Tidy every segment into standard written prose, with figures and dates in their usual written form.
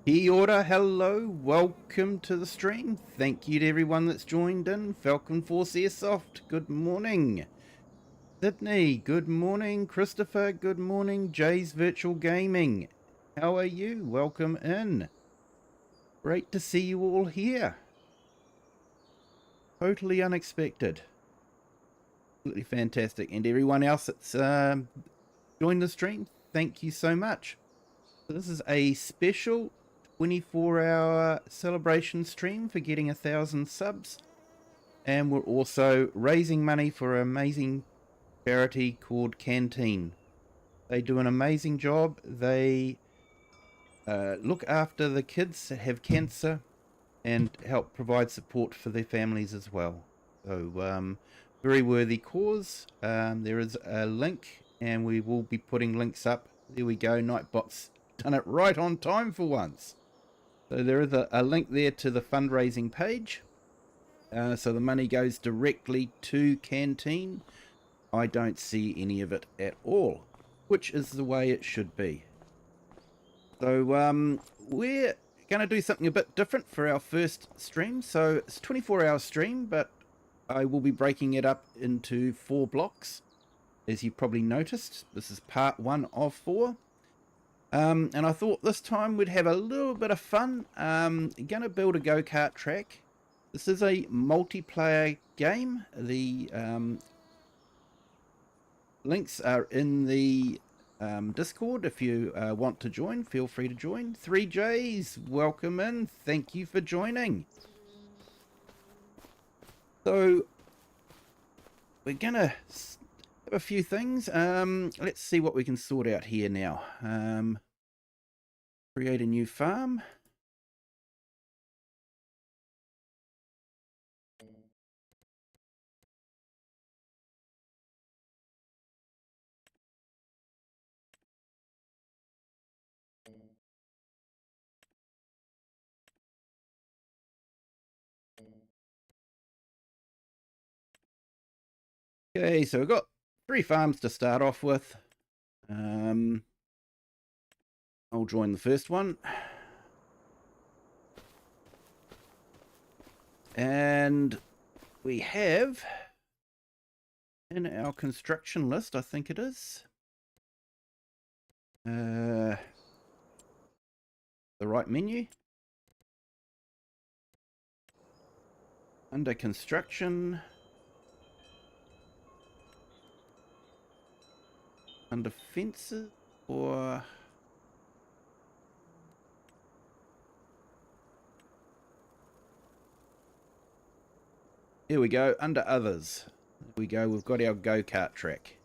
Kia ora, hello, welcome to the stream. Thank you to everyone that's joined in. Falcon Force Airsoft, good morning. Sydney, good morning. Christopher, good morning. Jay's Virtual Gaming, how are you? Welcome in. Great to see you all here. Totally unexpected. Absolutely fantastic. And everyone else that's joined the stream, thank you so much. This is a special 24-hour celebration stream for getting 1,000 subs, and we're also raising money for an amazing charity called Canteen. They do an amazing job. They look after the kids that have cancer and help provide support for their families as well. So very worthy cause. There is a link, and we will be putting links up. There we go. Nightbot's done it right on time for once. So there is a link there to the fundraising page. So the money goes directly to Canteen. I don't see any of it at all, which is the way it should be. So we're going to do something a bit different for our first stream. So it's a 24-hour stream, but I will be breaking it up into 4 blocks. As you probably noticed, this is part 1 of 4. And I thought this time we'd have a little bit of fun. Gonna build a go-kart track. This is a multiplayer game. The links are in the Discord. If you want to join, feel free to join. 3Js, welcome in. Thank you for joining. So we're gonna have a few things. Let's see what we can sort out here now. Create a new farm. Okay, so we've got 3 farms to start off with. I'll join the first one. And we have in our construction list, I think it is, the right menu. Under construction. Under fences, or here we go, under others. There we go, we've got our go-kart track.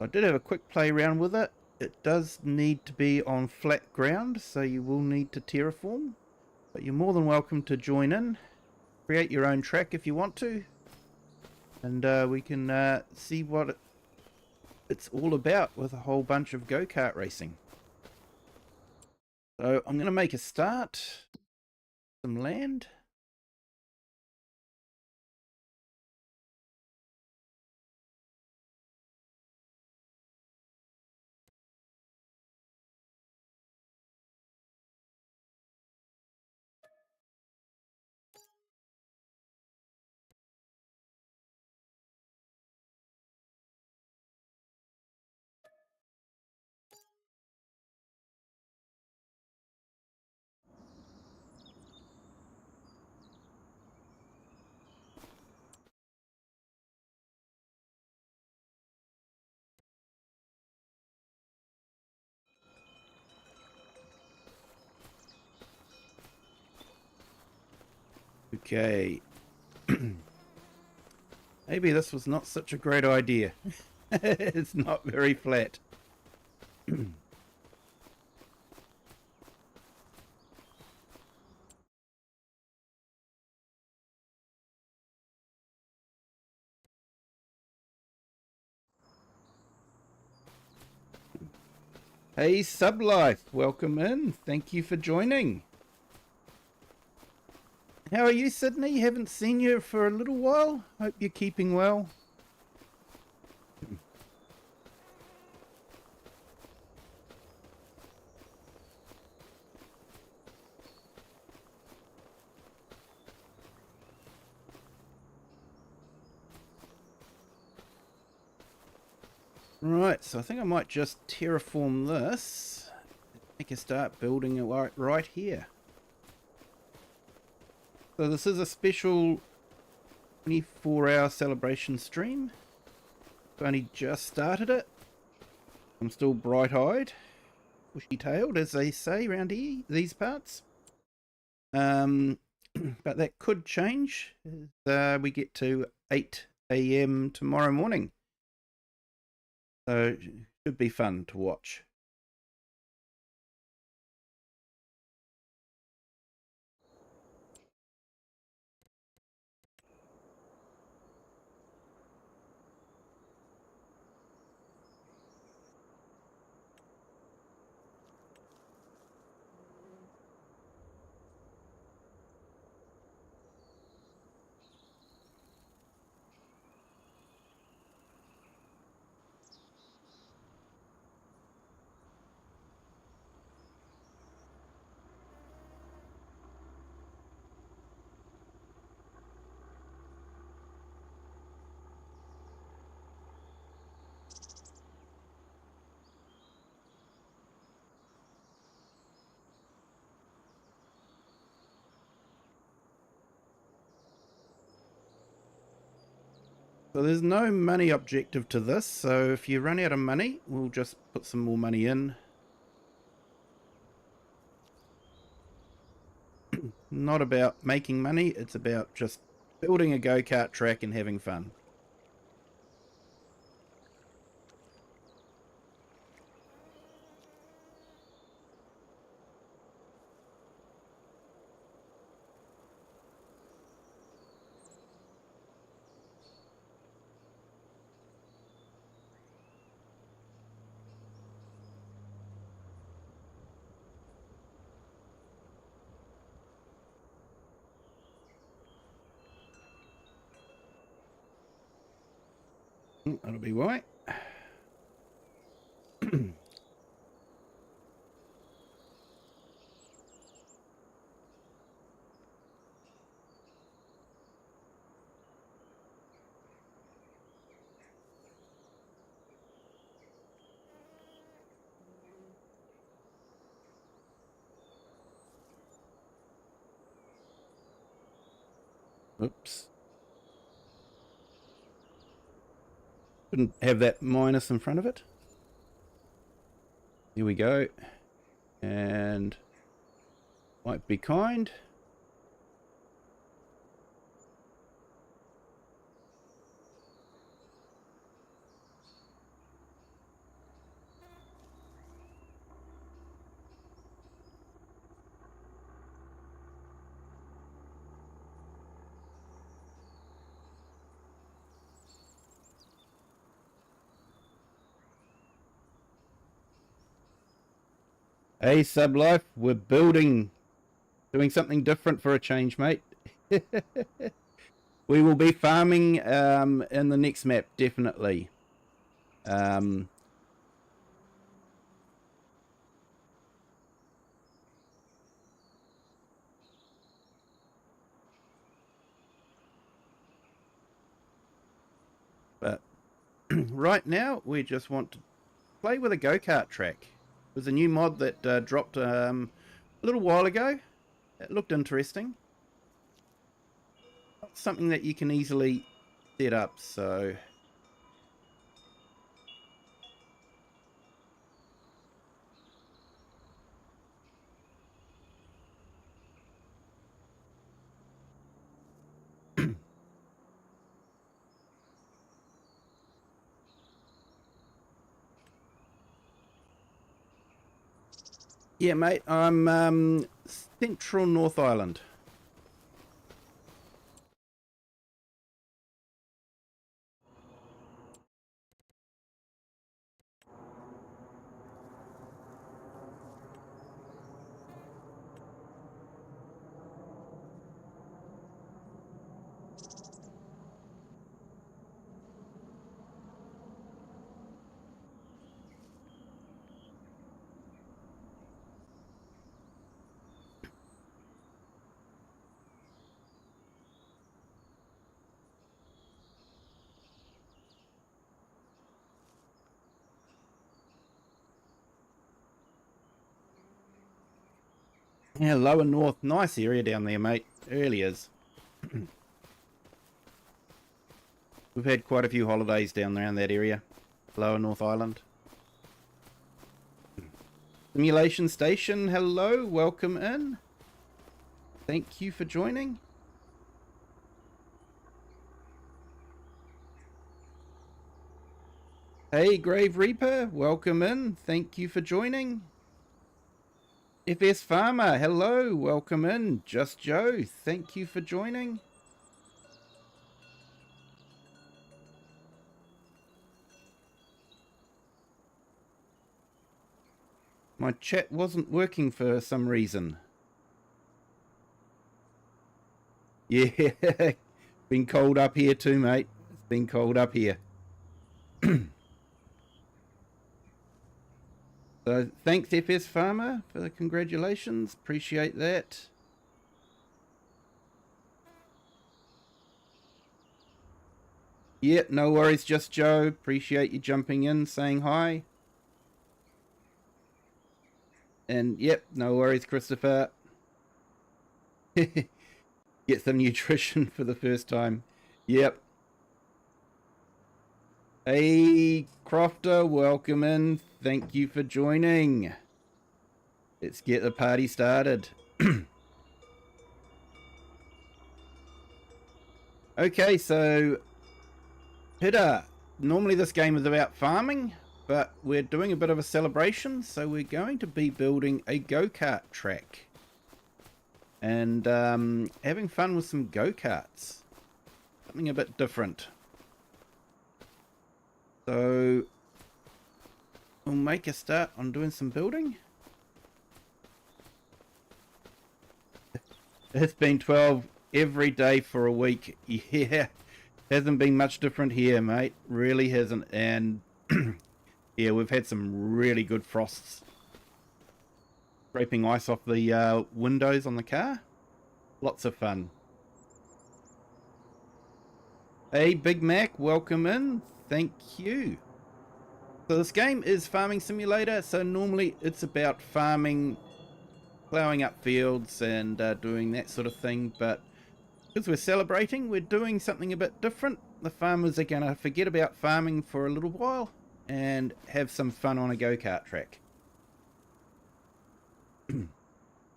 I did have a quick play around with it. It does need to be on flat ground, so you will need to terraform, but you're more than welcome to join in. Create your own track if you want to, and we can see what it's all about with a whole bunch of go-kart racing. So I'm going to make a start. Some land. Okay. Maybe this was not such a great idea. It's not very flat. Hey Sublife, welcome in. Thank you for joining. How are you, Sydney? Haven't seen you for a little while. Hope you're keeping well. Right, so I think I might just terraform this. Make a start building it right here. So this is a special 24-hour celebration stream. I've only just started it. I'm still bright-eyed, bushy-tailed, as they say around here, these parts. But that could change as we get to 8 a.m. tomorrow morning. So it should be fun to watch. So there's no money objective to this, so if you run out of money, we'll just put some more money in. Not about making money, it's about just building a go-kart track and having fun. That'll be right. Oops. Couldn't have that minus in front of it. Here we go. And might be kind. Hey, Sublife, we're building, doing something different for a change, mate. We will be farming in the next map, definitely. But right now, we just want to play with a go-kart track. There's a new mod that dropped a little while ago. It looked interesting. Something that you can easily set up, so... Yeah, mate, I'm Central North Island. Yeah, lower north. Nice area down there, mate. It really is. We've had quite a few holidays down around that area. Lower North Island. Simulation Station, hello. Welcome in. Thank you for joining. Hey, Grave Reaper. Welcome in. Thank you for joining. FS Farmer, hello, welcome in. Just Joe, thank you for joining. My chat wasn't working for some reason. Yeah, been cold up here too, mate. It's been cold up here. So thanks, FS Farmer, for the congratulations. Appreciate that. Yeah, no worries, Just Joe. Appreciate you jumping in, saying hi. And yep, no worries, Christopher. Get some nutrition for the first time. Yep. Hey, Crofter, welcome in. Thank you for joining. Let's get the party started. Okay, so Pitta, normally this game is about farming, but we're doing a bit of a celebration, so we're going to be building a go-kart track and having fun with some go-karts. Something a bit different. So we'll make a start on doing some building. It's been 12 every day for a week. Yeah, hasn't been much different here, mate. Really hasn't. And yeah, we've had some really good frosts. Scraping ice off the windows on the car. Lots of fun. Hey, Big Mac, welcome in. Thank you. So this game is Farming Simulator. So normally it's about farming, ploughing up fields and doing that sort of thing. But because we're celebrating, we're doing something a bit different. The farmers are going to forget about farming for a little while and have some fun on a go-kart track.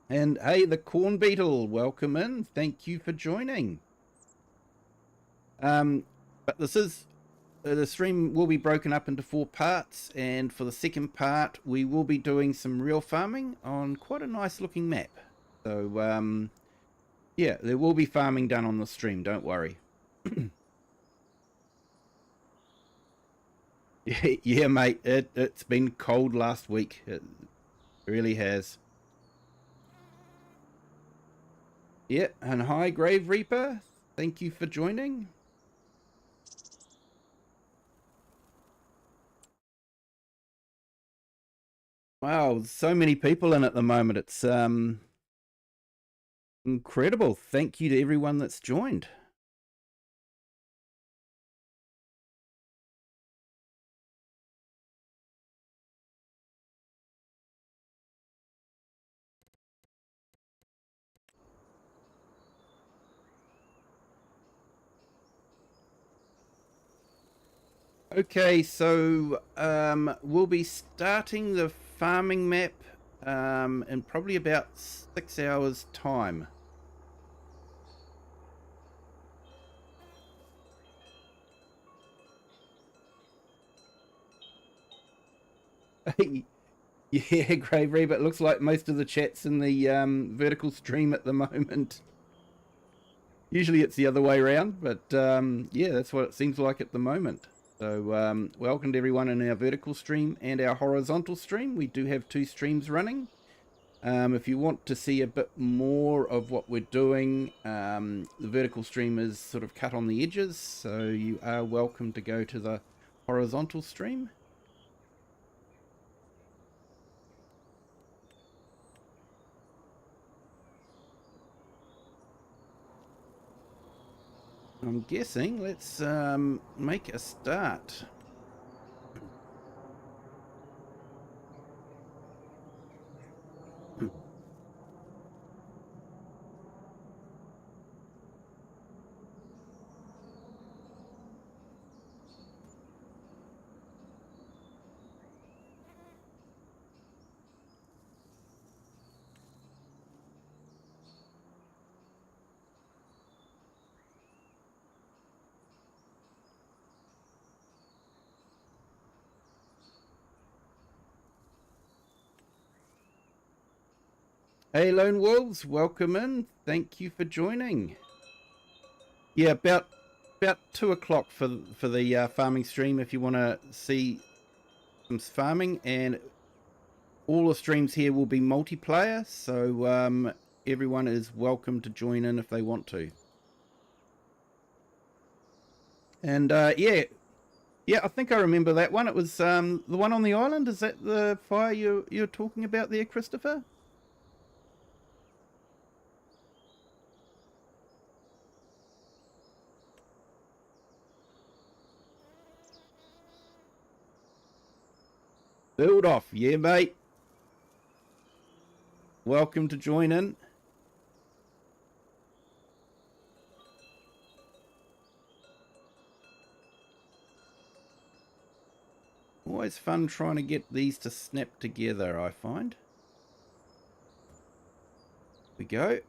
And hey, the Corn Beetle, welcome in. Thank you for joining. But this is the stream will be broken up into 4 parts, and for the second part we will be doing some real farming on quite a nice looking map. So yeah, there will be farming done on the stream, don't worry. Yeah, mate, it's been cold last week. It really has. Yeah, and hi, Grave Reaper. Thank you for joining. Wow, so many people in at the moment. It's incredible. Thank you to everyone that's joined. Okay, so we'll be starting the farming map in probably about 6 hours time. Yeah, Grave Reaper, it looks like most of the chat's in the vertical stream at the moment. Usually it's the other way around, but yeah, that's what it seems like at the moment. So welcome to everyone in our vertical stream and our horizontal stream. We do have 2 streams running. If you want to see a bit more of what we're doing, the vertical stream is sort of cut on the edges, so you are welcome to go to the horizontal stream. I'm guessing let's make a start. Hey, Lone Wolves, welcome in. Thank you for joining. Yeah, about 2 o'clock for the farming stream if you want to see some farming, and all the streams here will be multiplayer, so everyone is welcome to join in if they want to. And yeah, I think I remember that one. It was the one on the island. Is that the fire you're talking about there, Christopher? Build off, yeah, mate. Welcome to join in. Always fun trying to get these to snap together, I find. We go.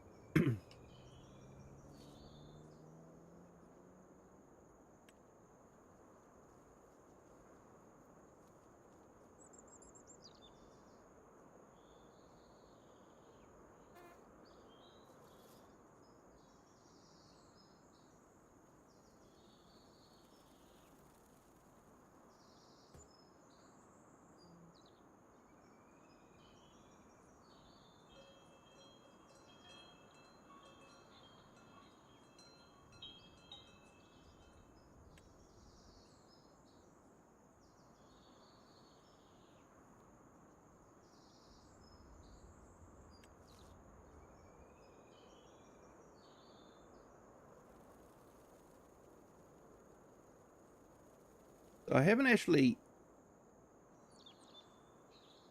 I haven't actually...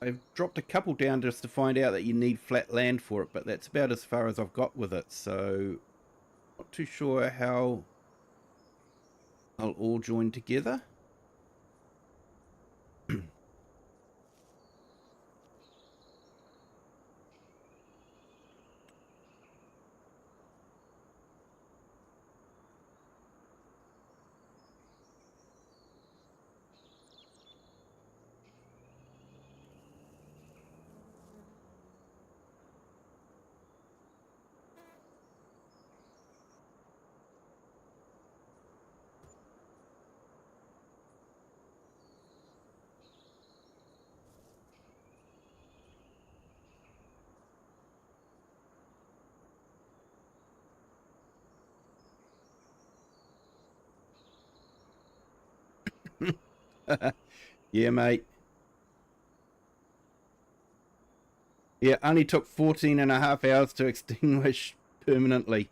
I've dropped a couple down just to find out that you need flat land for it, but that's about as far as I've got with it, so not too sure how I'll all join together. Yeah, mate. Yeah, only took 14.5 hours to extinguish permanently.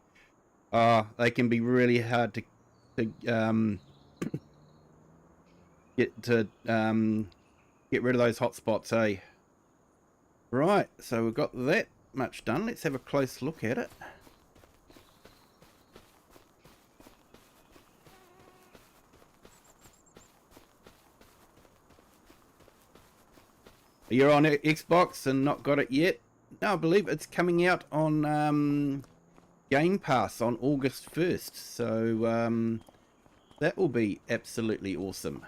They can be really hard to get rid of those hot spots, eh? Right, so we've got that much done. Let's have a close look at it. You're on Xbox and not got it yet? No, I believe it's coming out on Game Pass on August 1st. So that will be absolutely awesome.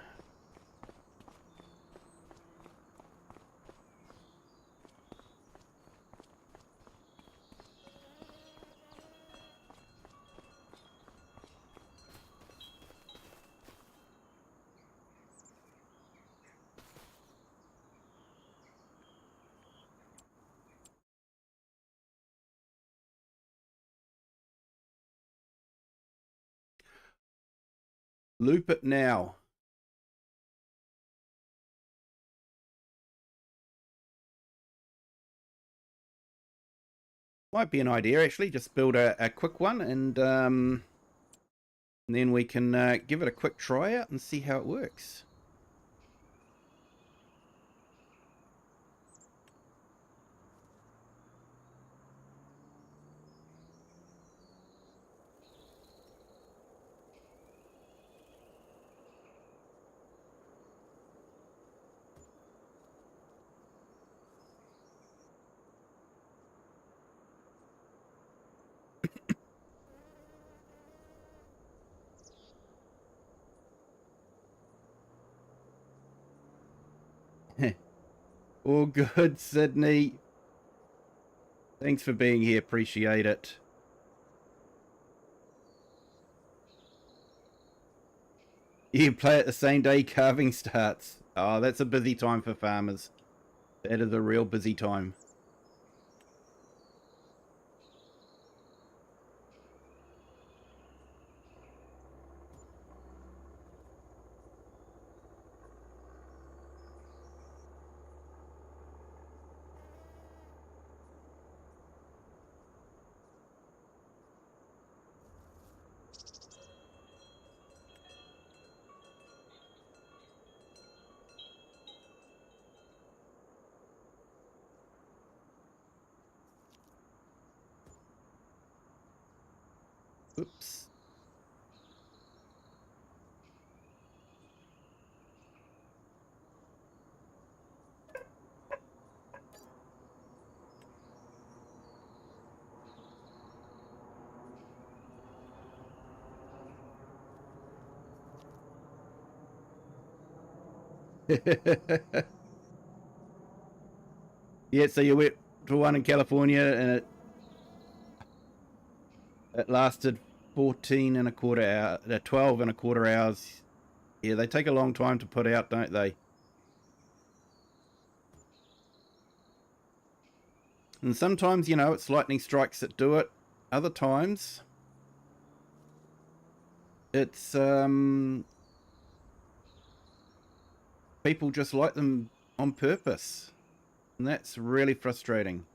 Loop it now. Might be an idea, actually. Just build a quick one, and then we can give it a quick try out and see how it works. All good, Sydney. Thanks for being here. Appreciate it. You play it the same day calving starts. Oh, that's a busy time for farmers. That is a real busy time. Oops. Yeah, so you went to one in California and it lasted 14 and a quarter hour, 12 and a quarter hours. Yeah, they take a long time to put out, don't they? And sometimes, you know, it's lightning strikes that do it. Other times, it's people just light them on purpose. And that's really frustrating.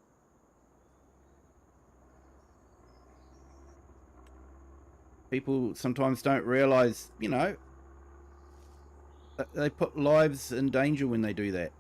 People sometimes don't realize, you know, that they put lives in danger when they do that.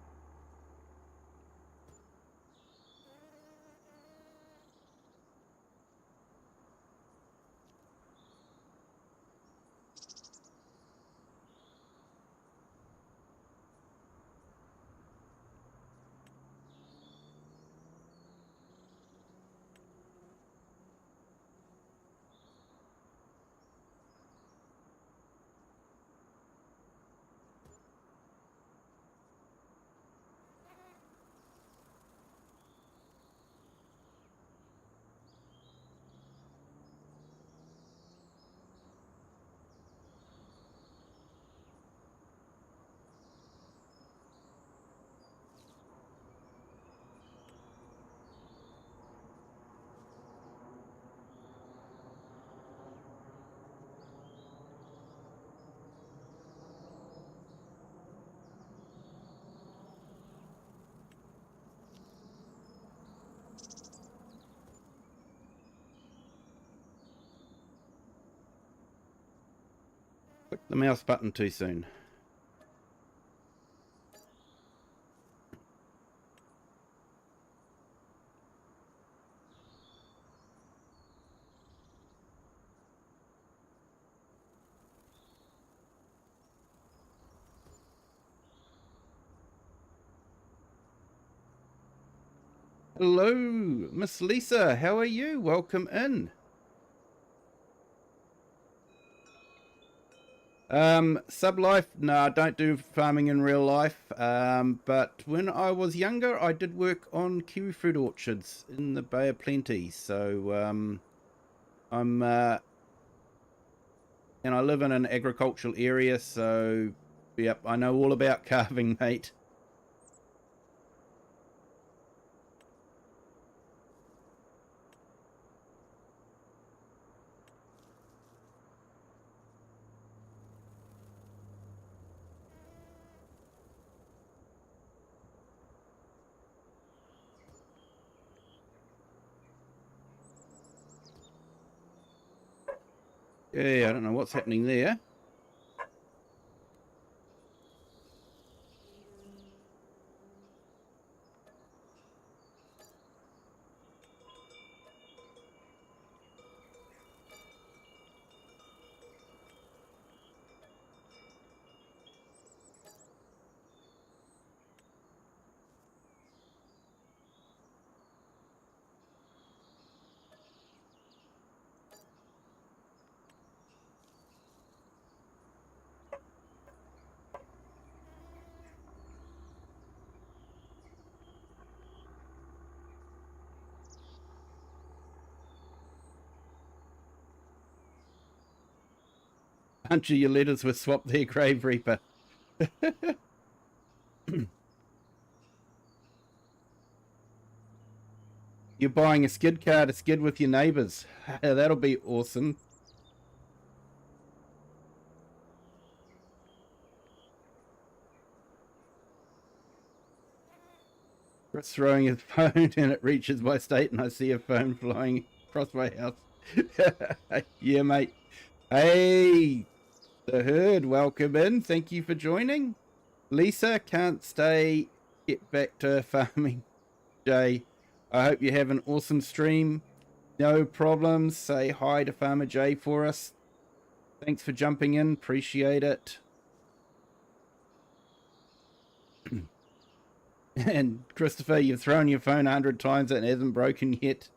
Click the mouse button too soon. Hello, Miss Lisa. How are you? Welcome in. Sub life? No, I don't do farming in real life. But when I was younger, I did work on kiwi fruit orchards in the Bay of Plenty. So, I'm, and I live in an agricultural area. So, yep, I know all about carving, mate. Yeah, I don't know what's happening there. bunch of your letters were swapped there, Grave Reaper. You're buying a skid car to skid with your neighbours. That'll be awesome. Chris throwing his phone and it reaches my state and I see a phone flying across my house. Yeah, mate. Hey, the herd, welcome in. Thank you for joining. Lisa, can't stay. Get back to farming. Jay, I hope you have an awesome stream. No problems. Say hi to Farmer Jay for us. Thanks for jumping in. Appreciate it. And Christopher, you've thrown your phone 100 times and it hasn't broken yet.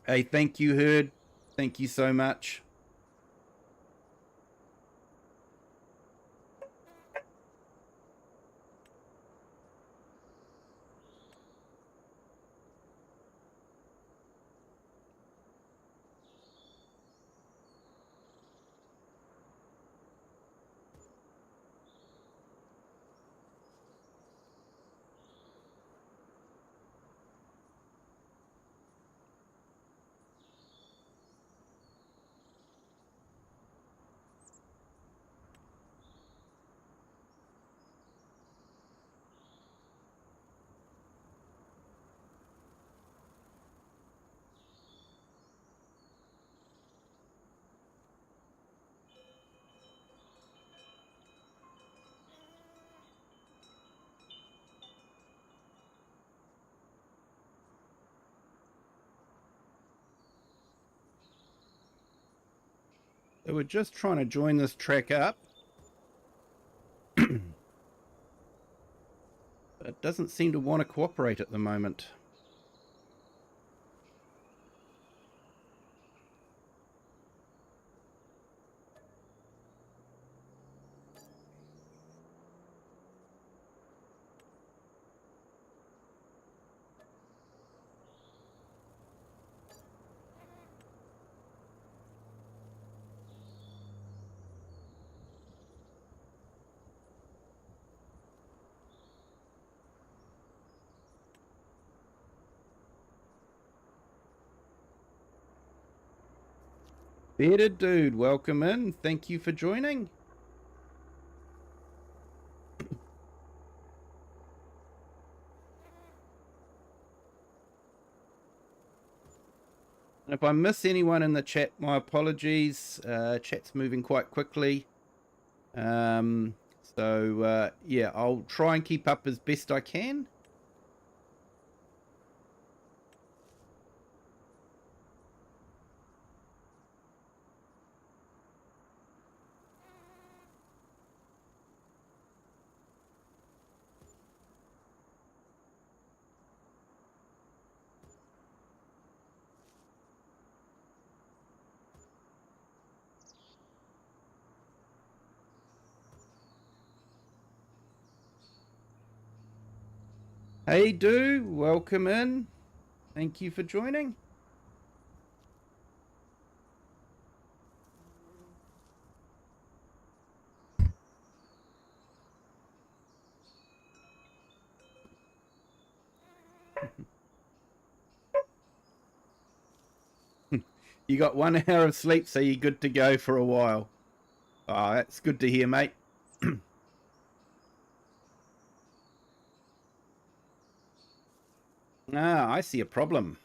Hey, thank you, herd. Thank you so much. So we're just trying to join this track up. But it doesn't seem to want to cooperate at the moment. Bearded dude, welcome in. Thank you for joining. And if I miss anyone in the chat, my apologies. Chat's moving quite quickly. Yeah, I'll try and keep up as best I can. Hey, do welcome in. Thank you for joining. You got 1 hour of sleep, so you're good to go for a while. Oh, that's good to hear, mate. Ah, I see a problem.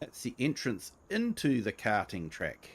That's the entrance into the karting track.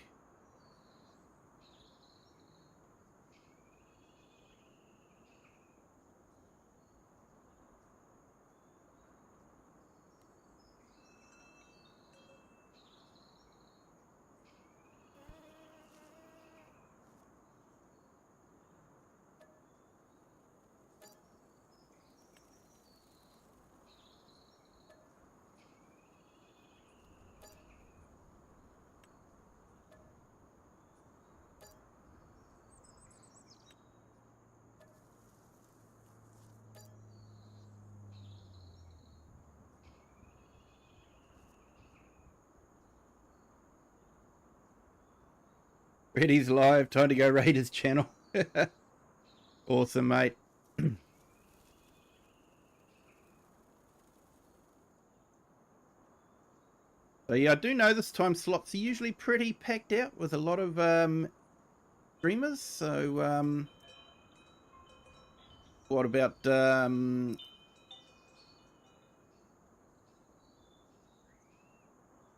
Reddy's live. Time to go raid his channel. Awesome, mate. So yeah, I do know this time slots are usually pretty packed out with a lot of streamers. So what about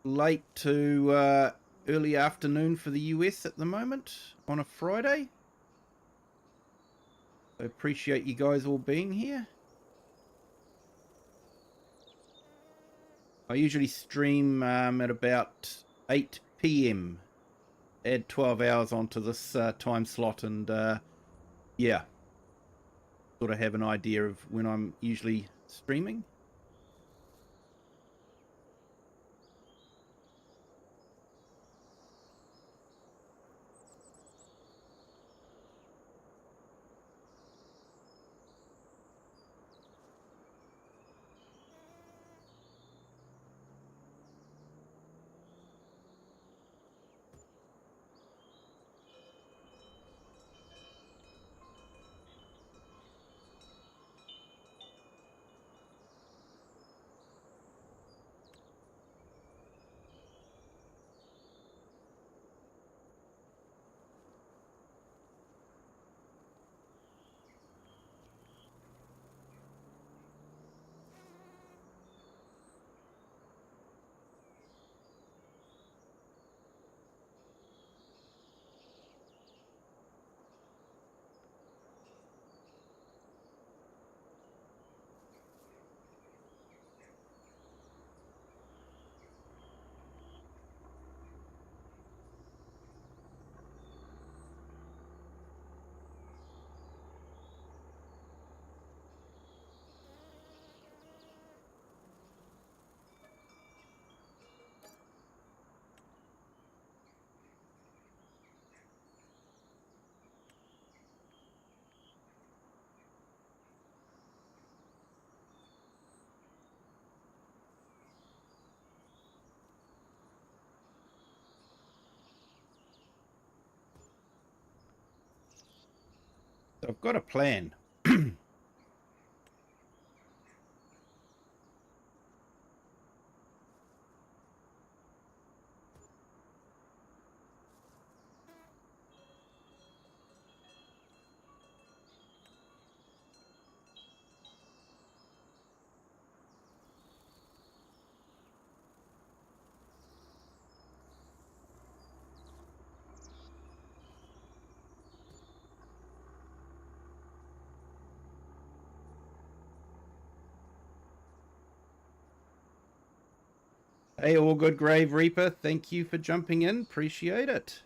late to early afternoon for the US at the moment on a Friday? I appreciate you guys all being here. I usually stream at about 8 p.m. Add 12 hours onto this time slot, and yeah, sort of have an idea of when I'm usually streaming. So I've got a plan. Hey, all good, Grave Reaper. Thank you for jumping in. Appreciate it.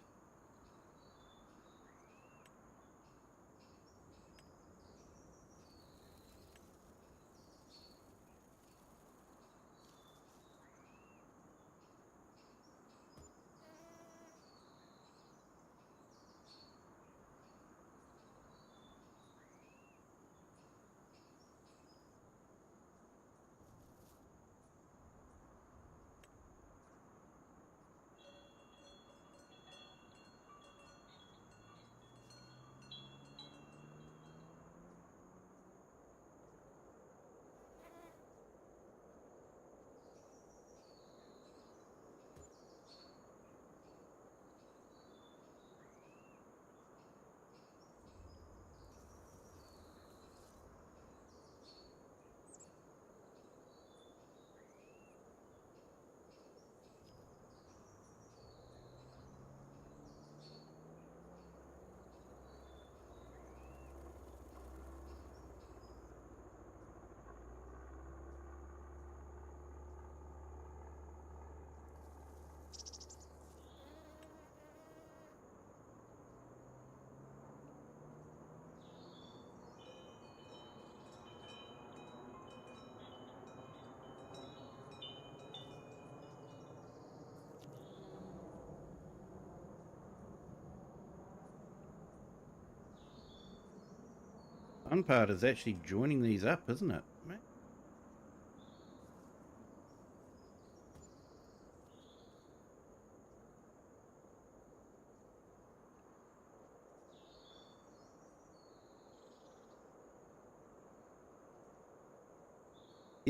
Fun part is actually joining these up, isn't it?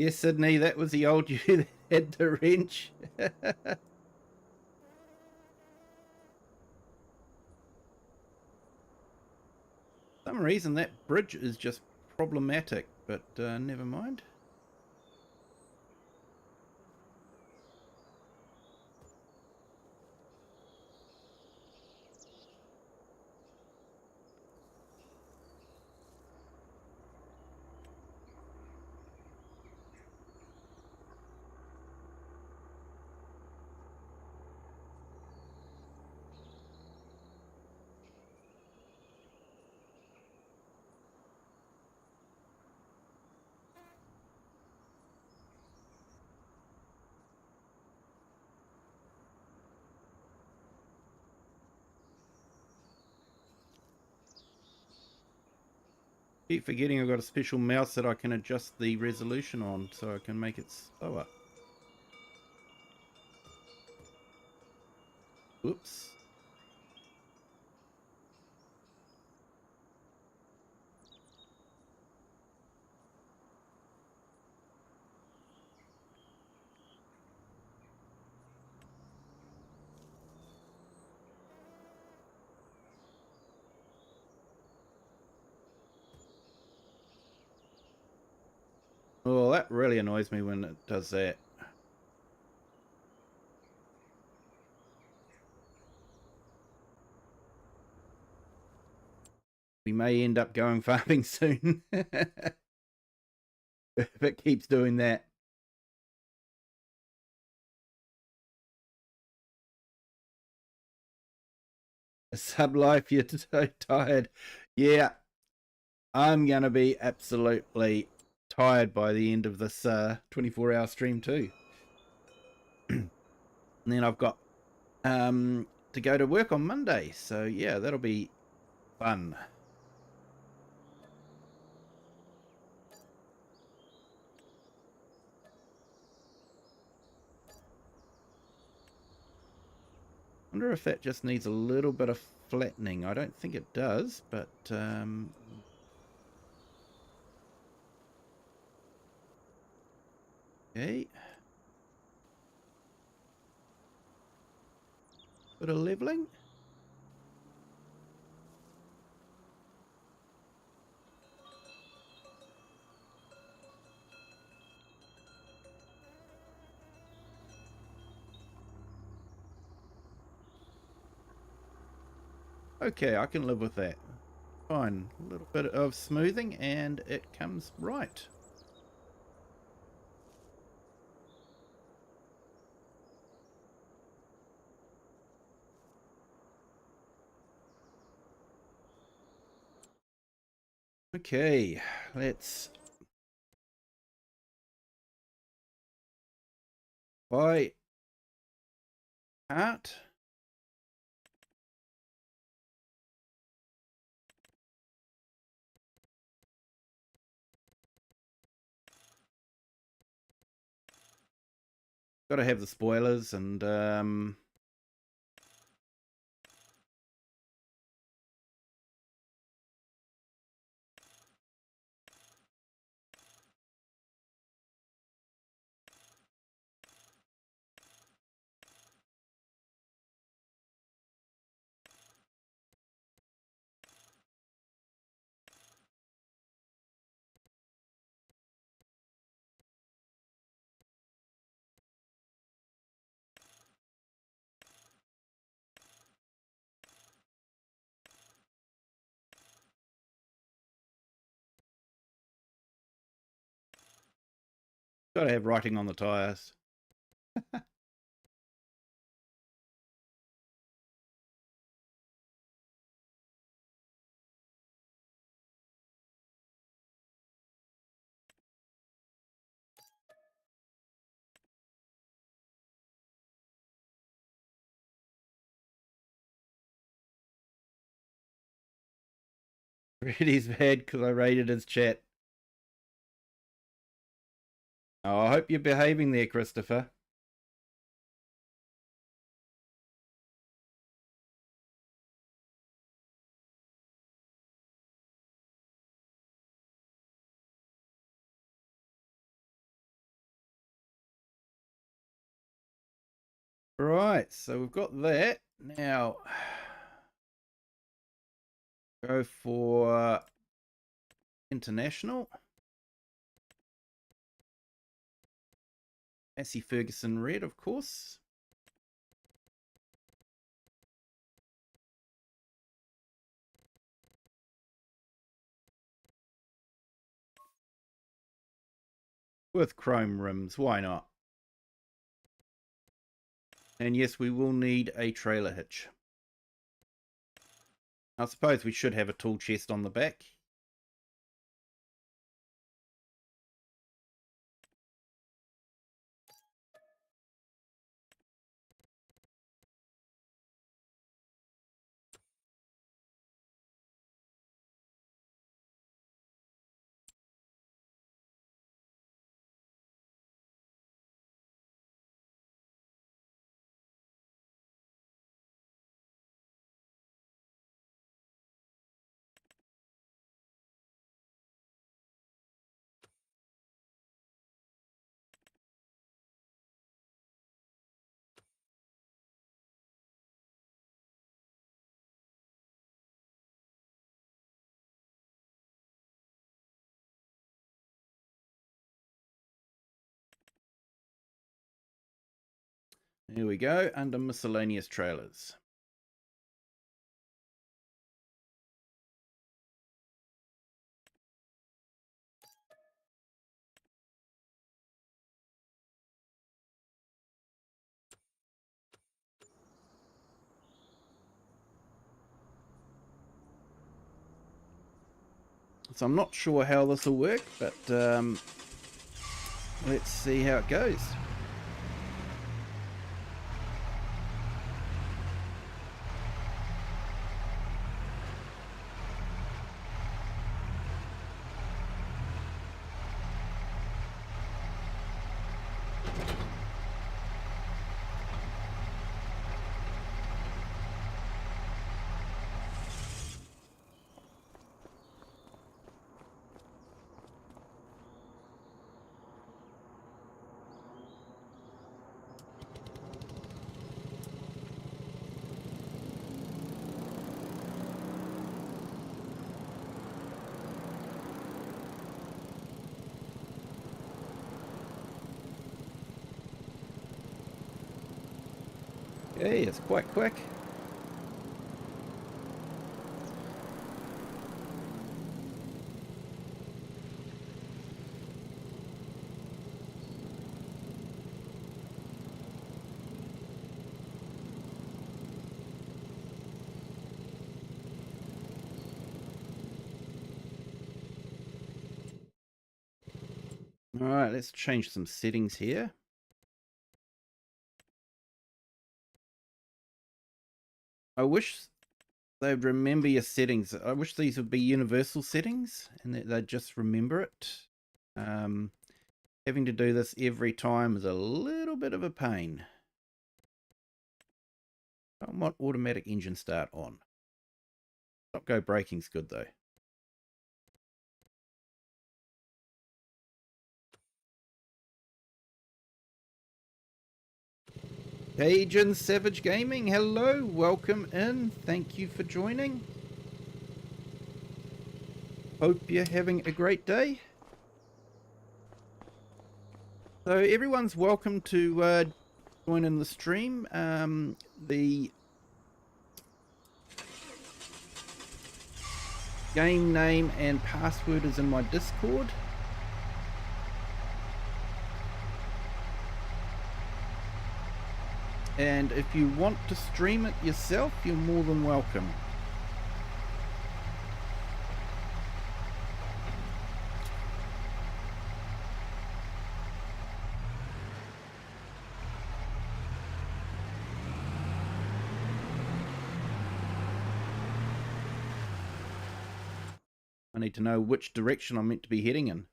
Yes, Sydney, that was the old you that had the wrench. For some reason that bridge is just problematic, but never mind. Keep forgetting I've got a special mouse that I can adjust the resolution on so I can make it slower. Whoops. Oh, that really annoys me when it does that. We may end up going farming soon if it keeps doing that. A sub life, you're so tired. Yeah, I'm going to be absolutely tired by the end of this 24-hour stream too. And then I've got to go to work on Monday. So yeah, that'll be fun. Wonder if that just needs a little bit of flattening. I don't think it does, but okay. Bit of leveling. Okay, I can live with that. Fine. A little bit of smoothing and it comes right. Okay, let's buy art. Got to have the spoilers and got to have writing on the tires. Reddy's bad because I raided his chat. Oh, I hope you're behaving there, Christopher. Right, so we've got that. Now, go for international. Massey Ferguson red, of course. With chrome rims, why not? And yes, we will need a trailer hitch. I suppose we should have a tool chest on the back. Here we go, under miscellaneous trailers. So I'm not sure how this will work, but let's see how it goes. Okay, it's quite quick. All right, let's change some settings here. I wish they'd remember your settings. I wish these would be universal settings and that they'd just remember it. Having to do this every time is a little bit of a pain. I want automatic engine start on. Stop go braking's good though. Cajun Savage Gaming, hello, welcome in. Thank you for joining. Hope you're having a great day. So everyone's welcome to join in the stream. The game name and password is in my Discord. And if you want to stream it yourself, you're more than welcome. I need to know which direction I'm meant to be heading in. I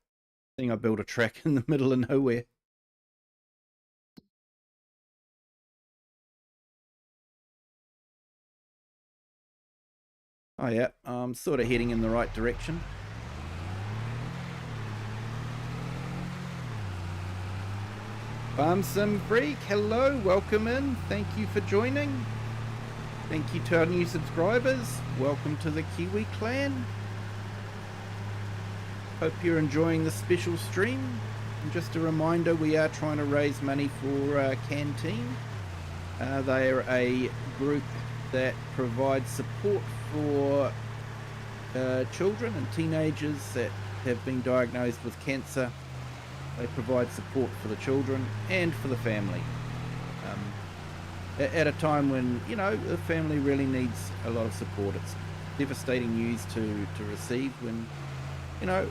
think I built a track in the middle of nowhere. Oh yeah, I'm sort of heading in the right direction. Farm Sim Freak, hello, welcome in. Thank you for joining. Thank you to our new subscribers. Welcome to the Kiwi clan. Hope you're enjoying the special stream. And just a reminder, we are trying to raise money for Canteen. They are a group that provides support for children and teenagers that have been diagnosed with cancer. They provide support for the children and for the family. At a time when, you know, the family really needs a lot of support. It's devastating news to receive when, you know,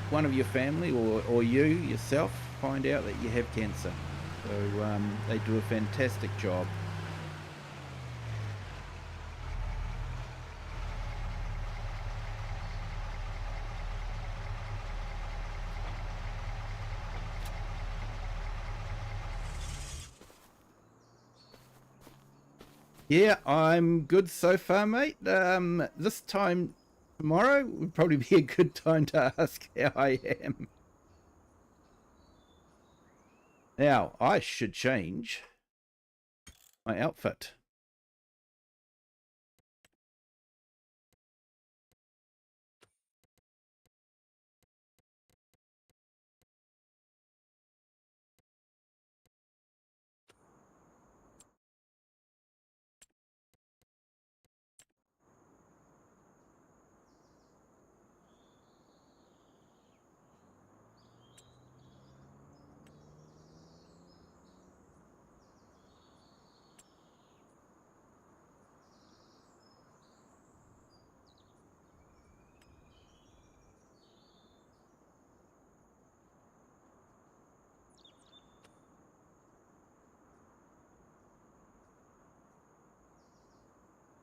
one of your family or you yourself find out that you have cancer. So they do a fantastic job. Yeah, I'm good so far, mate. This time tomorrow would probably be a good time to ask how I am. Now, I should change my outfit.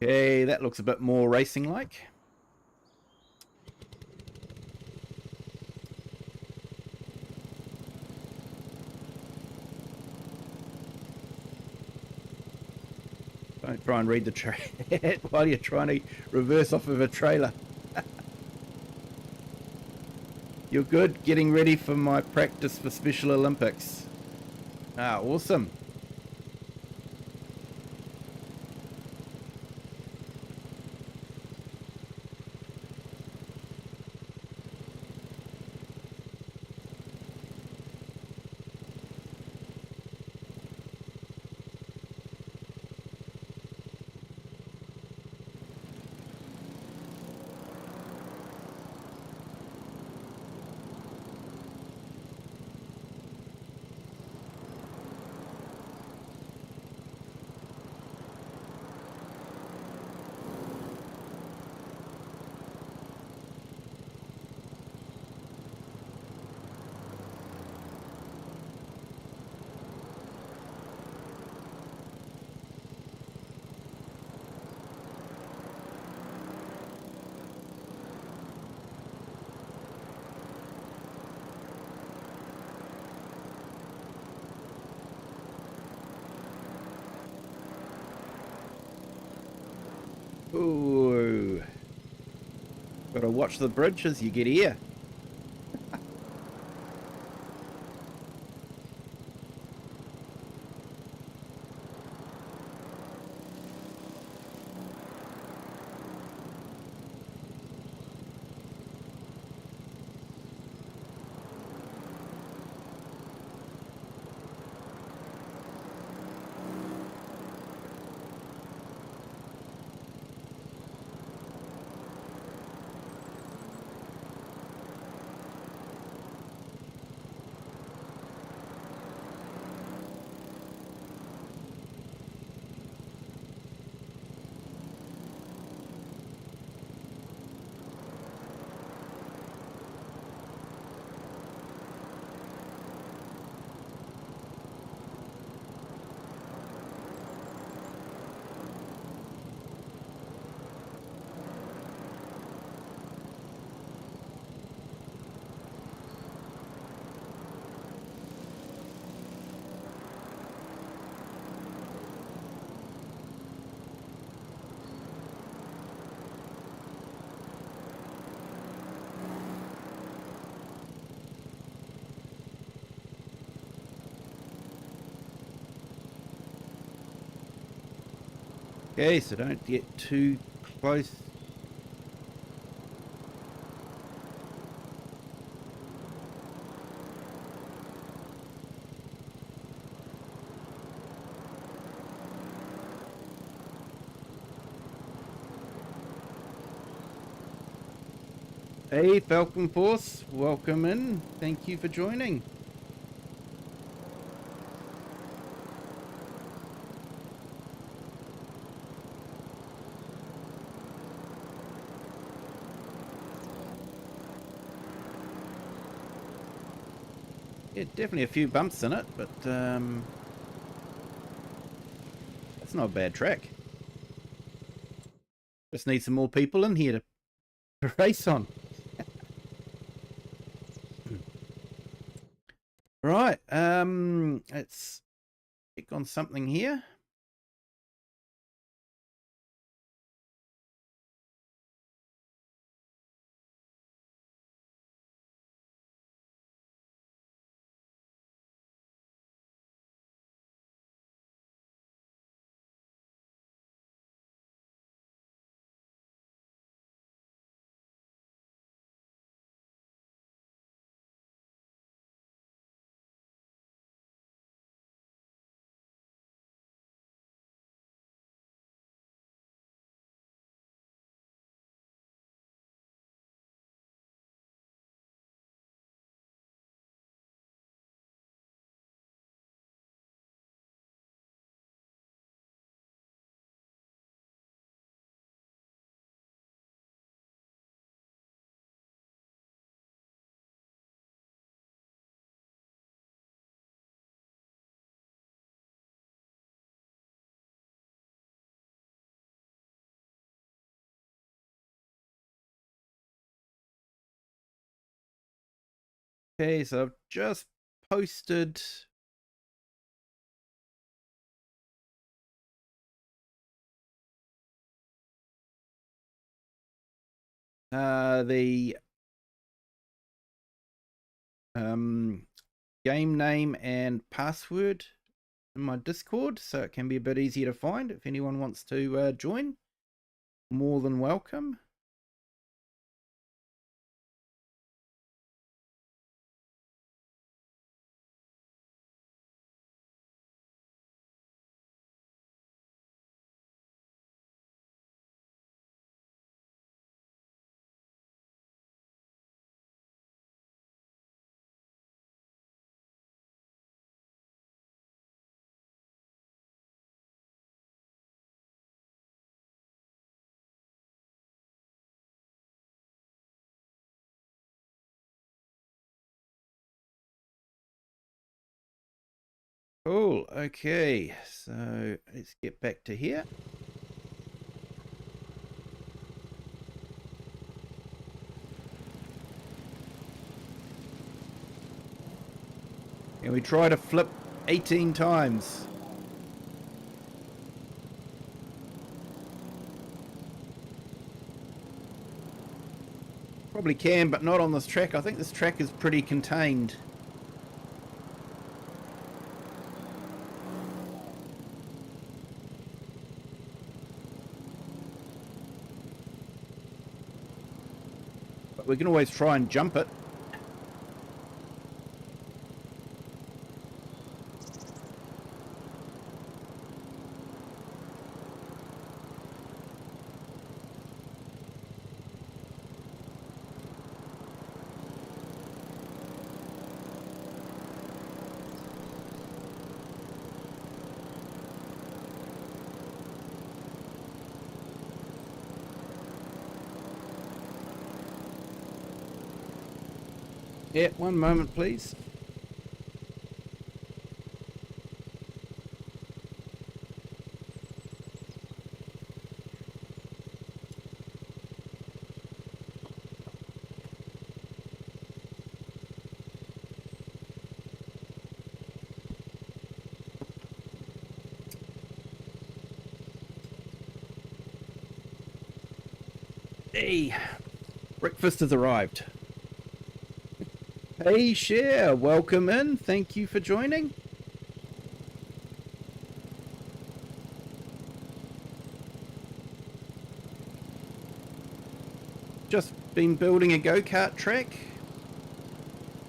Okay, that looks a bit more racing-like. Don't try and read the chat while you're trying to reverse off of a trailer. You're good, getting ready for my practice for Special Olympics. Ah, awesome. Ooh. Gotta watch the bridge as you get here. Okay, so don't get too close. Hey, Falcon Force, welcome in. Thank you for joining. Yeah, definitely a few bumps in it, but that's not a bad track. Just need some more people in here to race on. Right, let's click on something here. Okay, so I've just posted the game name and password in my Discord, so it can be a bit easier to find. If anyone wants to join, more than welcome. Cool, okay, so let's get back to here. And we try to flip 18 times. Probably can, but not on this track. I think this track is pretty contained. But we can always try and jump it. Yeah, one moment, please. Hey, breakfast has arrived. Hey, Cher, welcome in. Thank you for joining. Just been building a go-kart track.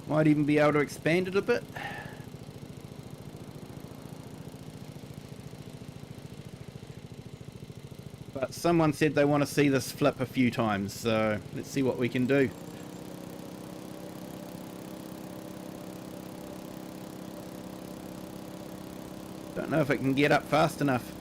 Might even be able to expand it a bit. But someone said they want to see this flip a few times, so let's see what we can do. Don't know if it can get up fast enough.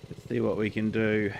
Let's see what we can do.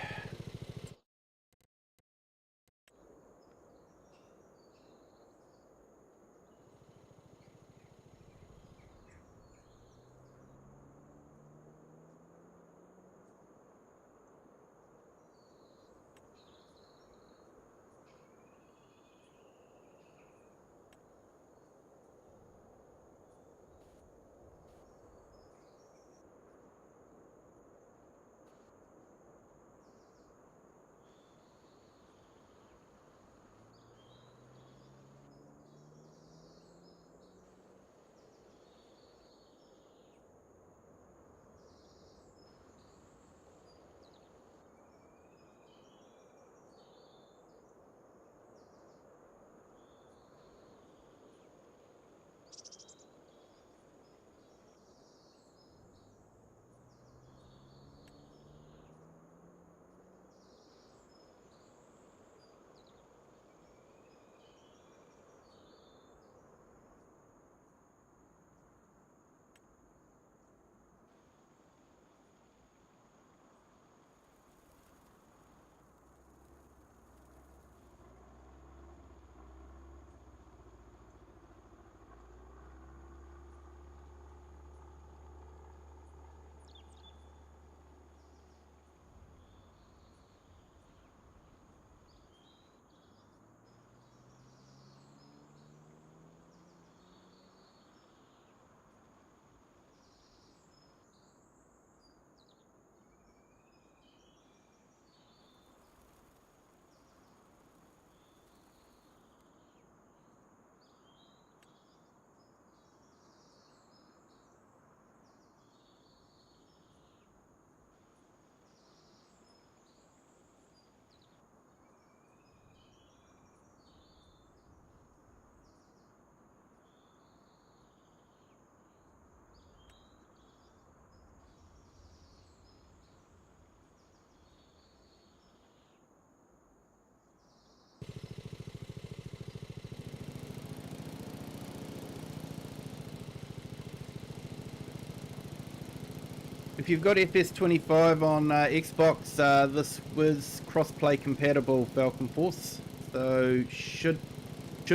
If you've got FS25 on Xbox, this was cross-play compatible, Falcon Force, so should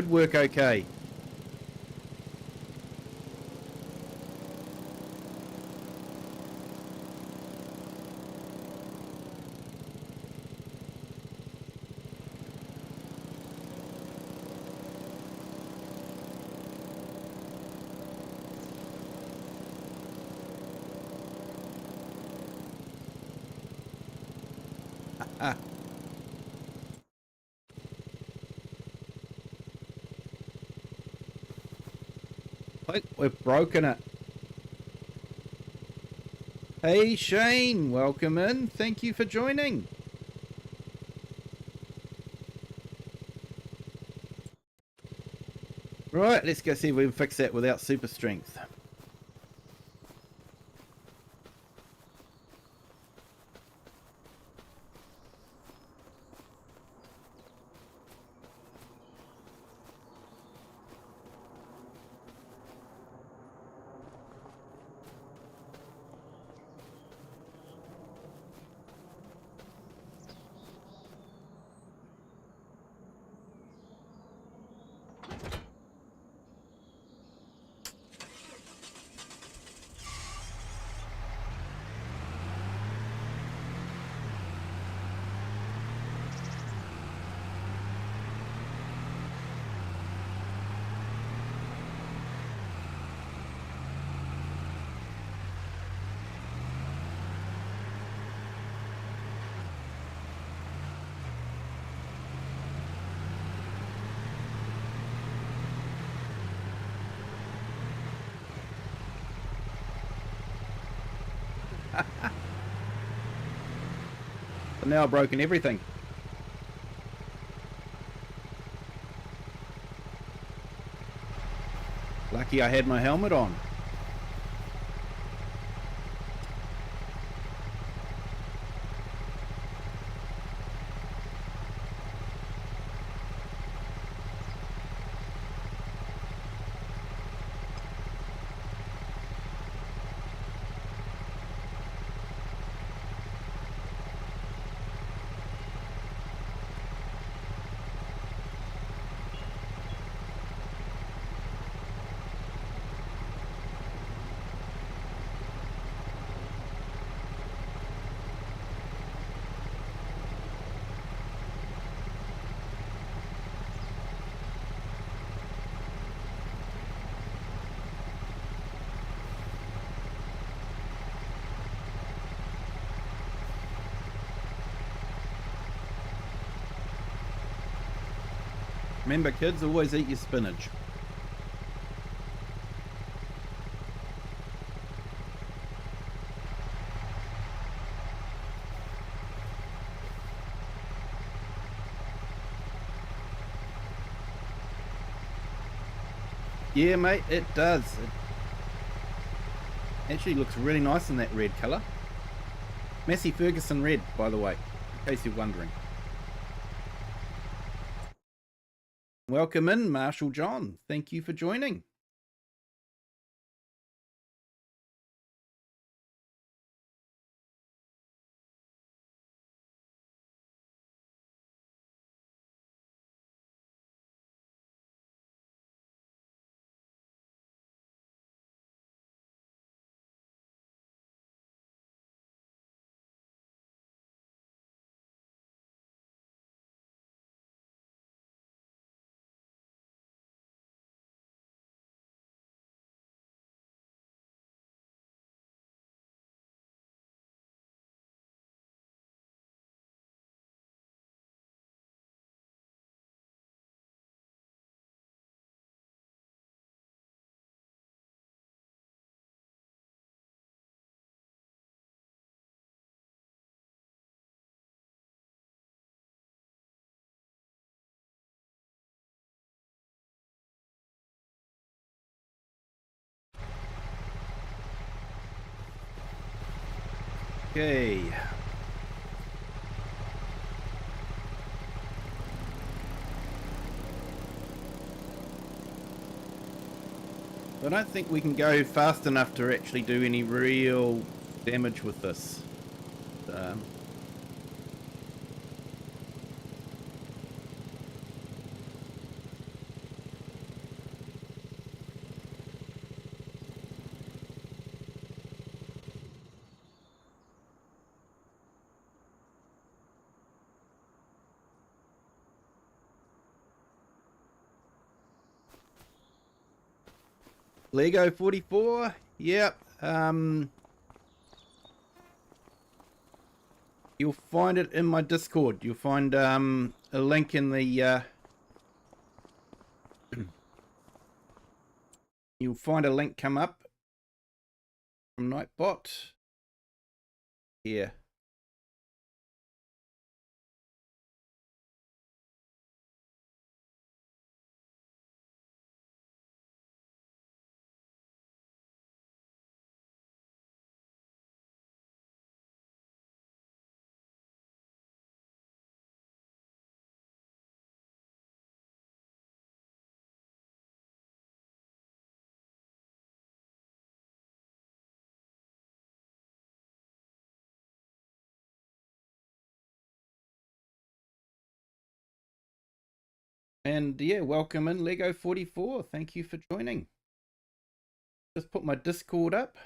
work okay. Like we've broken it. Hey Shane, welcome in. Thank you for joining. Right, let's go see if we can fix that without super strength. But now I've broken everything. Lucky I had my helmet on. Remember, kids, always eat your spinach. Yeah, mate, it does. It actually looks really nice in that red colour. Massey Ferguson red, by the way, in case you're wondering. Welcome in, Marshall John. Thank you for joining. Okay. I don't think we can go fast enough to actually do any real damage with this. Lego 44, yep. You'll find it in my Discord. You'll find a link in the you'll find a link come up from Nightbot here. And yeah, welcome in Lego 44. Thank you for joining. Just put my Discord up.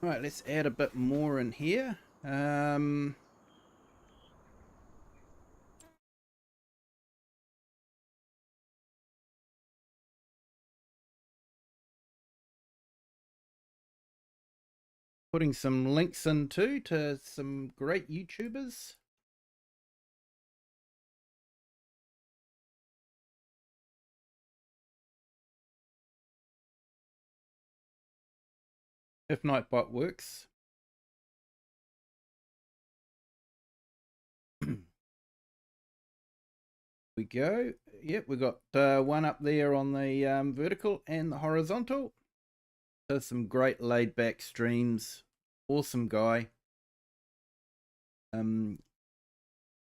Right, let's add a bit more in here. Putting some links in too to some great YouTubers. If Nightbot works. We go. Yep, we got one up there on the vertical and the horizontal. Does some great laid back streams. Awesome guy.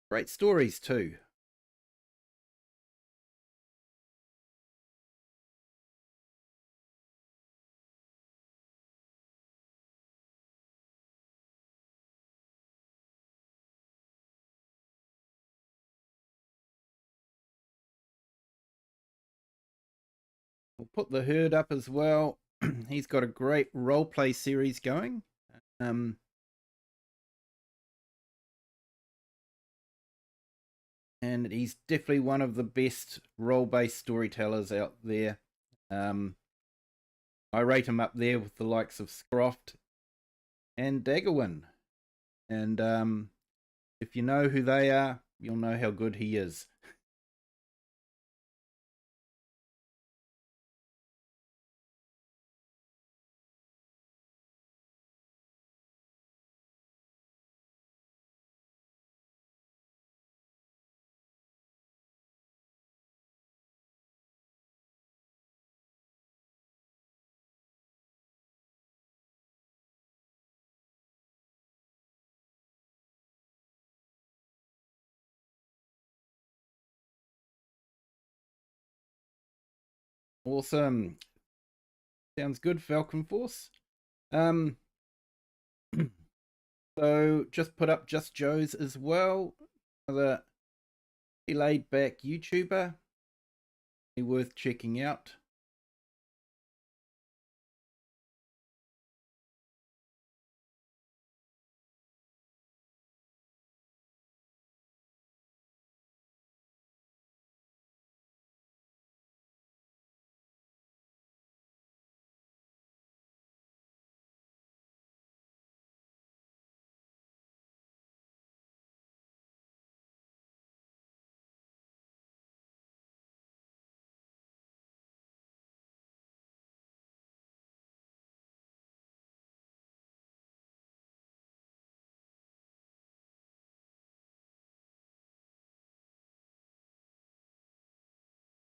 Great stories too. We'll put the herd up as well. He's got a great role play series going. And he's definitely one of the best role-based storytellers out there. I rate him up there with the likes of Scroft and Daggerwin. And if you know who they are, you'll know how good he is. Awesome. Sounds good, Falcon Force. So just put up Just Joe's as well. Another laid back YouTuber. Worth checking out.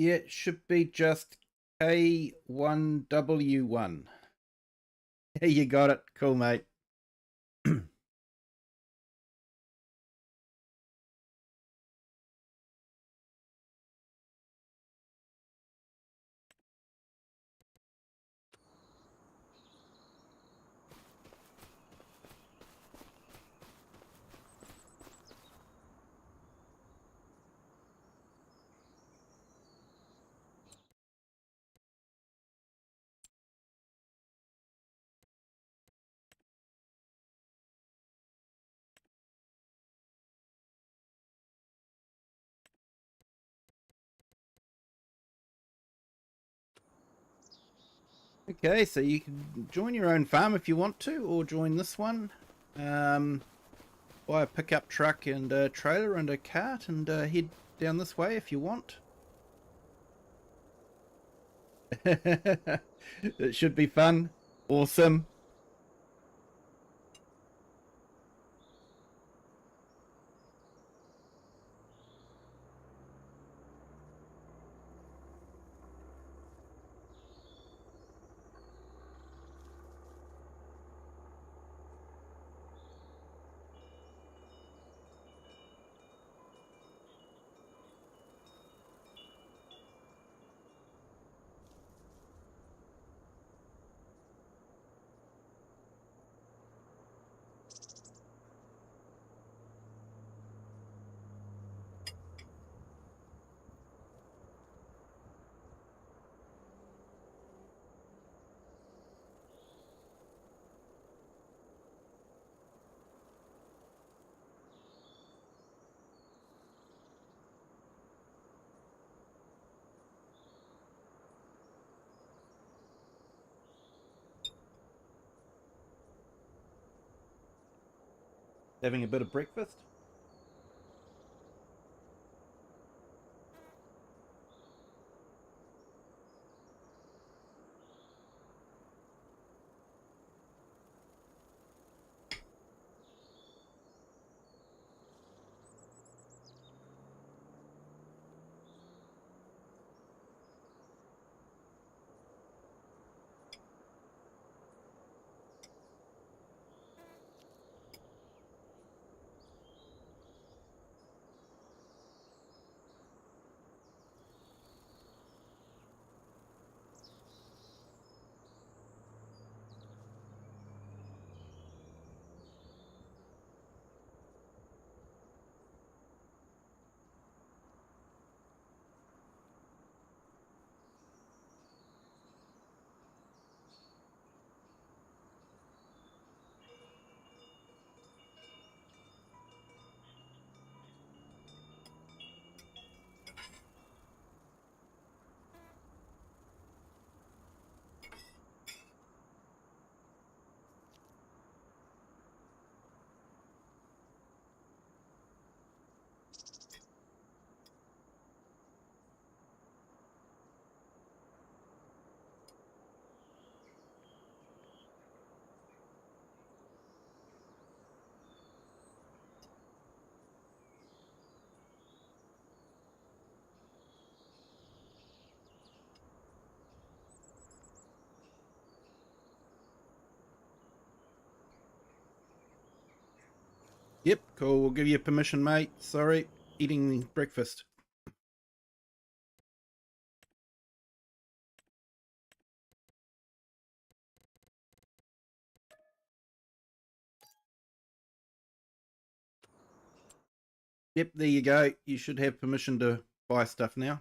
Yeah, it should be just K1W1. Yeah, you got it. Cool, mate. Okay, so you can join your own farm if you want to, or join this one. Buy a pickup truck and a trailer and a cart and head down this way if you want. It should be fun. Awesome. Having a bit of breakfast. Yep, cool. We'll give you permission, mate. Sorry, eating breakfast. Yep, there you go. You should have permission to buy stuff now.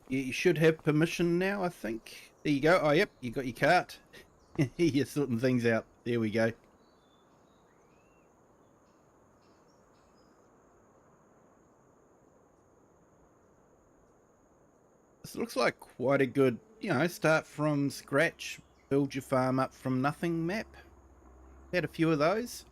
You should have permission now, I think. There you go. Oh, yep, you got your cart. You're sorting things out. There we go. This looks like quite a good, start from scratch, build your farm up from nothing map. Had a few of those.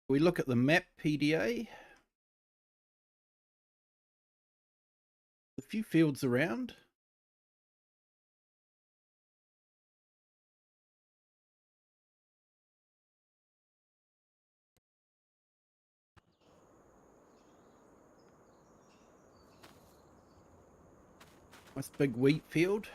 We look at the map PDA. A few fields around. Nice big wheat field.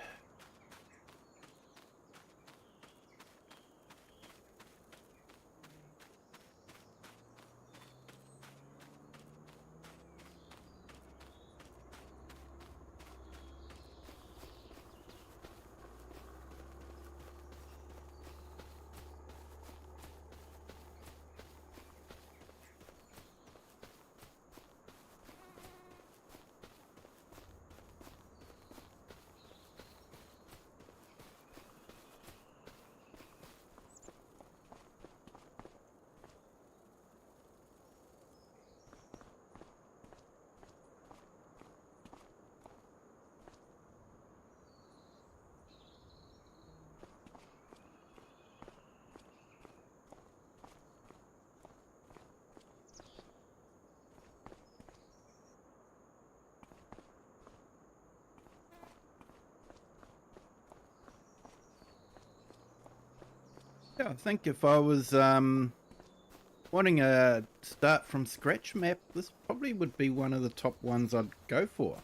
Yeah, I think if I was wanting a start from scratch map, this probably would be one of the top ones I'd go for.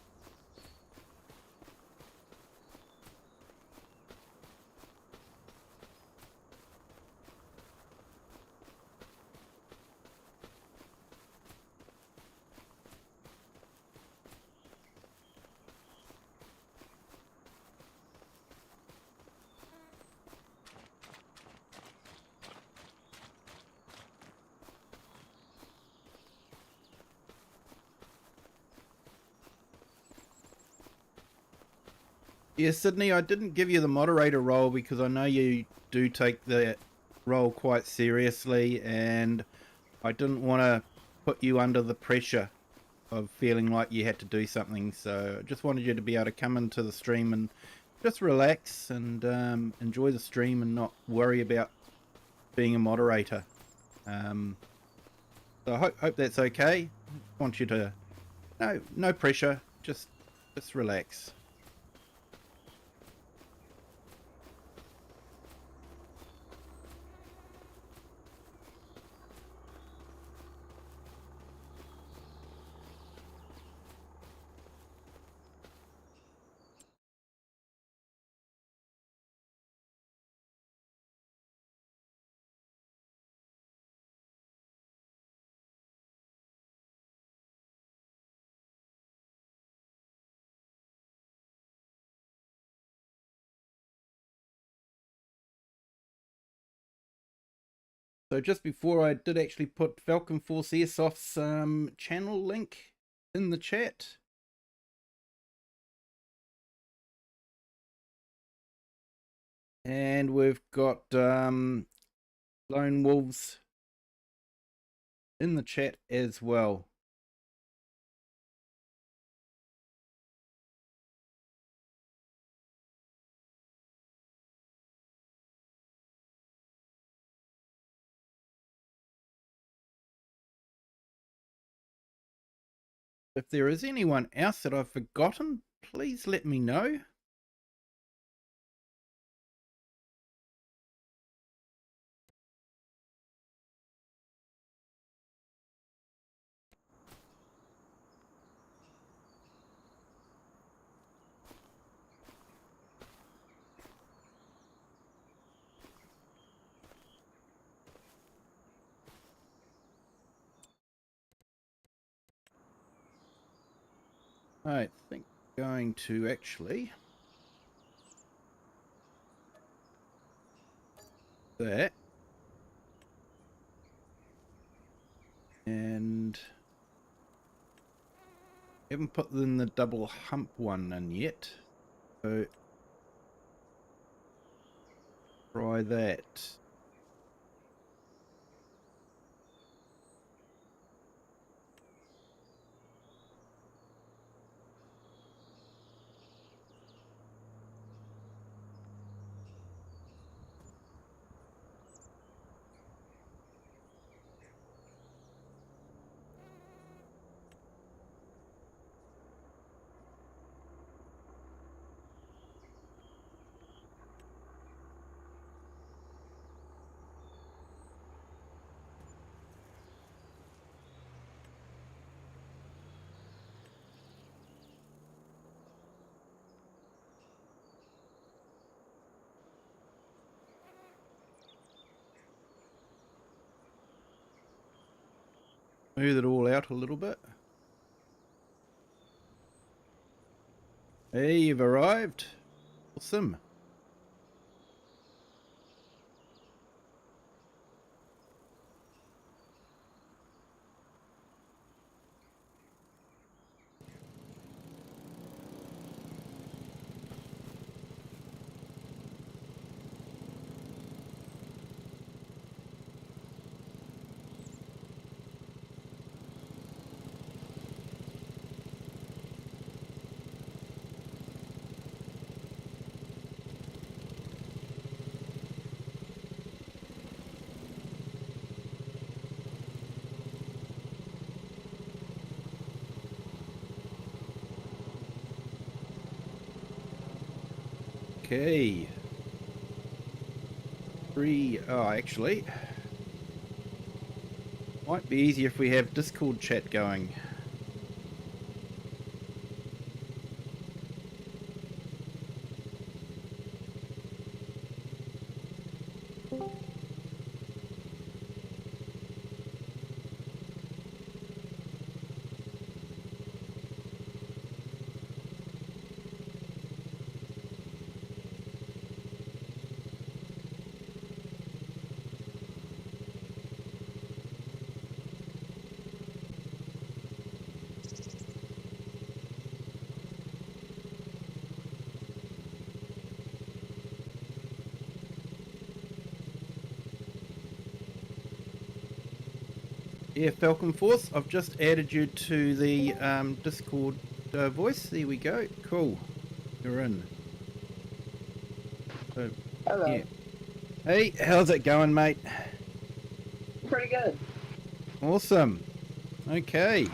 Yeah, Sydney, I didn't give you the moderator role because I know you do take that role quite seriously, and I didn't want to put you under the pressure of feeling like you had to do something. So I just wanted you to be able to come into the stream and just relax and enjoy the stream and not worry about being a moderator. So I hope that's okay. I want you to no pressure, just relax. So just before, I did actually put Falcon Force Airsoft's channel link in the chat. And we've got Lone Wolves in the chat as well. If there is anyone else that I've forgotten, please let me know. I think I'm going to actually that and haven't put in the double hump one in yet, so try that. Smooth it all out a little bit. Hey, you've arrived. Awesome. Okay. Actually, might be easier if we have Discord chat going. Yeah, Falcon Force, I've just added you to the Discord voice. There we go. Cool. You're in. So, Hello. yeah. Hey, how's it going, mate? Pretty good. Awesome. Okay.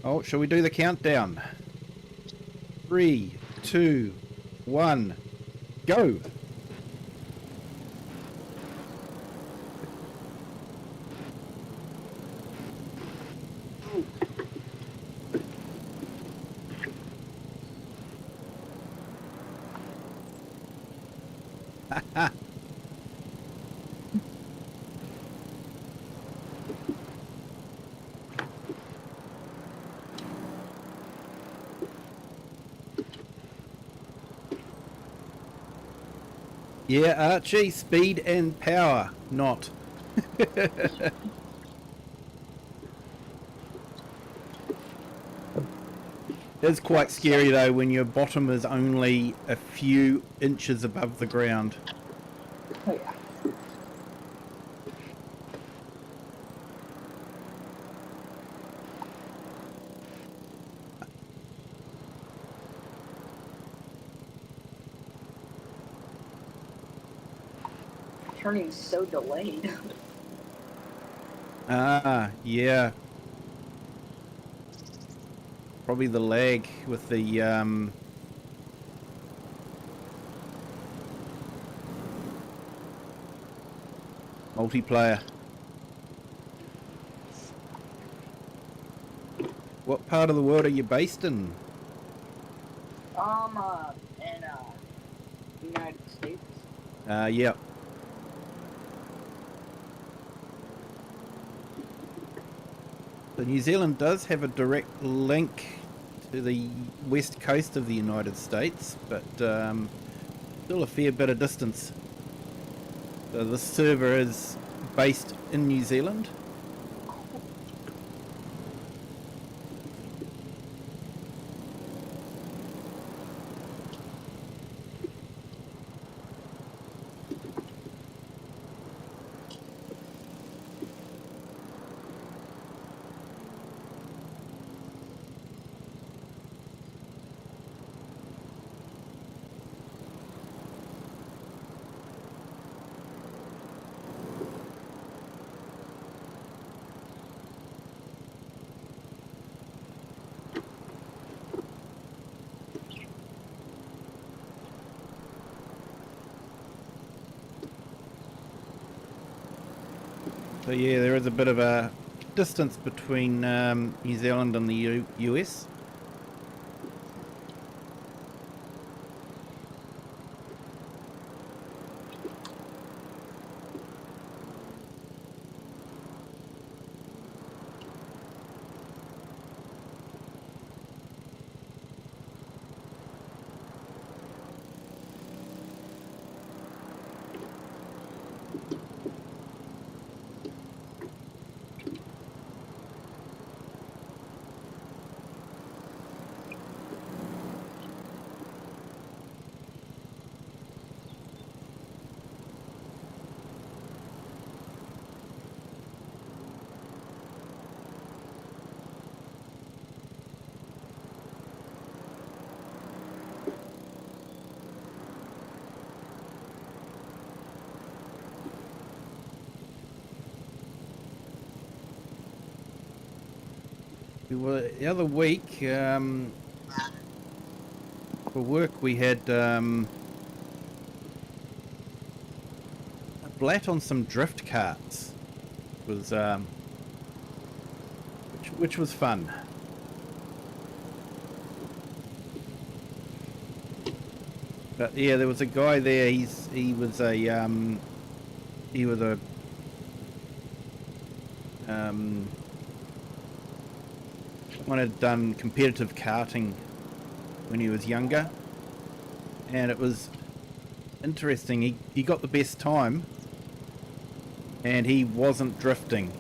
Oh, shall we do the countdown? 3, 2, 1, go. Yeah, Archie, speed and power, not. It's quite scary though when your bottom is only a few inches above the ground. Oh yeah. Turning so delayed. Ah, yeah. Probably the lag with the multiplayer. What part of the world are you based in? In United States. Yeah. So New Zealand does have a direct link to the west coast of the United States, but still a fair bit of distance. So this server is based in New Zealand. So yeah, there is a bit of a distance between New Zealand and the US. Well, the other week, for work, we had a blat on some drift carts. It was which was fun. But yeah, there was a guy there. He was a someone had done competitive karting when he was younger, and it was interesting. He got the best time, and he wasn't drifting.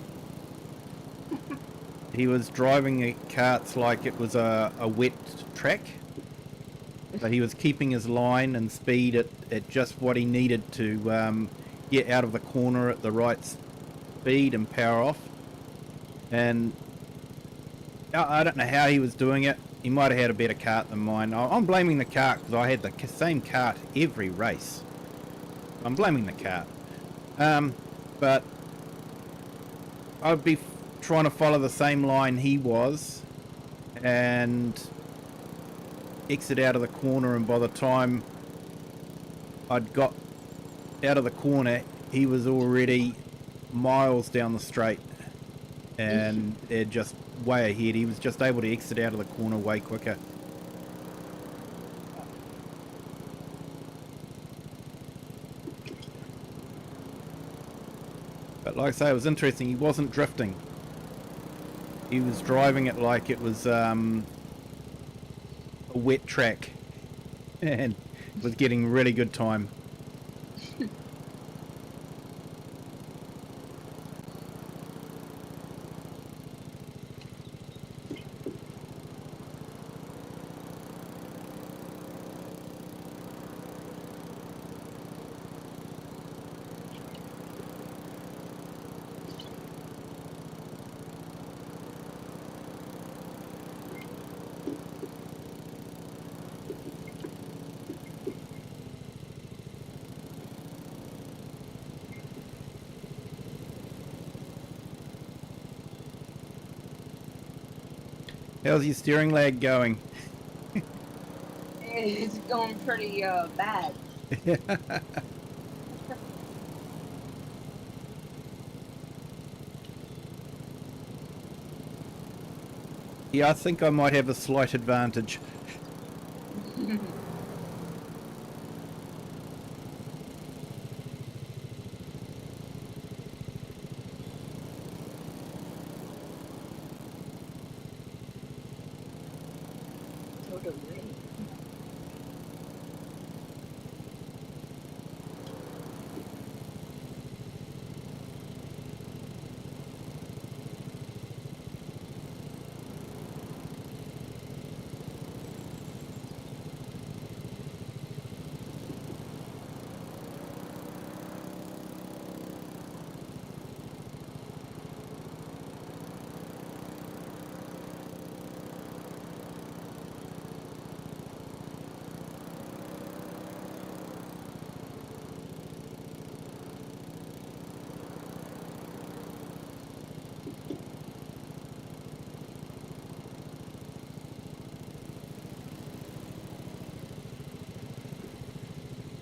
He was driving the carts like it was a wet track. But he was keeping his line and speed at just what he needed to get out of the corner at the right speed and power off. And I don't know how he was doing it. He might have had a better cart than mine. I'm blaming the cart because I had the same cart every race. I'm blaming the cart. But I'd be trying to follow the same line he was and exit out of the corner, and by the time I'd got out of the corner, he was already miles down the straight and they're just way ahead. He was just able to exit out of the corner way quicker. But like I say, it was interesting. He wasn't drifting. He was driving it like it was a wet track and was getting really good time. How's your steering lag going? It's going pretty bad. Yeah, I think I might have a slight advantage. Totally.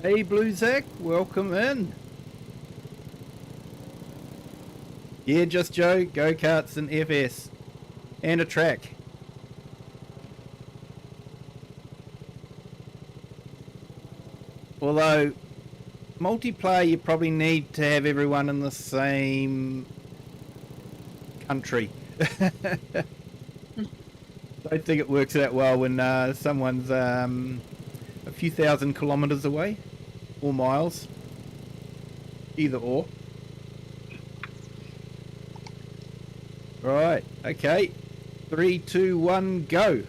Hey Blue Zack, welcome in. Yeah, just Joe, go-karts and FS. And a track. Although, multiplayer you probably need to have everyone in the same country. Don't think it works that well when someone's a few thousand kilometers away. Or miles. Either or. Right, okay. 3, 2, 1, go.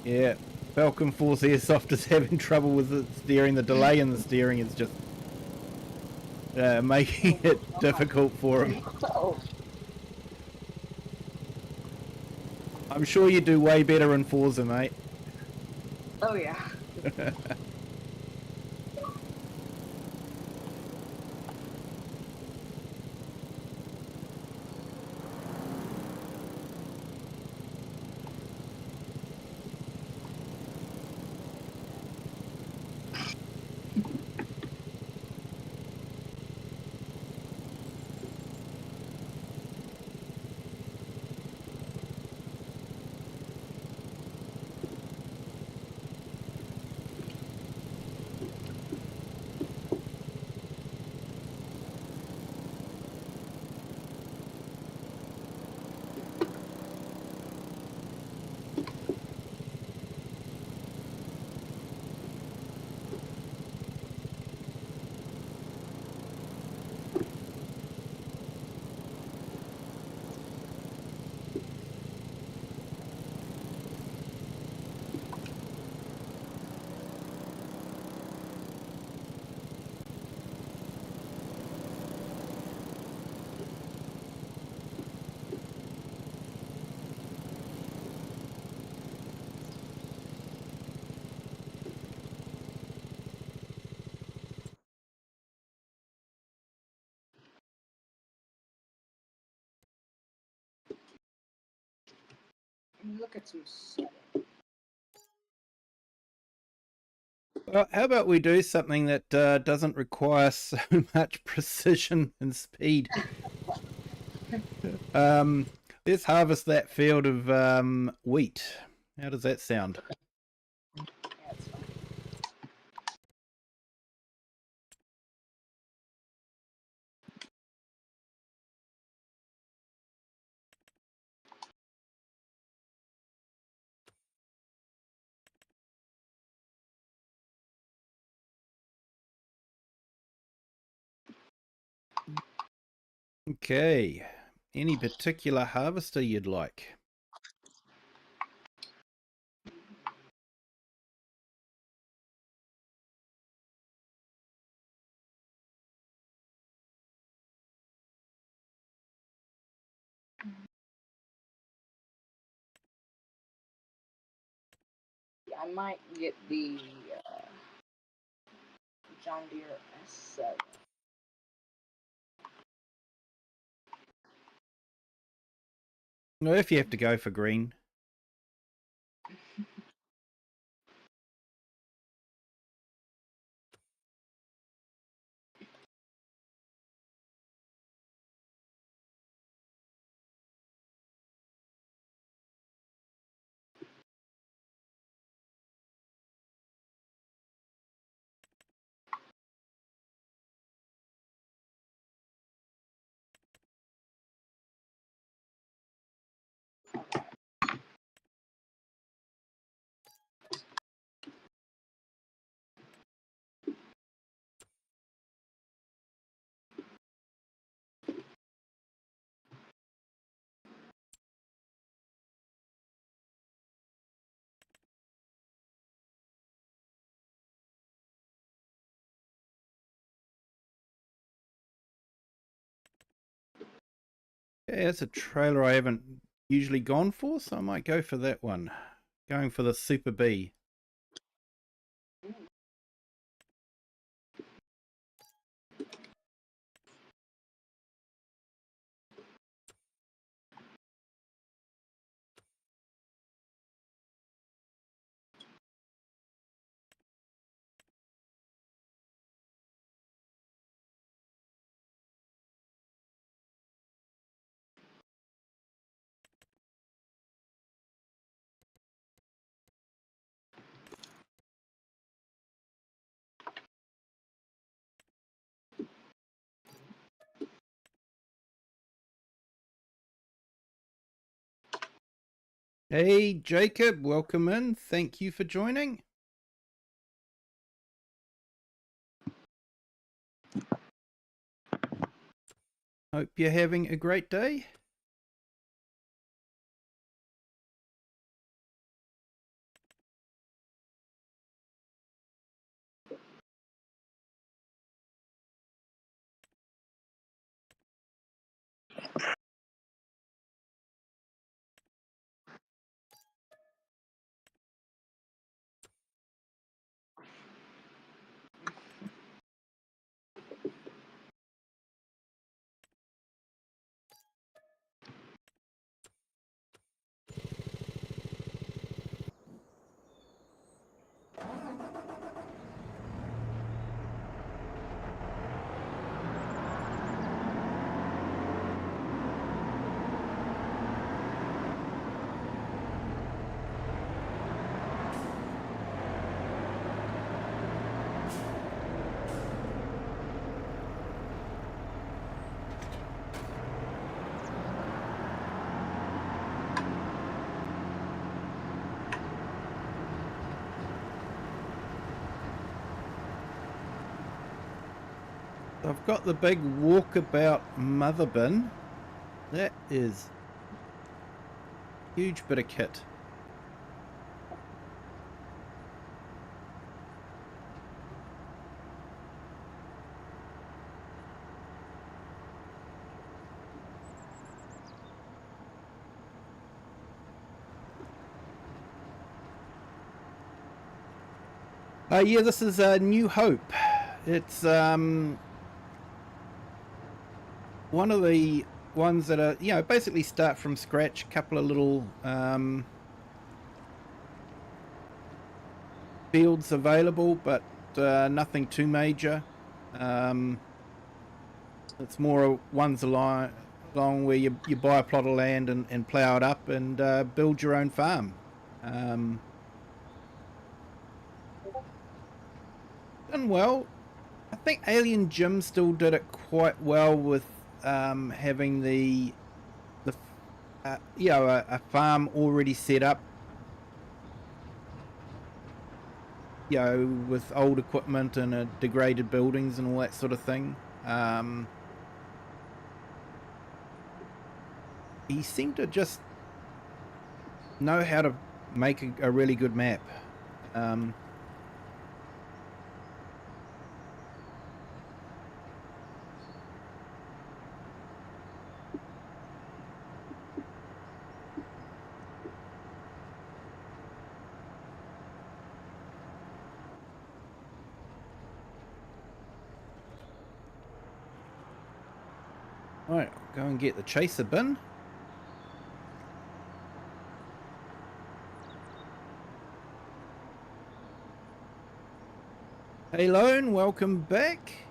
Yeah, Falcon Force Airsoft is having trouble with the steering. The delay in the steering is just making it difficult for him. Oh. I'm sure you do way better in Forza, mate. Oh yeah. Look at some setting. Well, how about we do something that doesn't require so much precision and speed? Let's harvest that field of wheat. How does that sound? Yeah, it's fine. Okay. Any particular harvester you'd like? Yeah, I might get the John Deere S7. No, if you have to go for green. Yeah, it's a trailer I haven't usually gone for, so I might go for that one. Going for the Super B. Hey, Jacob, welcome in. Thank you for joining. Hope you're having a great day. I've got the big walkabout mother bin. That is a huge bit of kit. Yeah, this is New Hope. It's one of the ones that are, you know, basically start from scratch. A couple of little fields available, but nothing too major. It's more ones along where you buy a plot of land and plough it up and build your own farm. Done well. I think Alien Jim still did it quite well with having the you know, a farm already set up, you know, with old equipment and degraded buildings and all that sort of thing. He seemed to just know how to make a really good map. Alright, go and get the chaser bin. Hey Lone, welcome back.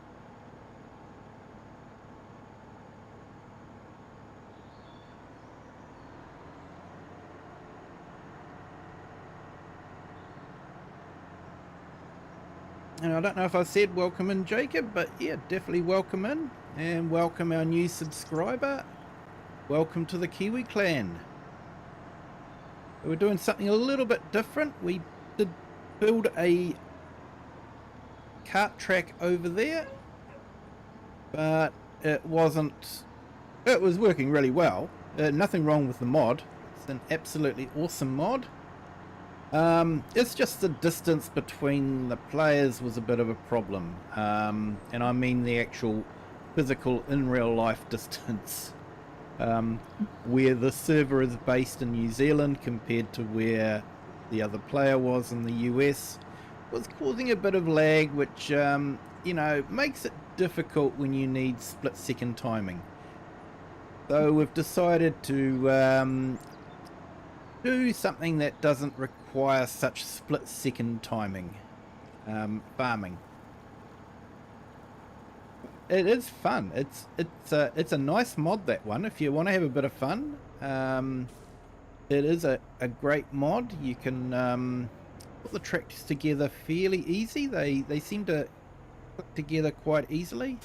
And I don't know if I said welcome in, Jacob, but yeah, definitely welcome in. And welcome our new subscriber. Welcome to the Kiwi clan. We're doing something a little bit different. We did build a cart track over there, but it wasn't, it was working really well. Nothing wrong with the mod. It's an absolutely awesome mod. It's just the distance between the players was a bit of a problem, and I mean the actual physical in real life distance, where the server is based in New Zealand compared to where the other player was in the US, was causing a bit of lag, which you know, makes it difficult when you need split-second timing. So we've decided to do something that doesn't require such split-second timing. Farming. It is fun. It's a nice mod, that one, if you want to have a bit of fun. It is a great mod. You can put the tracks together fairly easy. They seem to click together quite easily.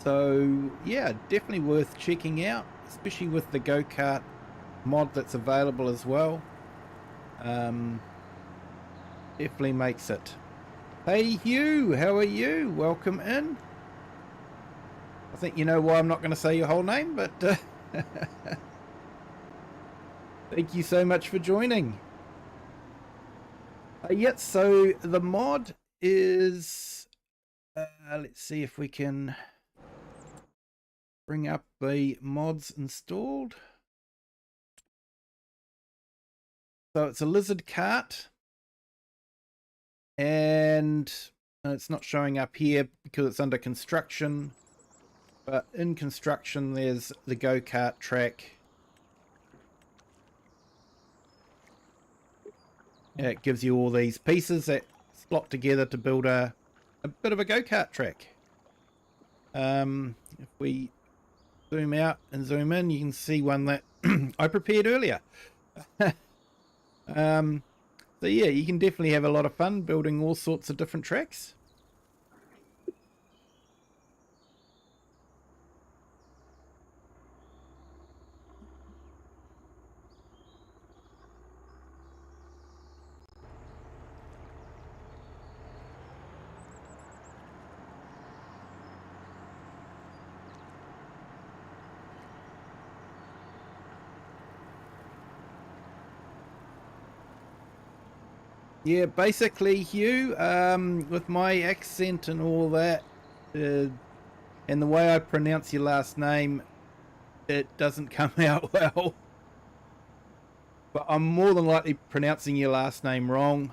So yeah, definitely worth checking out, especially with the go-kart mod that's available as well. Definitely makes it. Hey Hugh, how are you? Welcome in. I think you know why I'm not going to say your whole name, but thank you so much for joining. Yeah, so the mod is, let's see if we can bring up the mods installed. So it's a lizard cart, and it's not showing up here because it's under construction, but in construction there's the go-kart track. It gives you all these pieces that slot together to build a bit of a go-kart track. If we zoom out and zoom in, you can see one that I prepared earlier. So yeah, you can definitely have a lot of fun building all sorts of different tracks. Yeah, basically, Hugh, with my accent and all that, and the way I pronounce your last name, it doesn't come out well. But I'm more than likely pronouncing your last name wrong.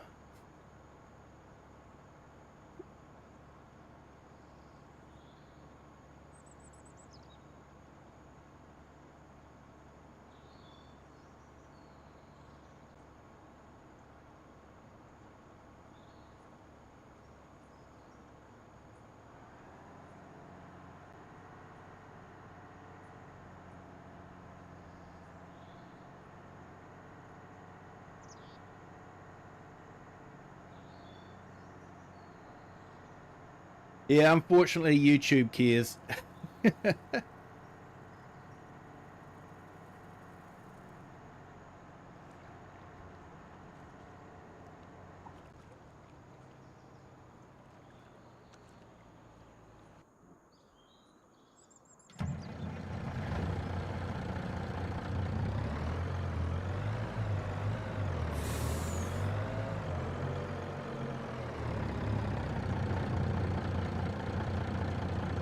Yeah, unfortunately, YouTube cares.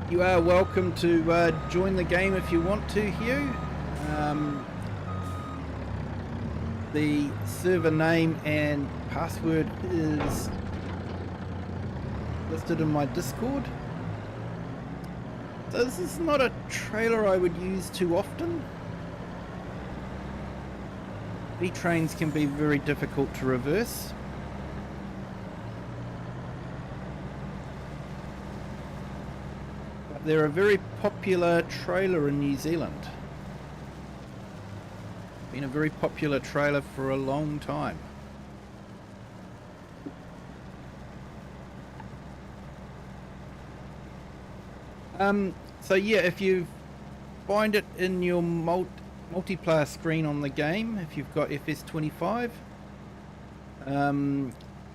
You are welcome to join the game if you want to, Hugh. The server name and password is listed in my Discord. So this is not a trailer I would use too often. V-trains can be very difficult to reverse. But they're a very popular trailer in New Zealand. Been a very popular trailer for a long time. So yeah, if you find it in your multiplayer screen on the game, if you've got FS25,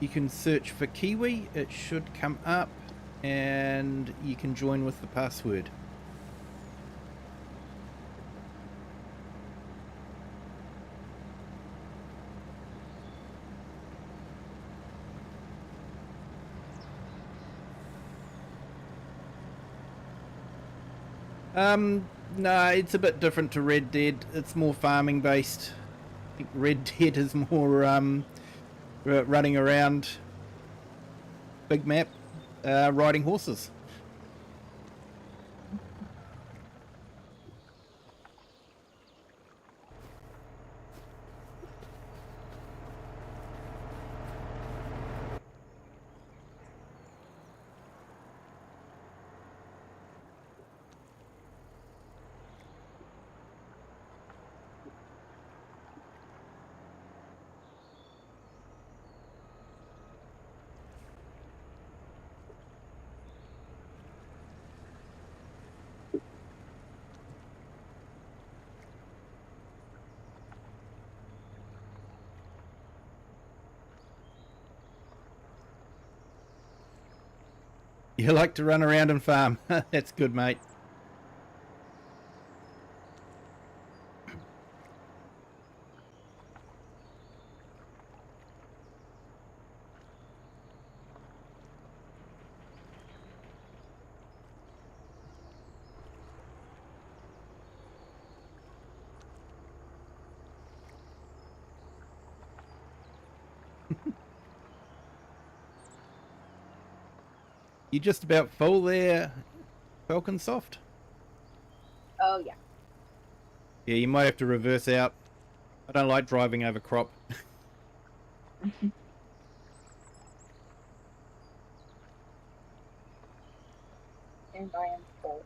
you can search for Kiwi, it should come up, and you can join with the password. No, it's a bit different to Red Dead. It's more farming based. I think Red Dead is more running around, big map, riding horses. You like to run around and farm. That's good, mate. You just about full there, Falcon Soft? Oh, yeah. Yeah, you might have to reverse out. I don't like driving over crop. And I am full.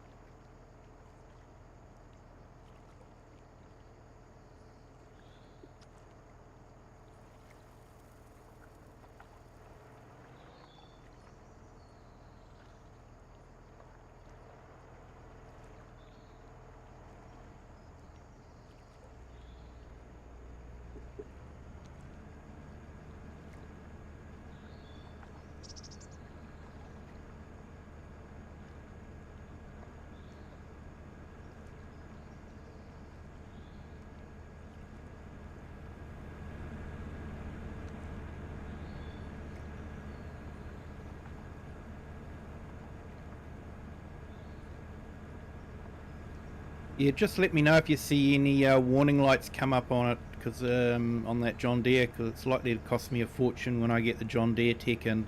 Yeah, just let me know if you see any warning lights come up on it, because on that John Deere, because it's likely to cost me a fortune when I get the John Deere tech in,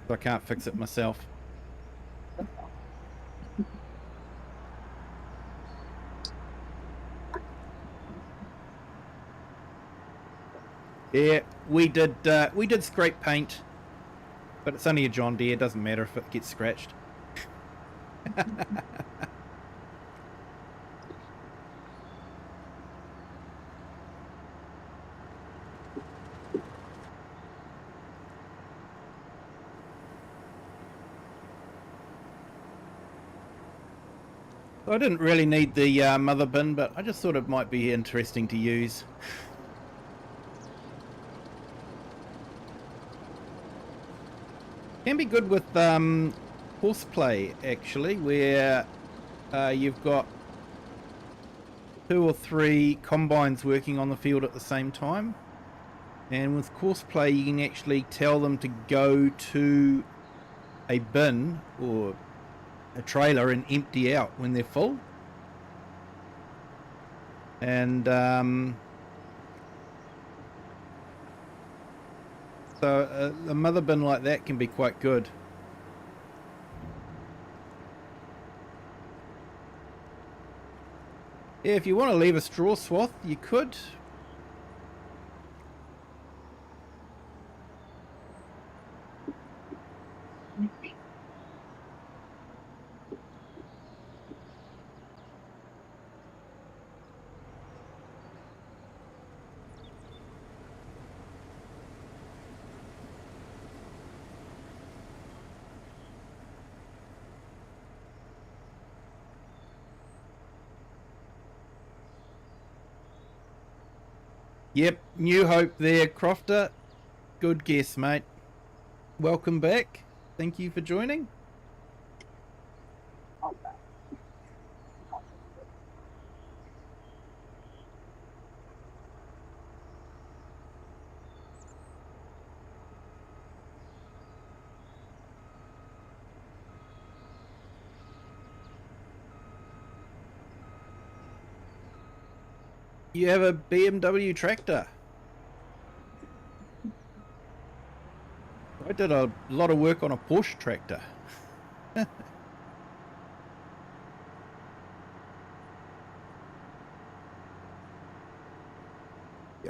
so I can't fix it myself. Yeah, we did scrape paint, but it's only a John Deere. It doesn't matter if it gets scratched. I didn't really need the mother bin, but I just thought it might be interesting to use. Can be good with horseplay, actually, where you've got 2 or 3 combines working on the field at the same time. And with horseplay, you can actually tell them to go to a bin or a trailer and empty out when they're full. And so a mother bin like that can be quite good. Yeah, if you want to leave a straw swath, you could. Yep, New Hope there, Crofter. Good guess, mate. Welcome back. Thank you for joining. Okay. You have a BMW tractor. I did a lot of work on a Porsche tractor. You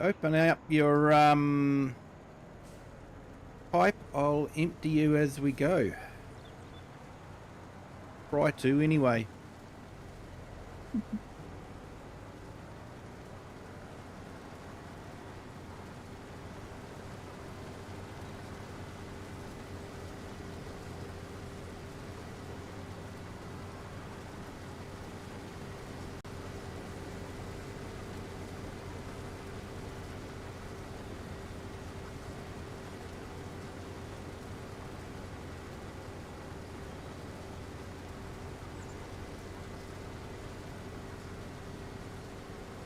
open up your pipe, I'll empty you as we go. Try to anyway.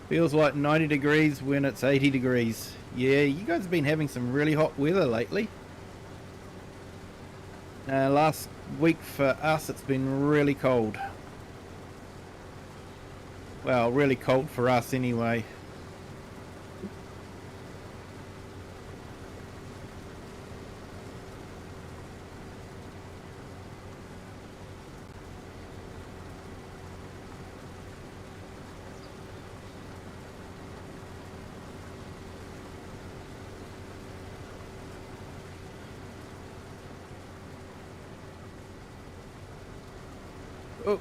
Feels like 90 degrees when it's 80 degrees. Yeah, you guys have been having some really hot weather lately. Last week for us it's been really cold. Well, really cold for us anyway. Oh,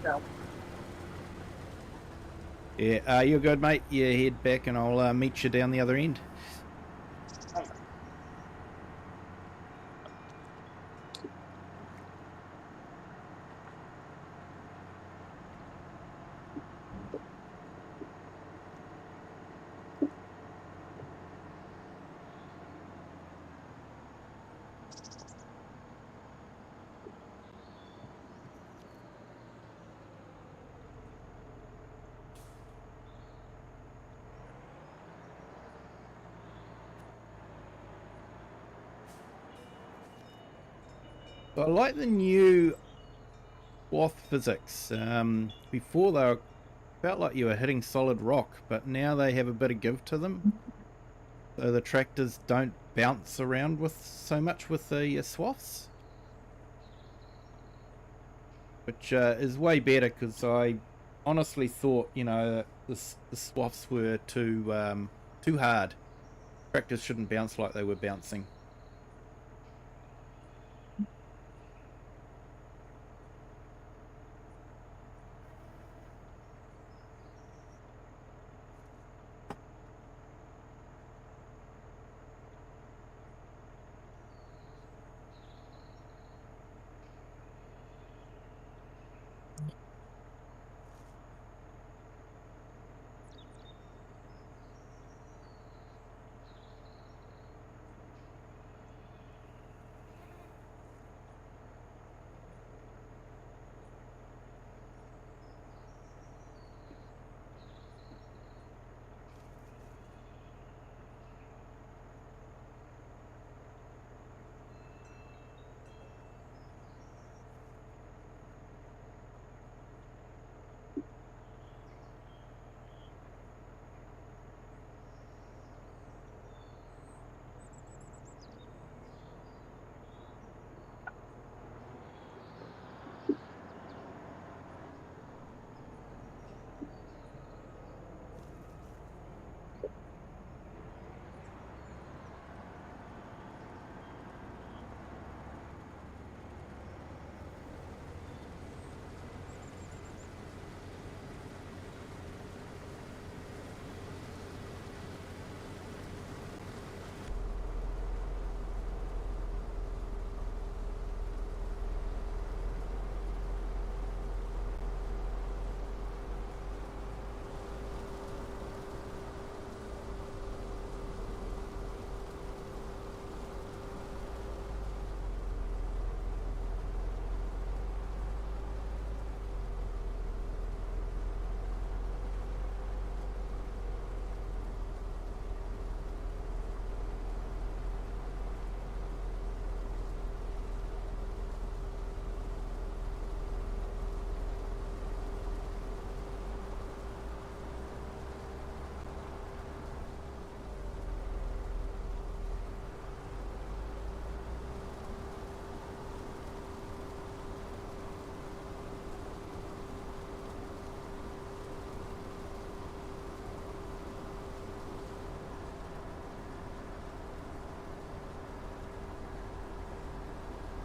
No. yeah, you're good, mate. Yeah, head back and I'll meet you down the other end. Okay. I like the new swath physics. Before they felt like you were hitting solid rock, but now they have a bit of give to them. So the tractors don't bounce around with so much with the swaths. Which is way better, because I honestly thought, you know, the swaths were too hard. Tractors shouldn't bounce like they were bouncing.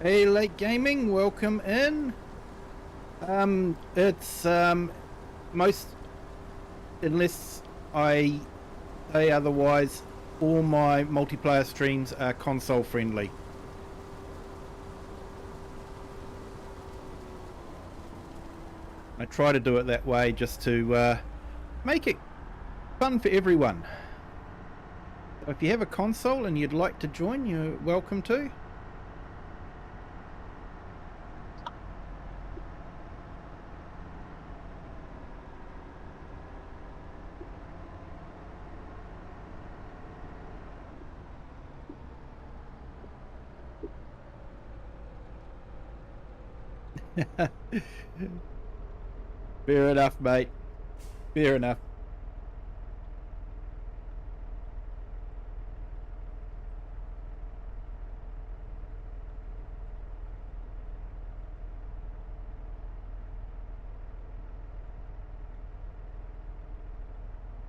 Hey, Late Gaming, welcome in. It's most, unless I say otherwise, all my multiplayer streams are console friendly. I try to do it that way just to make it fun for everyone. So if you have a console and you'd like to join, you're welcome to. Fair enough, mate. Fair enough.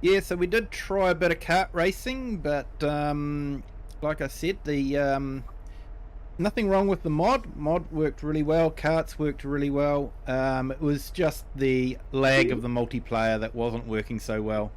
Yeah, so we did try a bit of kart racing, but like I said, the nothing wrong with the mod. Mod worked really well. Karts worked really well. It was just the lag of the multiplayer that wasn't working so well.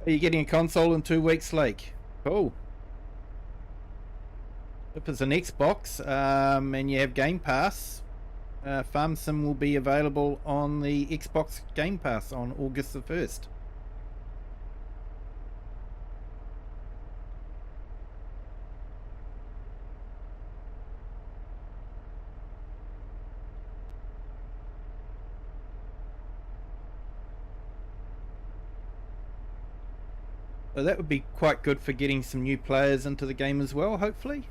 Are you getting a console in 2 weeks, Lake? Cool. If it's an Xbox and you have Game Pass, Farm Sim will be available on the Xbox Game Pass on August the 1st. So that would be quite good for getting some new players into the game as well, hopefully.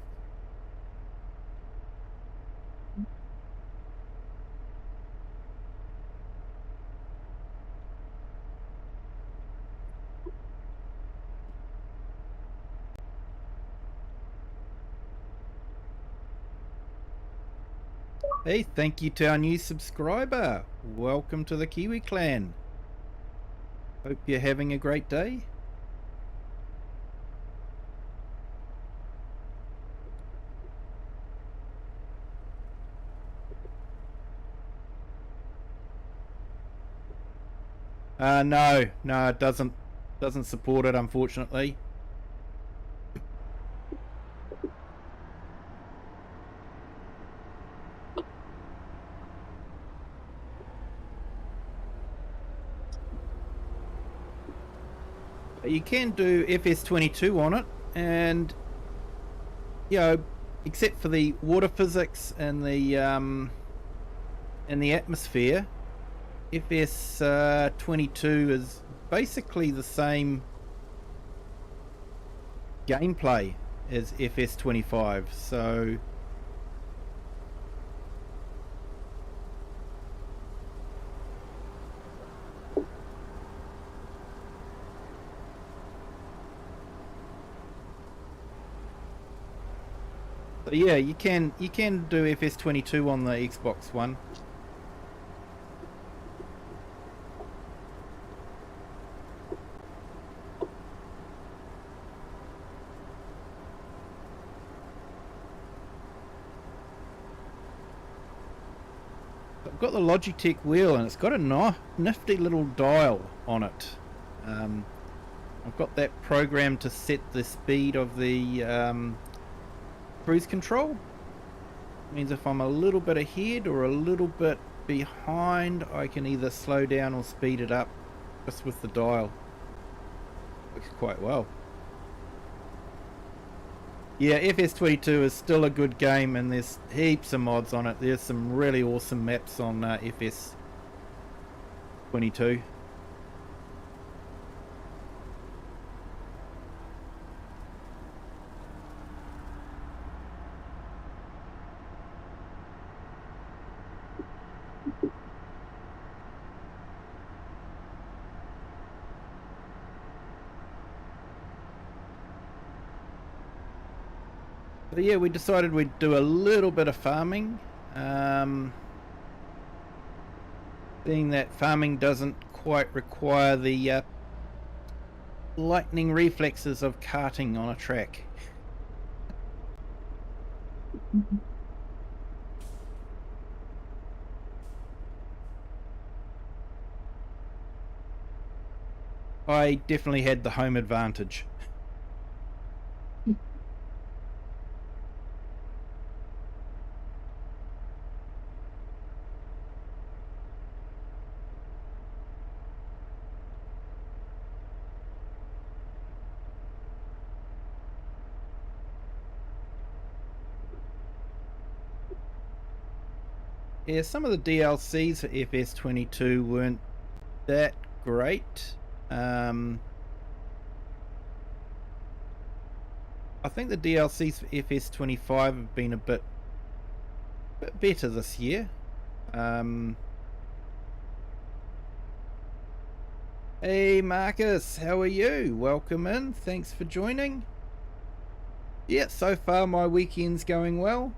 Hey, thank you to our new subscriber. Welcome to the Kiwi clan. Hope you're having a great day. No, it doesn't support it, unfortunately. You can do FS22 on it, and you know, except for the water physics and the atmosphere, FS22 is basically the same gameplay as FS25. So yeah, you can do FS22 on the Xbox One. I've got the Logitech wheel and it's got a nifty little dial on it. I've got that programmed to set the speed of the cruise control. Means if I'm a little bit ahead or a little bit behind, I can either slow down or speed it up just with the dial. Works quite well. Yeah, FS22 is still a good game and there's heaps of mods on it. There's some really awesome maps on FS22. So yeah, we decided we'd do a little bit of farming. Being that farming doesn't quite require the lightning reflexes of karting on a track. I definitely had the home advantage. Yeah, some of the DLCs for FS22 weren't that great. I think the DLCs for FS25 have been a bit better this year. Hey Marcus, how are you? Welcome in. Thanks for joining. Yeah, so far my weekend's going well.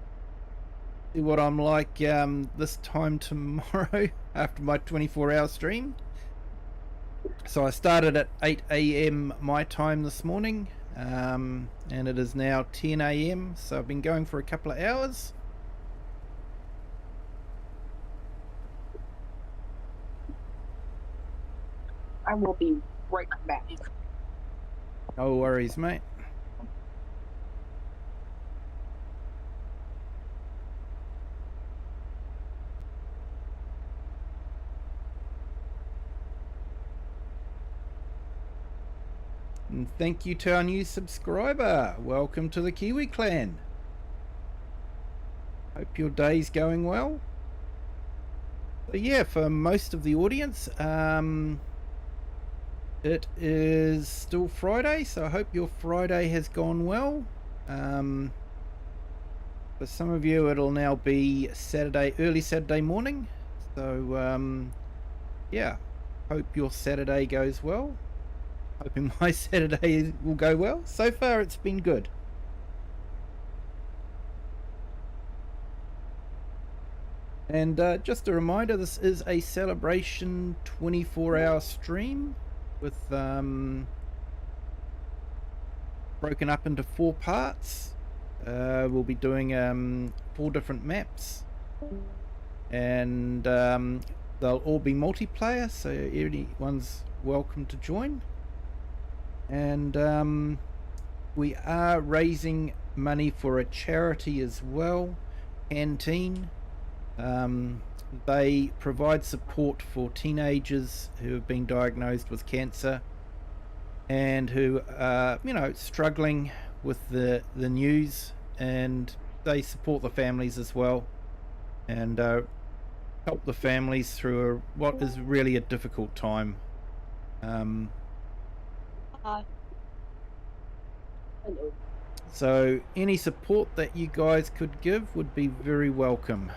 See what I'm like this time tomorrow after my 24-hour stream. So I started at 8 a.m. my time this morning, and it is now 10 a.m. So I've been going for a couple of hours. I will be right back. No worries, mate. And thank you to our new subscriber. Welcome to the Kiwi clan. Hope your day's going well. So yeah, for most of the audience, it is still Friday, so I hope your Friday has gone well. For some of you, it'll now be Saturday, early Saturday morning. So yeah, hope your Saturday goes well. Hoping my Saturday will go well. So far, it's been good. And just a reminder, this is a celebration 24-hour stream with broken up into 4 parts. We'll be doing 4 different maps, and they'll all be multiplayer, so anyone's welcome to join. And we are raising money for a charity as well, Canteen. They provide support for teenagers who have been diagnosed with cancer and who are, struggling with the news, and they support the families as well, and help the families through what is really a difficult time. Hello. So any support that you guys could give would be very welcome.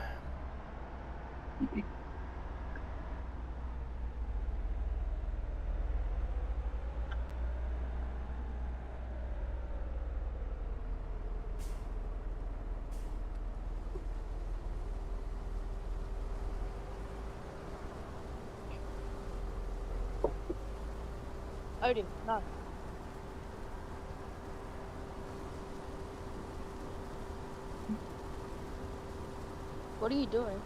Odin, no. What are you doing?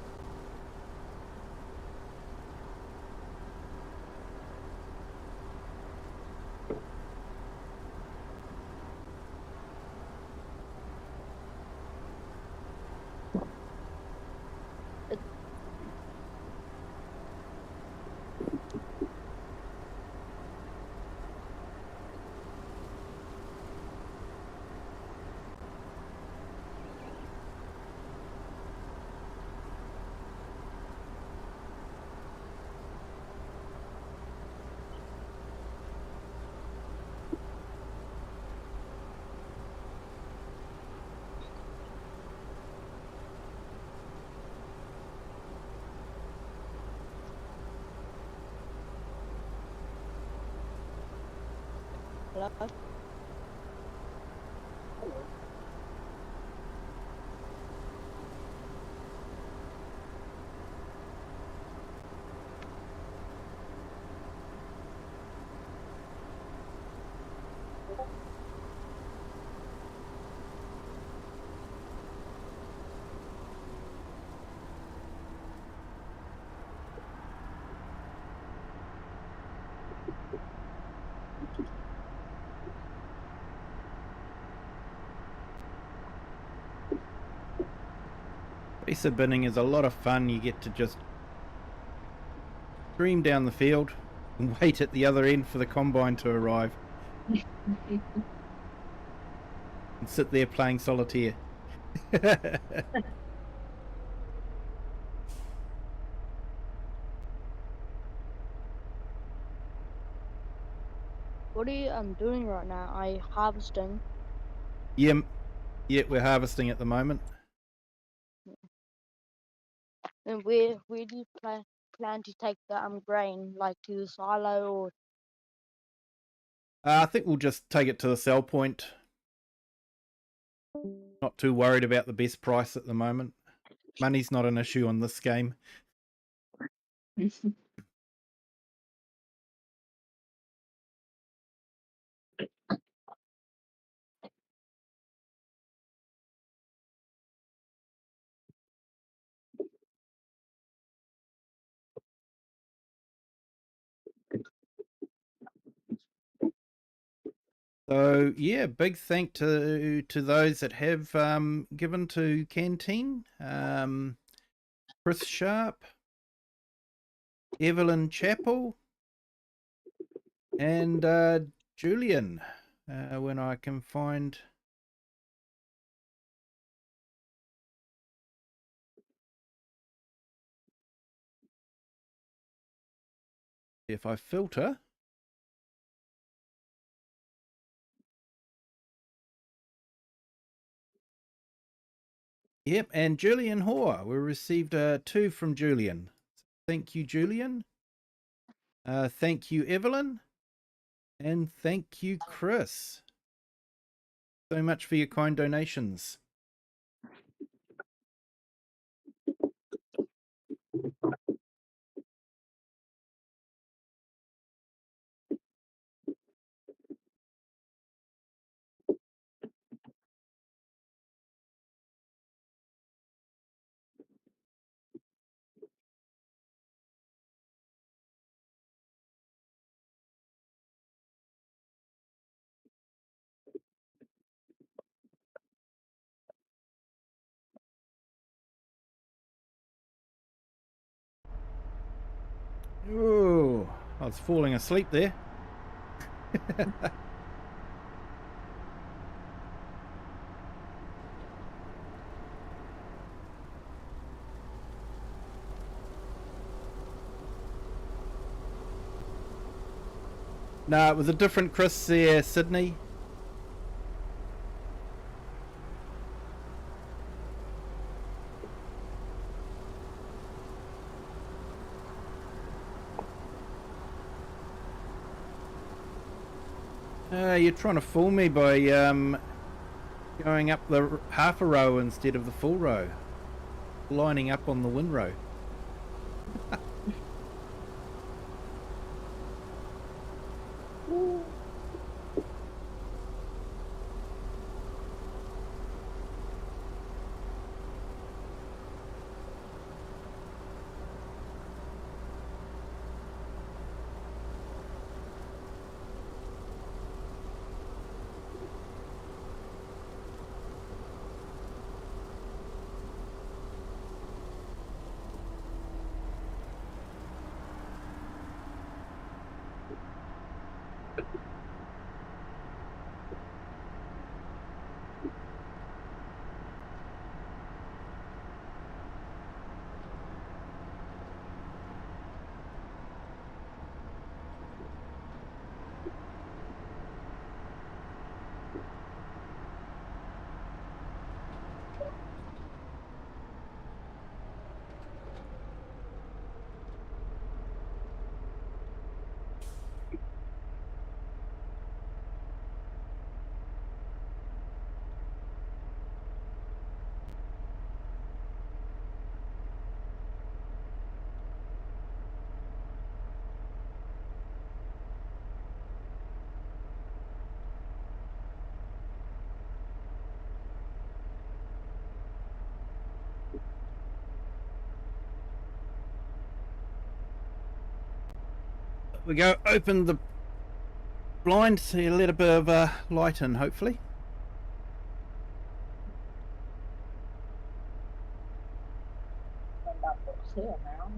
Hello? Hello. Pacer binning is a lot of fun. You get to just stream down the field and wait at the other end for the combine to arrive. And sit there playing solitaire. What are you doing right now? Are you harvesting? Yeah, we're harvesting at the moment. And where do you plan to take the grain, like to the silo or? I think we'll just take it to the sell point. Not too worried about the best price at the moment. Money's not an issue on this game. So yeah, big thank to those that have given to Canteen. Chris Sharp, Evelyn Chappell, and Julian. When I can find. If I filter. Yep, and Julian Hoare. We received 2 from Julian. Thank you, Julian. Thank you, Evelyn. And thank you, Chris. So much for your kind donations. Oh, I was falling asleep there. No, it was a different Chris there, Sydney. You're trying to fool me by going up the half a row instead of the full row. Lining up on the win row. We go open the blind, see a little bit of light in, hopefully. here now.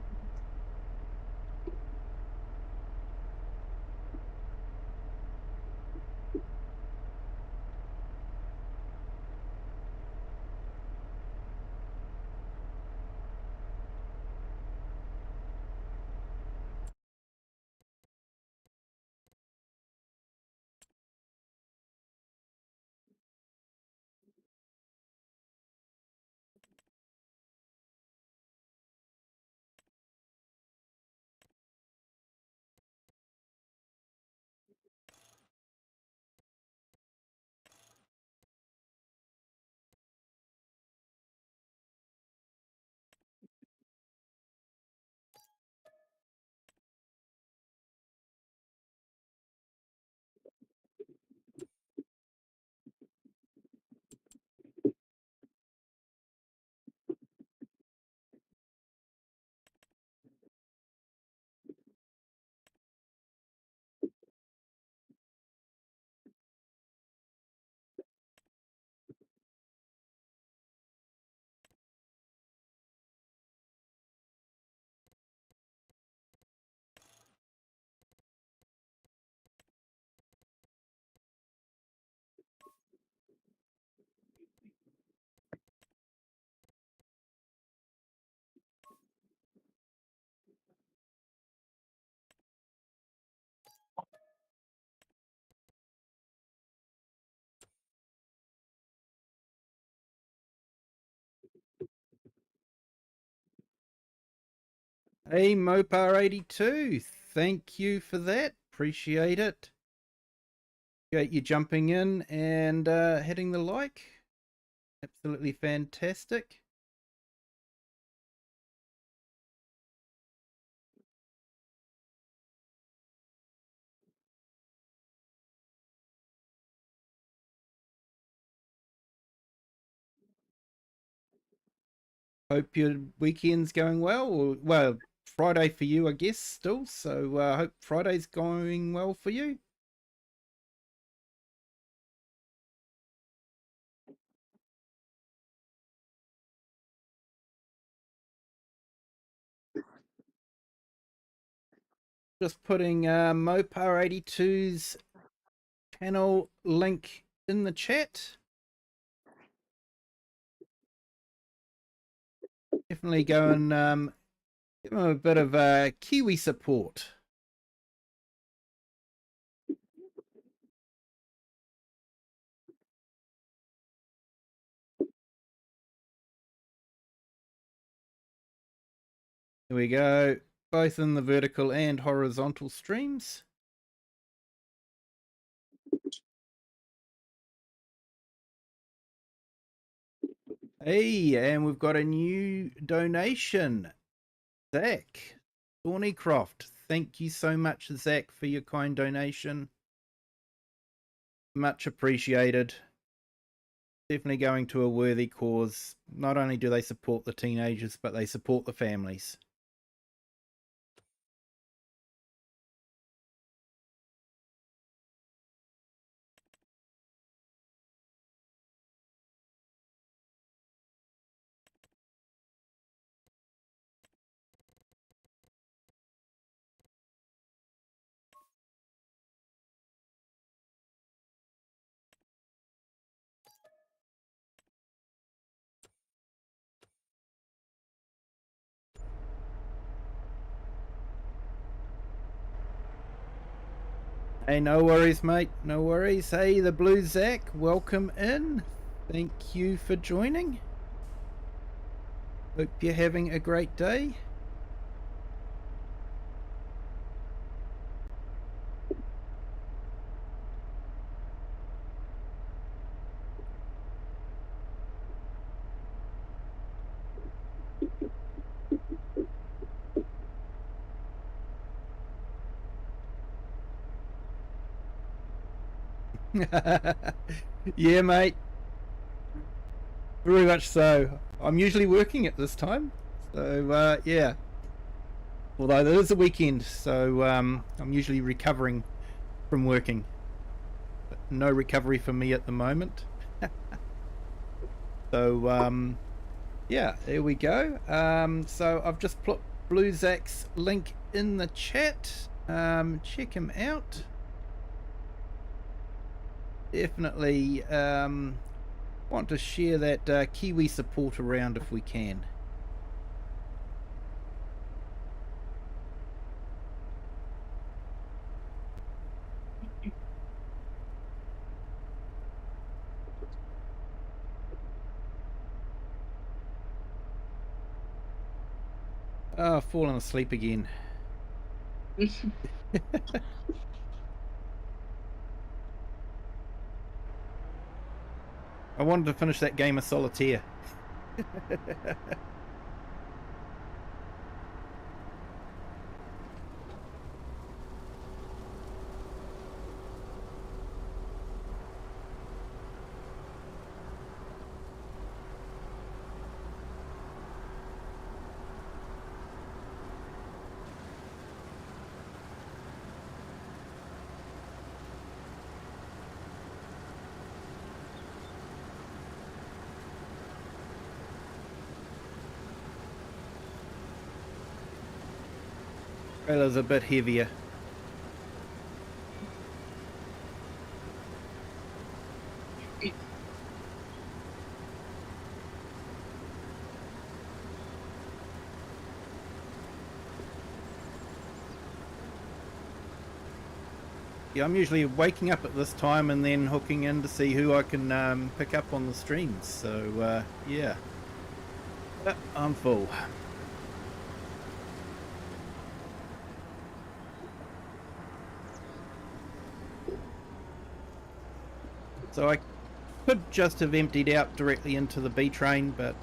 Hey, Mopar82, thank you for that. Appreciate it. Appreciate you jumping in and hitting the like. Absolutely fantastic. Hope your weekend's going well. Well, Friday for you, I guess, still. So hope Friday's going well for you. Just putting Mopar82's channel link in the chat. Definitely go and give him a bit of Kiwi support. Here we go, both in the vertical and horizontal streams. Hey, and we've got a new donation. Zach Thornycroft. Thank you so much, Zach, for your kind donation. Much appreciated. Definitely going to a worthy cause. Not only do they support the teenagers, but they support the families. Hey, no worries, mate. No worries. Hey, the Blue Zach, welcome in. Thank you for joining. Hope you're having a great day. Yeah, mate. Very much so. I'm usually working at this time. So, yeah. Although it is a weekend, so I'm usually recovering from working. But no recovery for me at the moment. So, Yeah, there we go. So I've just put Blue Zach's link in the chat. Check him out. Definitely want to share that Kiwi support around if we can. Oh, I've fallen asleep again. I wanted to finish that game of solitaire. Trailer's a bit heavier. Yeah, I'm usually waking up at this time and then hooking in to see who I can pick up on the streams. So yeah, but I'm full. So I could just have emptied out directly into the B train, but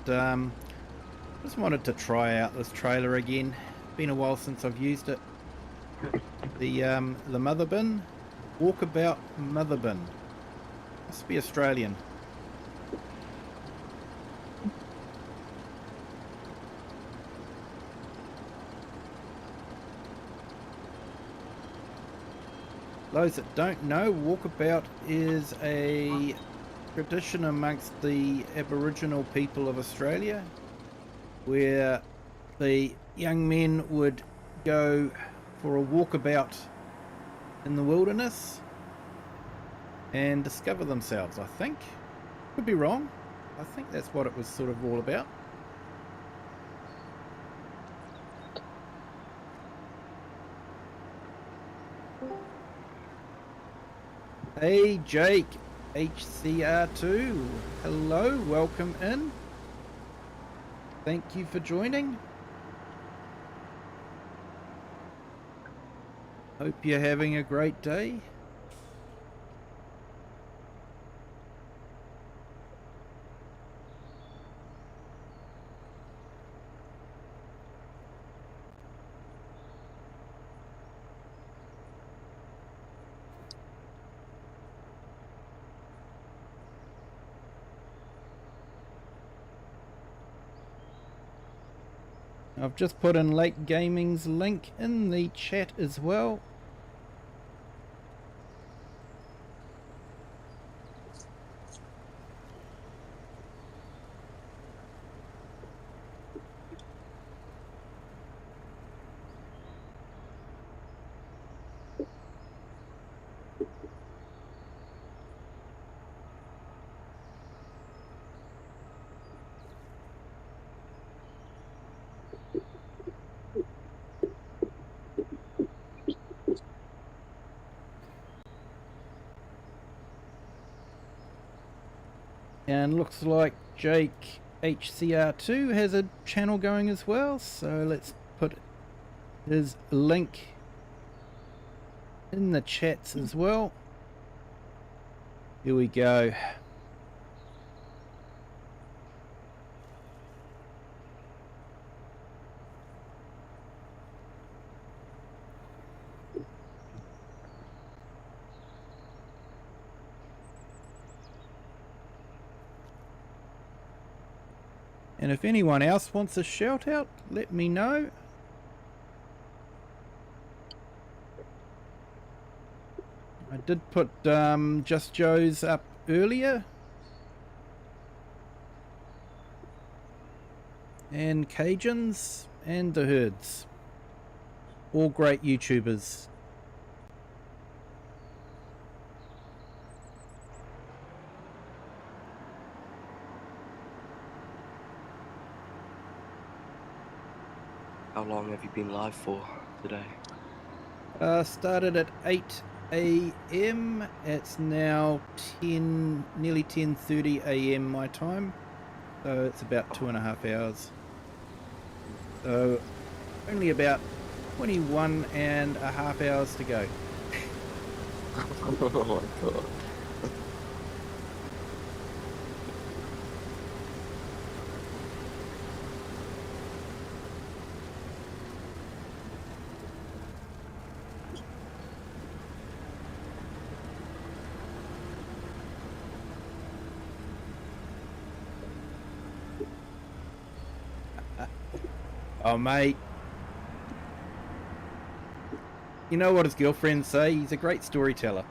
just wanted to try out this trailer again. Been a while since I've used it. The mother bin, walkabout mother bin. Must be Australian. Those that don't know, walkabout is a tradition amongst the Aboriginal people of Australia, where the young men would go for a walkabout in the wilderness and discover themselves, I think. Could be wrong. I think that's what it was sort of all about. Hey Jake, HCR2, hello, welcome in. Thank you for joining. Hope you're having a great day. I've just put in Lake Gaming's link in the chat as well. And looks like Jake HCR2 has a channel going as well, so let's put his link in the chats as well. Here we go. And if anyone else wants a shout out, let me know. I did put Just Joe's up earlier. and Cajuns and the Herds. All great YouTubers. How long have you been live for today? Started at 8 a.m. It's now nearly 10:30 a.m. my time. So it's about 2.5 hours. So only about 21.5 hours to go. Oh my god. Oh, mate. You know what his girlfriends say? He's a great storyteller.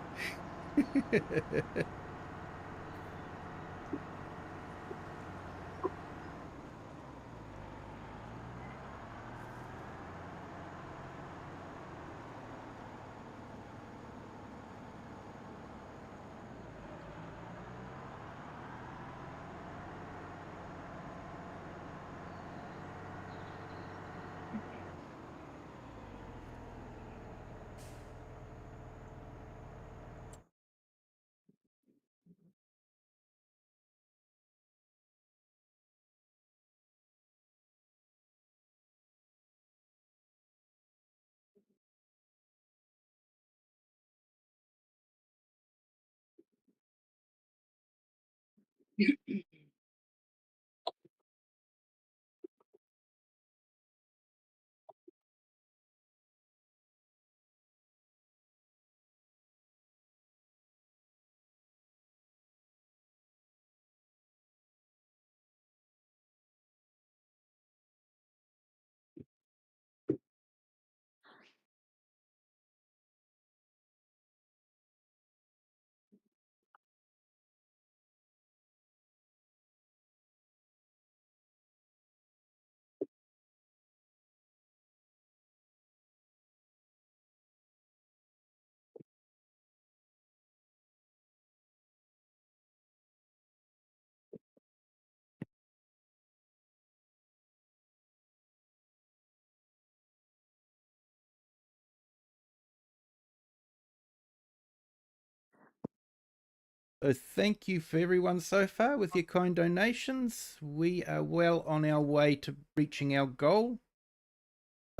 So thank you for everyone so far with your kind donations. We are well on our way to reaching our goal.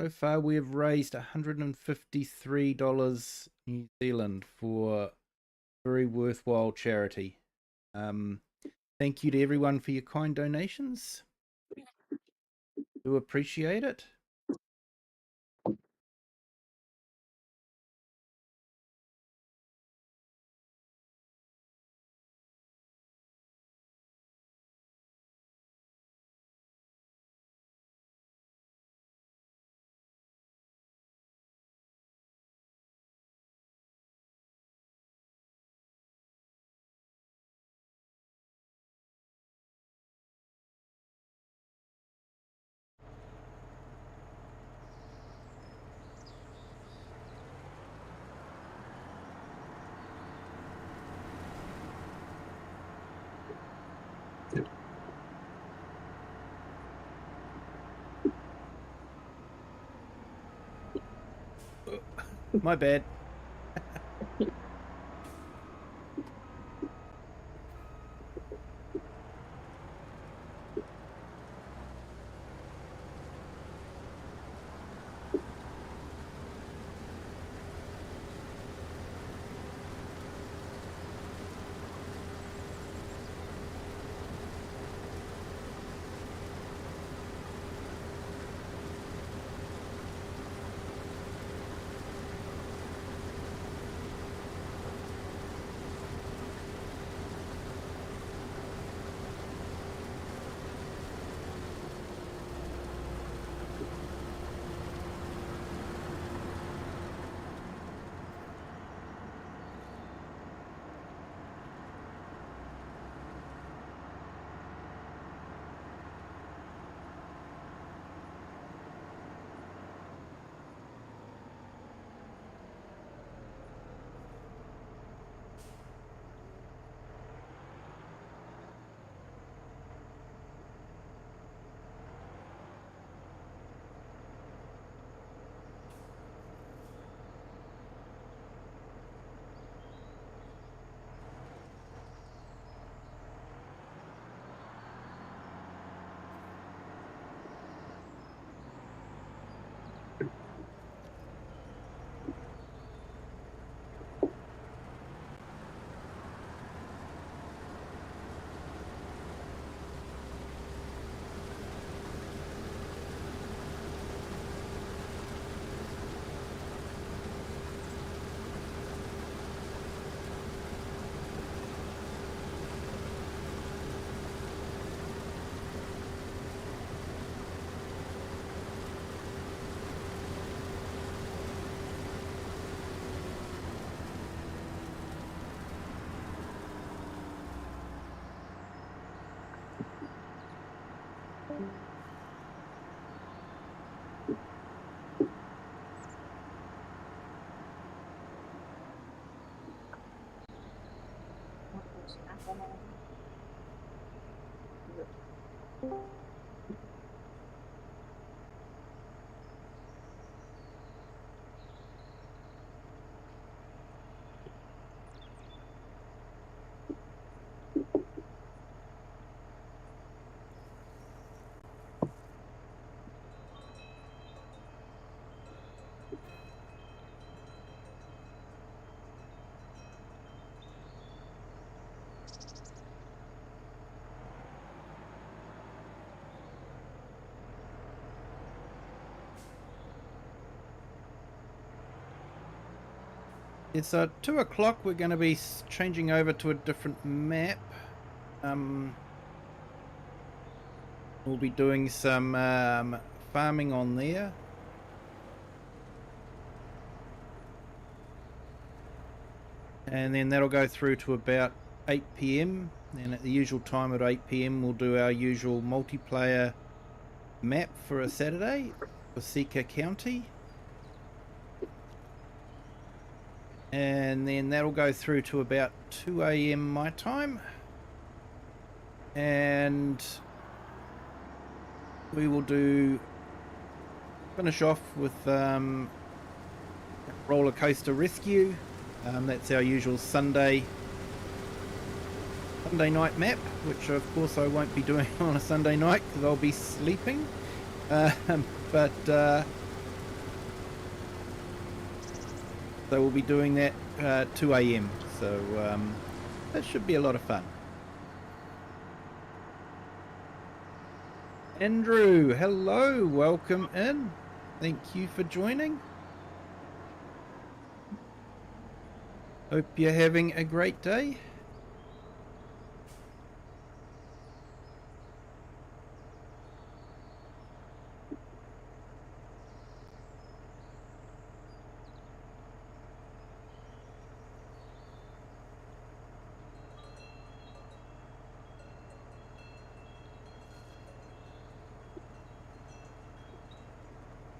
So far we have raised $153 New Zealand for very worthwhile charity. Thank you to everyone for your kind donations. Do appreciate it. My bad. It's 2 o'clock. We're going to be changing over to a different map. We'll be doing some farming on there. And then that'll go through to about 8 PM. And at the usual time at 8 PM we'll do our usual multiplayer map for a Saturday for Sika County. And then that'll go through to about 2 AM my time. And we will finish off with roller coaster rescue. That's our usual Sunday night map, which of course I won't be doing on a Sunday night because I'll be sleeping. So we'll be doing that 2 AM. So that should be a lot of fun. Andrew, hello, welcome in. Thank you for joining. Hope you're having a great day.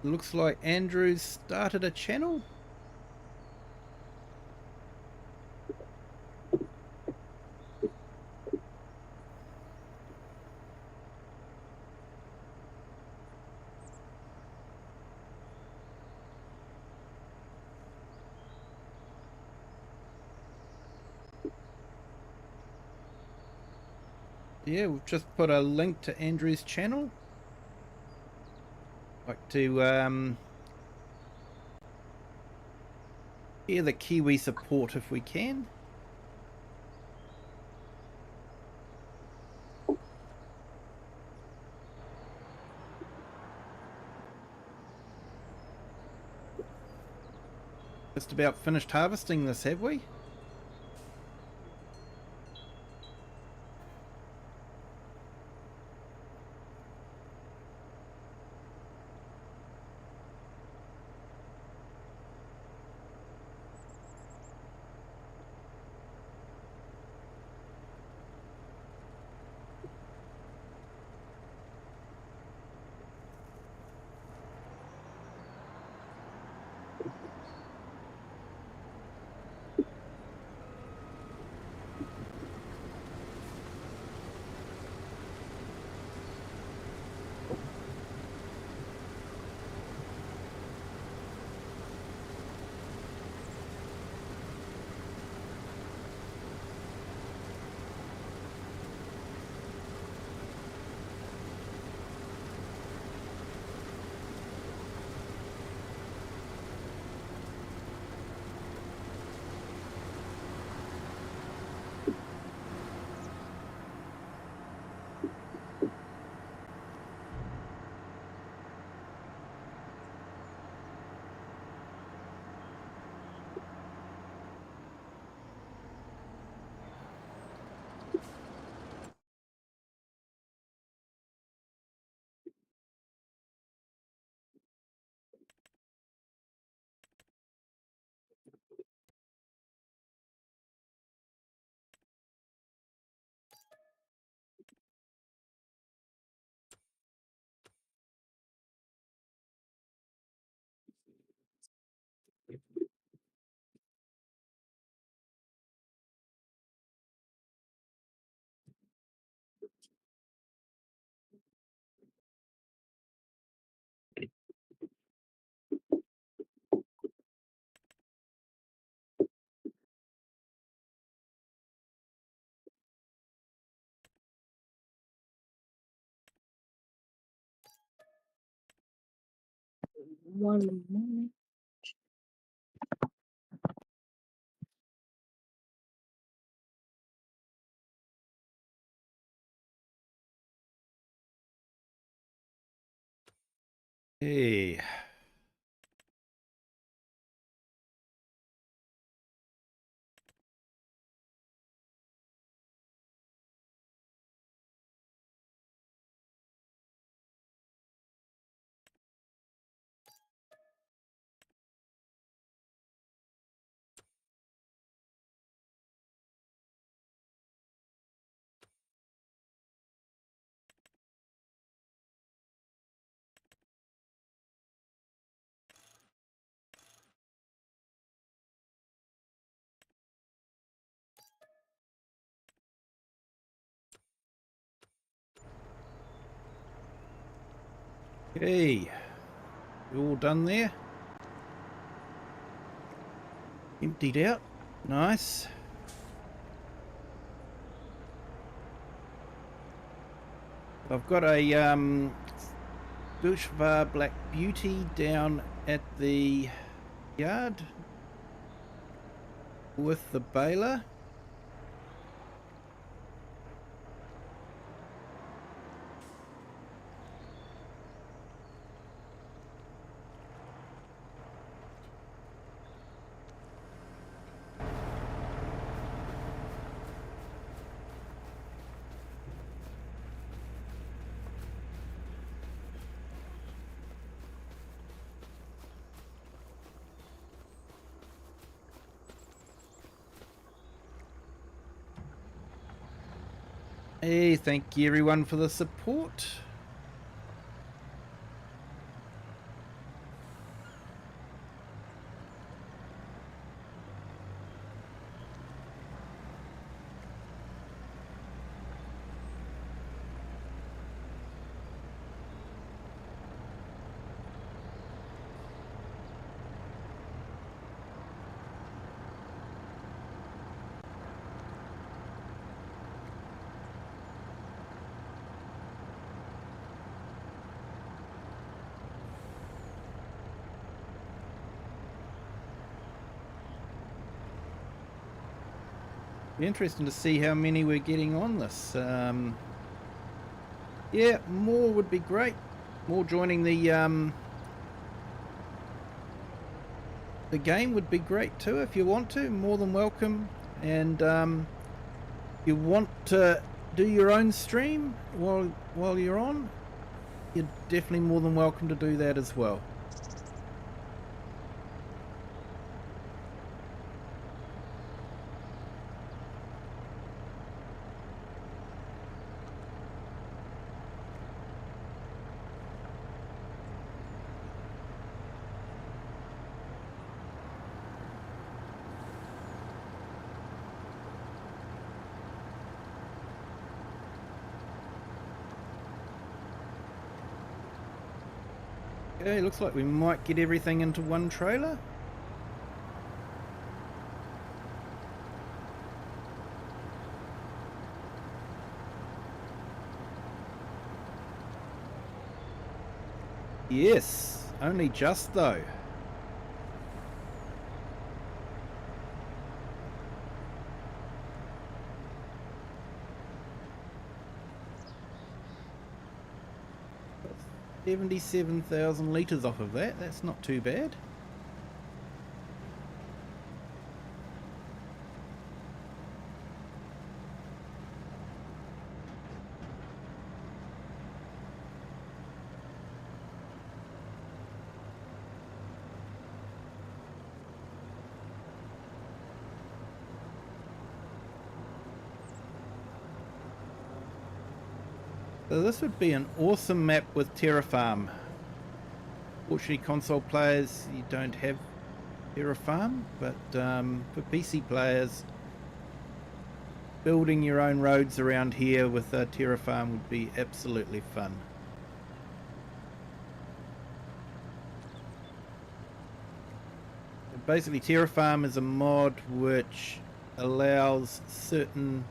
Looks like Andrew's started a channel. Yeah, we've just put a link to Andrew's channel. Like to hear the Kiwi support if we can. Just about finished harvesting this, have we? One moment. Hey. Okay. You all done there? Emptied out. Nice. I've got a Bushvar Black Beauty down at the yard with the baler. Hey, thank you everyone for the support. Be interesting to see how many we're getting on this. Yeah, more would be great. More joining the game would be great too. If you want to, more than welcome. And you want to do your own stream while you're on, you're definitely more than welcome to do that as well. Okay, looks like we might get everything into one trailer. Yes, only just though. Got 77,000 litres off of that. That's not too bad. So this would be an awesome map with Terrafarm. Fortunately, console players, you don't have Terrafarm, but for PC players, building your own roads around here with Terrafarm would be absolutely fun. Basically, Terrafarm is a mod which allows certain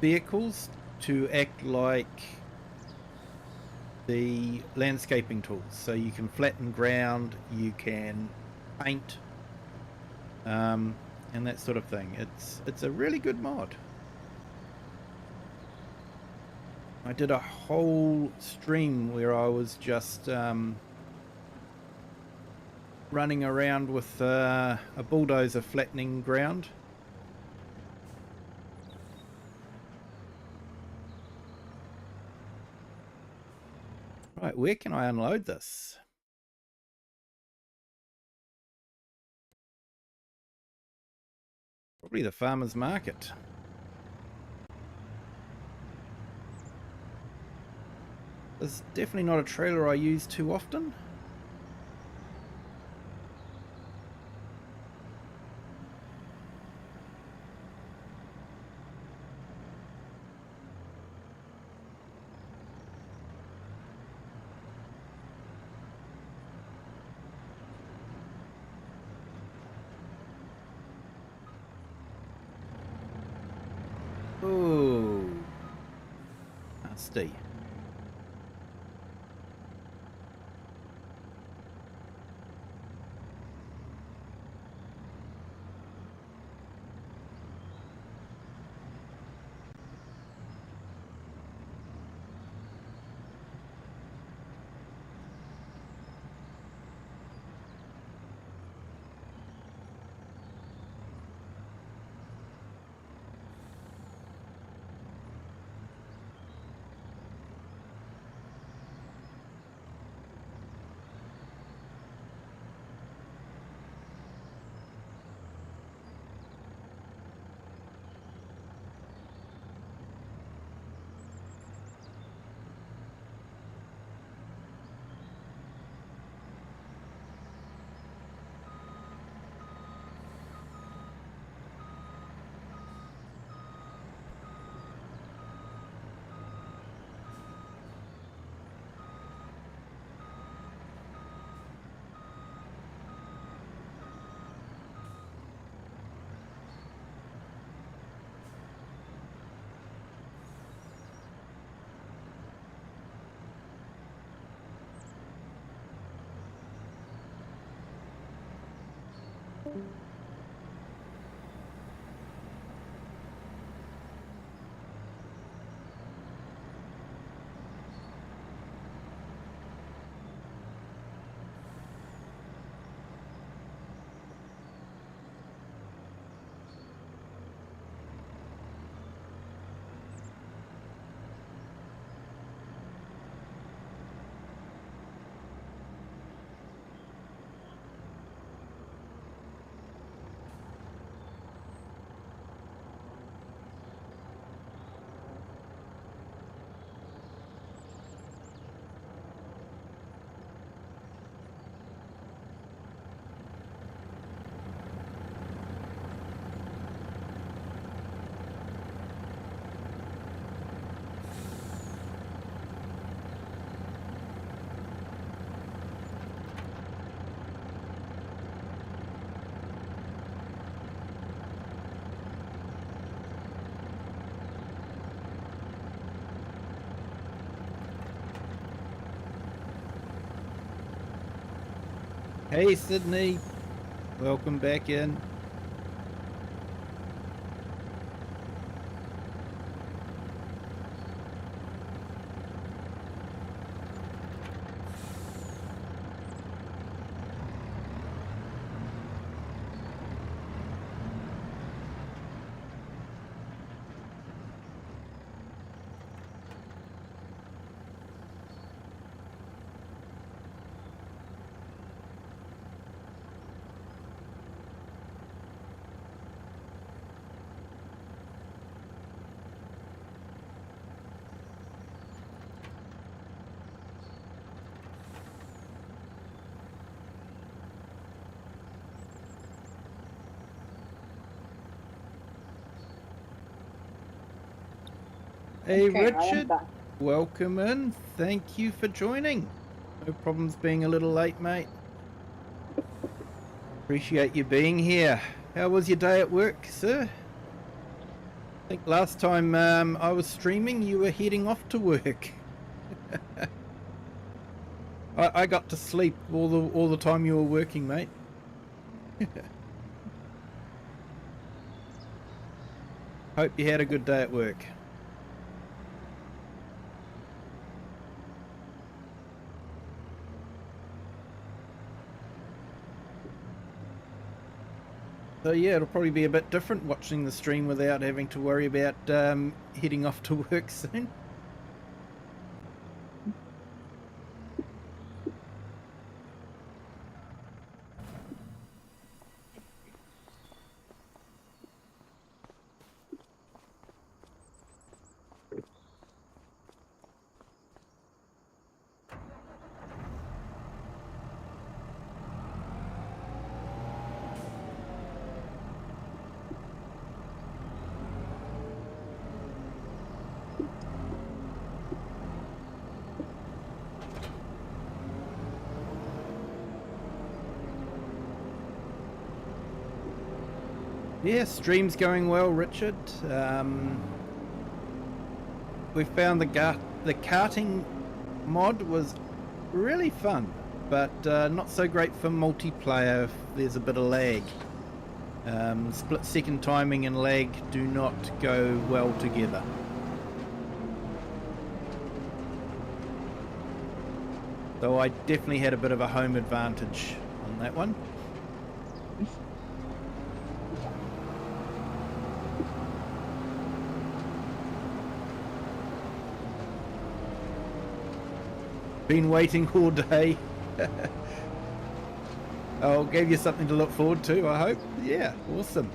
vehicles to act like the landscaping tools. So you can flatten ground, you can paint, and that sort of thing. It's a really good mod. I did a whole stream where I was just running around with a bulldozer flattening ground. Right, where can I unload this? Probably the farmer's market. This is definitely not a trailer I use too often. Oh, nasty. Hey Sydney, welcome back in. Hey Okay, I am Richard, back. welcome in. Thank you for joining. No problems being a little late, mate. Appreciate you being here. How was your day at work, sir? I think last time I was streaming, you were heading off to work. I got to sleep all the time you were working, mate. Hope you had a good day at work. So yeah, it'll probably be a bit different watching the stream without having to worry about heading off to work soon. Yeah, stream's going well, Richard. We found the karting mod was really fun, but not so great for multiplayer if there's a bit of lag. Split second timing and lag do not go well together. So I definitely had a bit of a home advantage on that one. Been waiting all day. I'll give you something to look forward to, I hope. Yeah, awesome.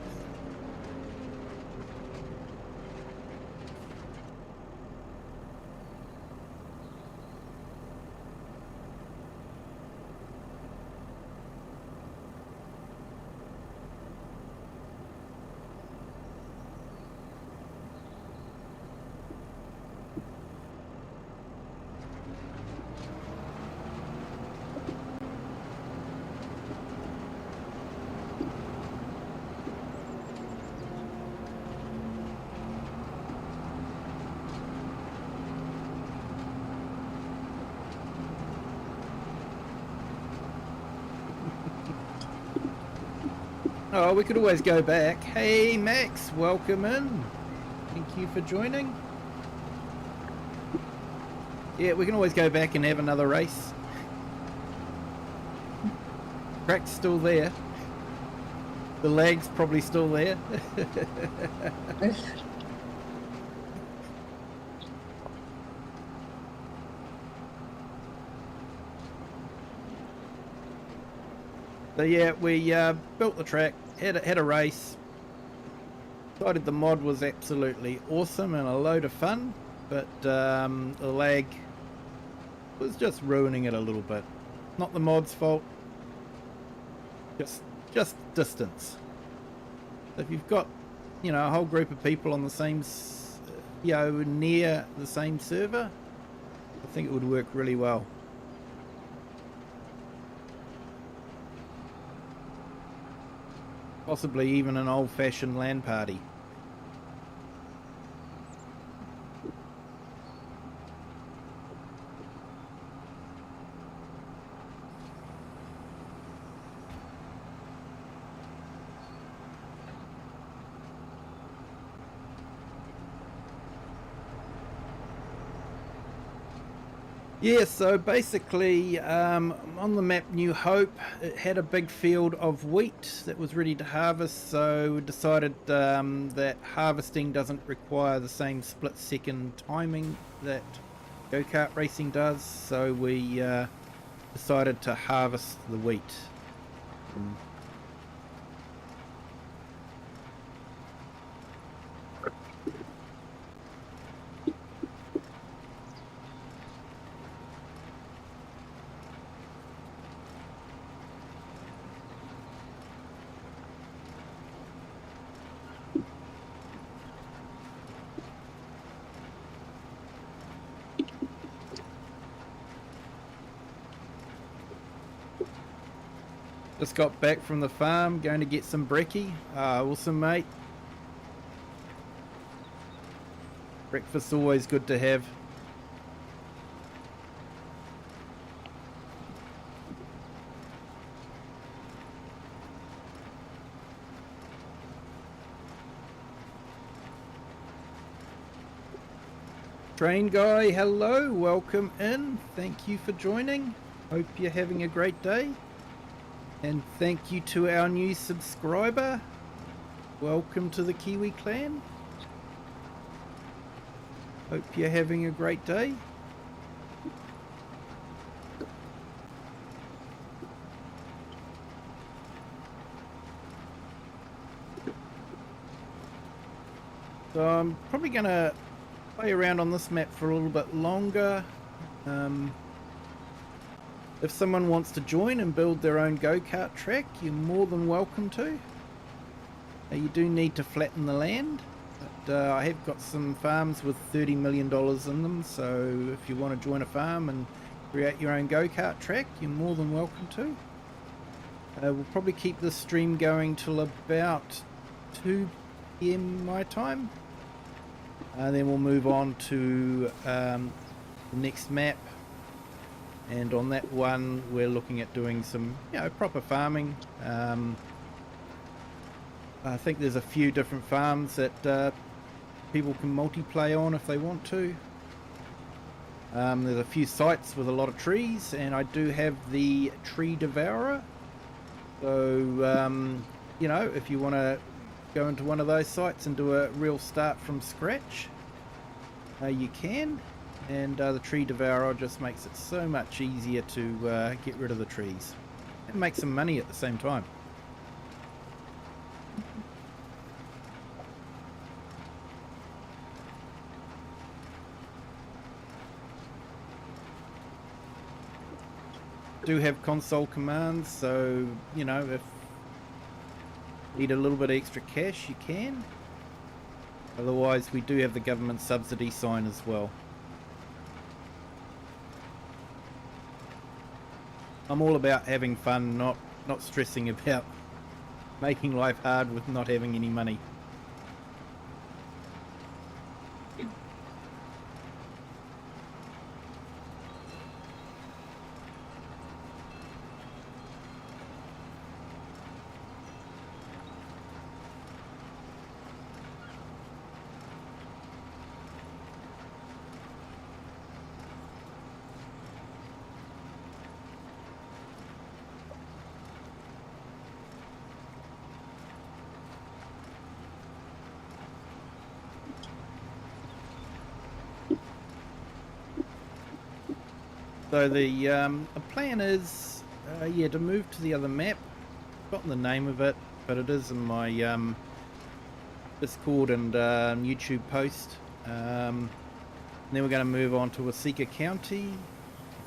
Oh, we could always go back. Hey, Max, welcome in. Thank you for joining. Yeah, we can always go back and have another race. Crack's still there. The lag's probably still there. So yeah, we built the track, had a race. Decided the mod was absolutely awesome and a load of fun, but the lag was just ruining it a little bit. Not the mod's fault, just distance. If you've got, you know, a whole group of people on the same, near the same server, I think it would work really well. Possibly even an old-fashioned LAN party. Yeah, so basically on the map New Hope, it had a big field of wheat that was ready to harvest, so we decided that harvesting doesn't require the same split-second timing that go-kart racing does, so we decided to harvest the wheat. Just got back from the farm, going to get some brekkie. Awesome, mate. Breakfast's always good to have. Train guy, hello, welcome in. Thank you for joining. Hope you're having a great day. And thank you to our new subscriber. Welcome to the Kiwi clan. Hope you're having a great day. So I'm probably going to play around on this map for a little bit longer. If someone wants to join and build their own go-kart track, you're more than welcome to. You do need to flatten the land, but I have got some farms with $30 million in them, so if you want to join a farm and create your own go-kart track, you're more than welcome to. We'll probably keep this stream going till about 2 PM my time. Then we'll move on to the next map, and on that one we're looking at doing some proper farming. I think there's a few different farms that people can multiplayer on if they want to. There's a few sites with a lot of trees, and I do have the tree devourer, so if you want to go into one of those sites and do a real start from scratch, you can. And the tree devourer just makes it so much easier to get rid of the trees and make some money at the same time. Do have console commands, so if you need a little bit extra cash, you can. Otherwise, we do have the government subsidy sign as well. I'm all about having fun, not stressing about making life hard with not having any money. So the plan is, to move to the other map. I've forgotten the name of it, but it is in my Discord and YouTube post. And then we're going to move on to Wasika County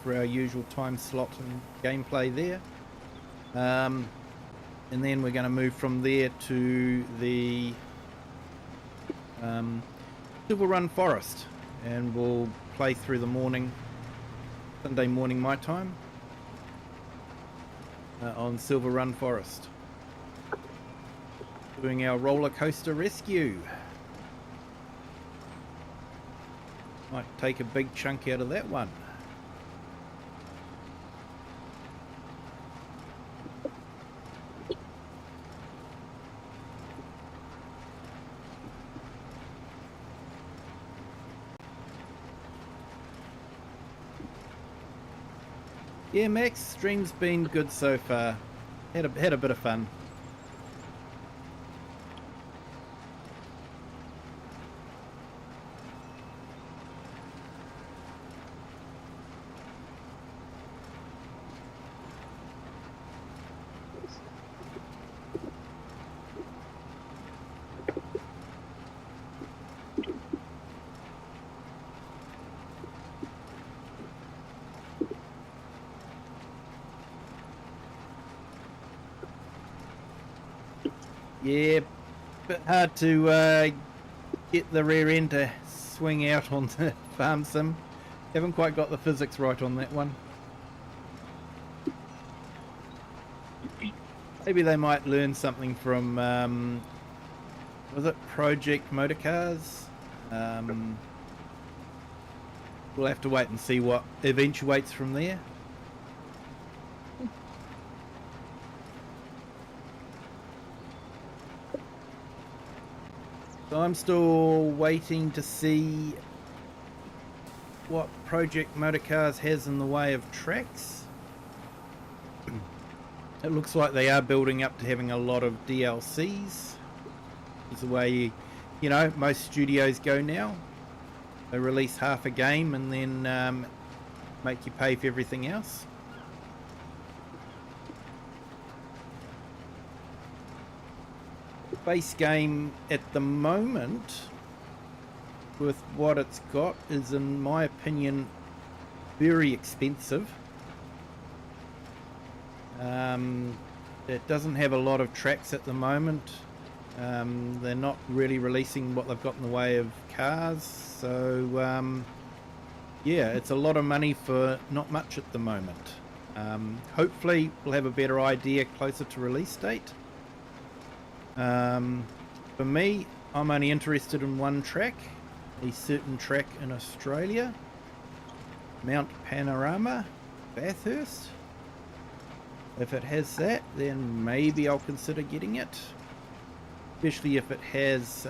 for our usual time slot and gameplay there. And then we're going to move from there to the Silver Run Forest, and we'll play through the morning. Sunday morning my time on Silver Run Forest, doing our roller coaster rescue. Might take a big chunk out of that one. Yeah, Max, stream's been good so far. Had a bit of fun. Yeah, bit hard to get the rear end to swing out on the farm sim. Haven't quite got the physics right on that one. Maybe they might learn something from, was it Project Motorcars? We'll have to wait and see what eventuates from there. So I'm still waiting to see what Project Motorcars has in the way of tracks. It looks like they are building up to having a lot of DLCs. It's the way, you know, most studios go now. They release half a game and then make you pay for everything else. The base game at the moment, with what it's got, is in my opinion very expensive. It doesn't have a lot of tracks at the moment. They're not really releasing what they've got in the way of cars, so yeah, it's a lot of money for not much at the moment. Hopefully we'll have a better idea closer to release date. For me, I'm only interested in one track, a certain track in Australia, Mount Panorama, Bathurst. If it has that, then maybe I'll consider getting it, especially if it has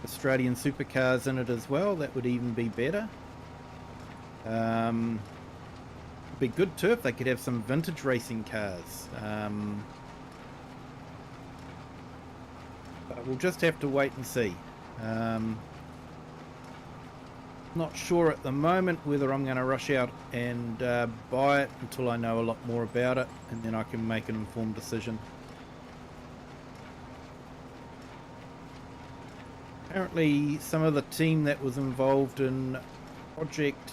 Australian supercars in it as well. That would even be better. It'd be good too if they could have some vintage racing cars. But we'll just have to wait and see. Not sure at the moment whether I'm going to rush out and buy it until I know a lot more about it, and then I can make an informed decision. Apparently some of the team that was involved in Project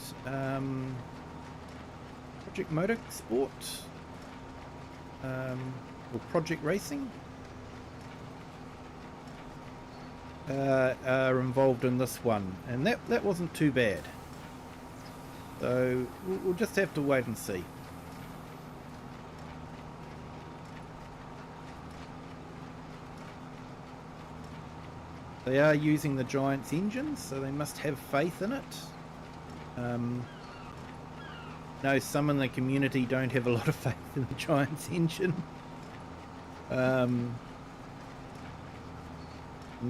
Motorsport or Project Racing are involved in this one, and that wasn't too bad. So we'll just have to wait and see. They are using the Giants engine, so they must have faith in it. No, some in the community don't have a lot of faith in the Giants engine.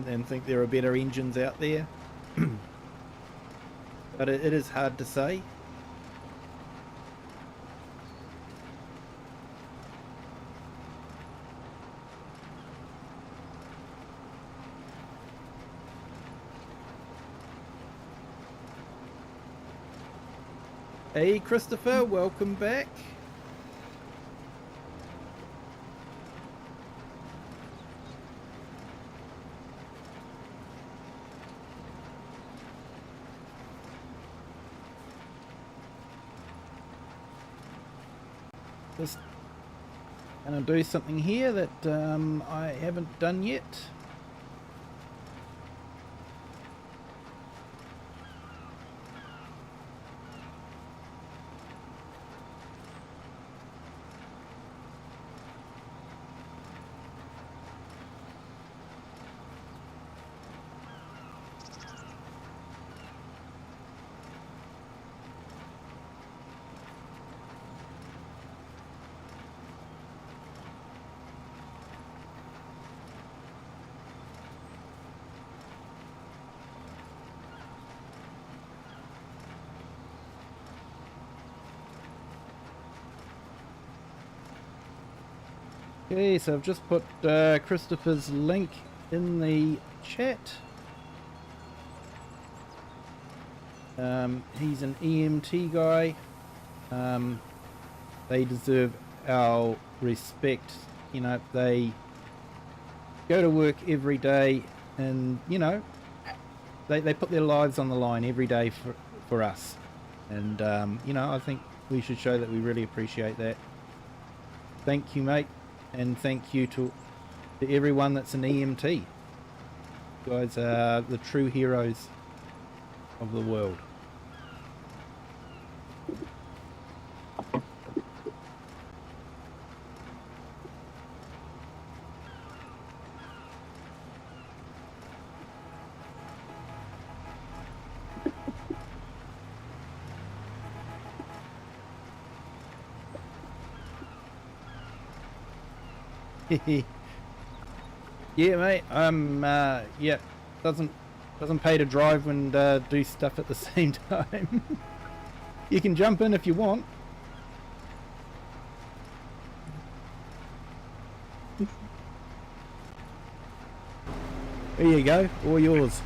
And think there are better engines out there. But it is hard to say. Hey Christopher, welcome back. Just gonna do something here that I haven't done yet. Okay, so I've just put Christopher's link in the chat. He's an EMT guy. They deserve our respect. You know, they go to work every day, and you know, they put their lives on the line every day for us. And you know, I think we should show that we really appreciate that. Thank you, mate. And thank you to everyone that's an EMT. You guys are the true heroes of the world. Yeah, mate. Yeah, doesn't Doesn't pay to drive and do stuff at the same time. You can jump in if you want. There you go, all yours.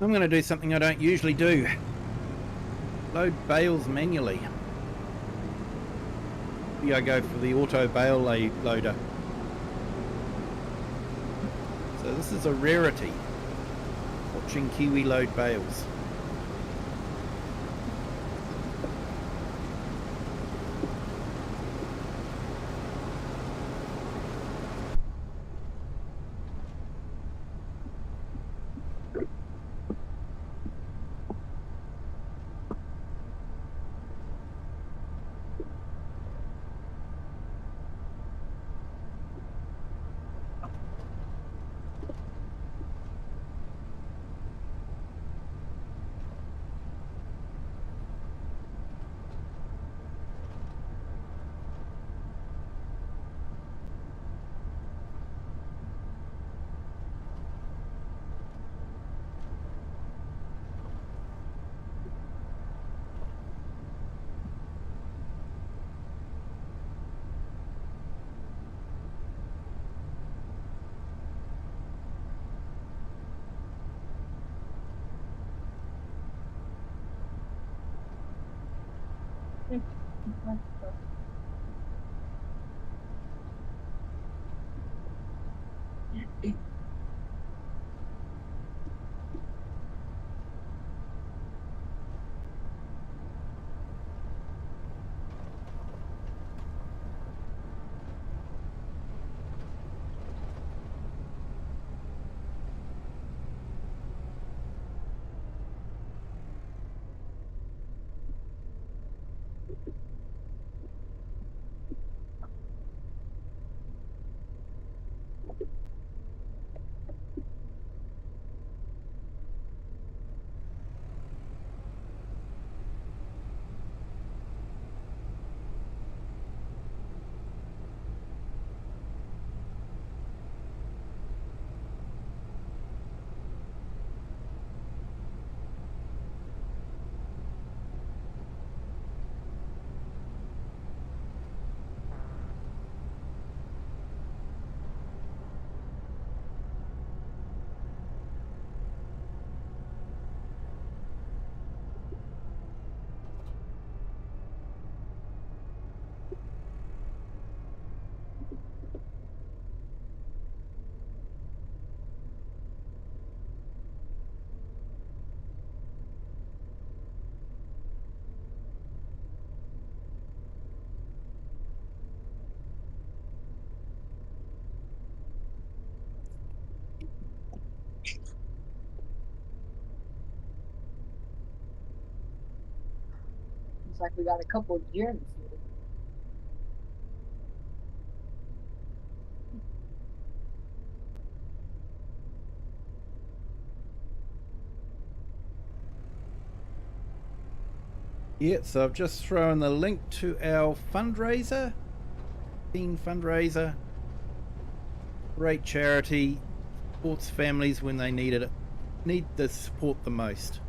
I'm going to do something I don't usually do. Load bales manually. Maybe I go for the auto bale loader. So this is a rarity. Watching Kiwi load bales. Looks like we got a couple of gyms here. Yeah, so I've just thrown the link to our fundraiser. Teen fundraiser. Great charity. Supports families when they need the support the most.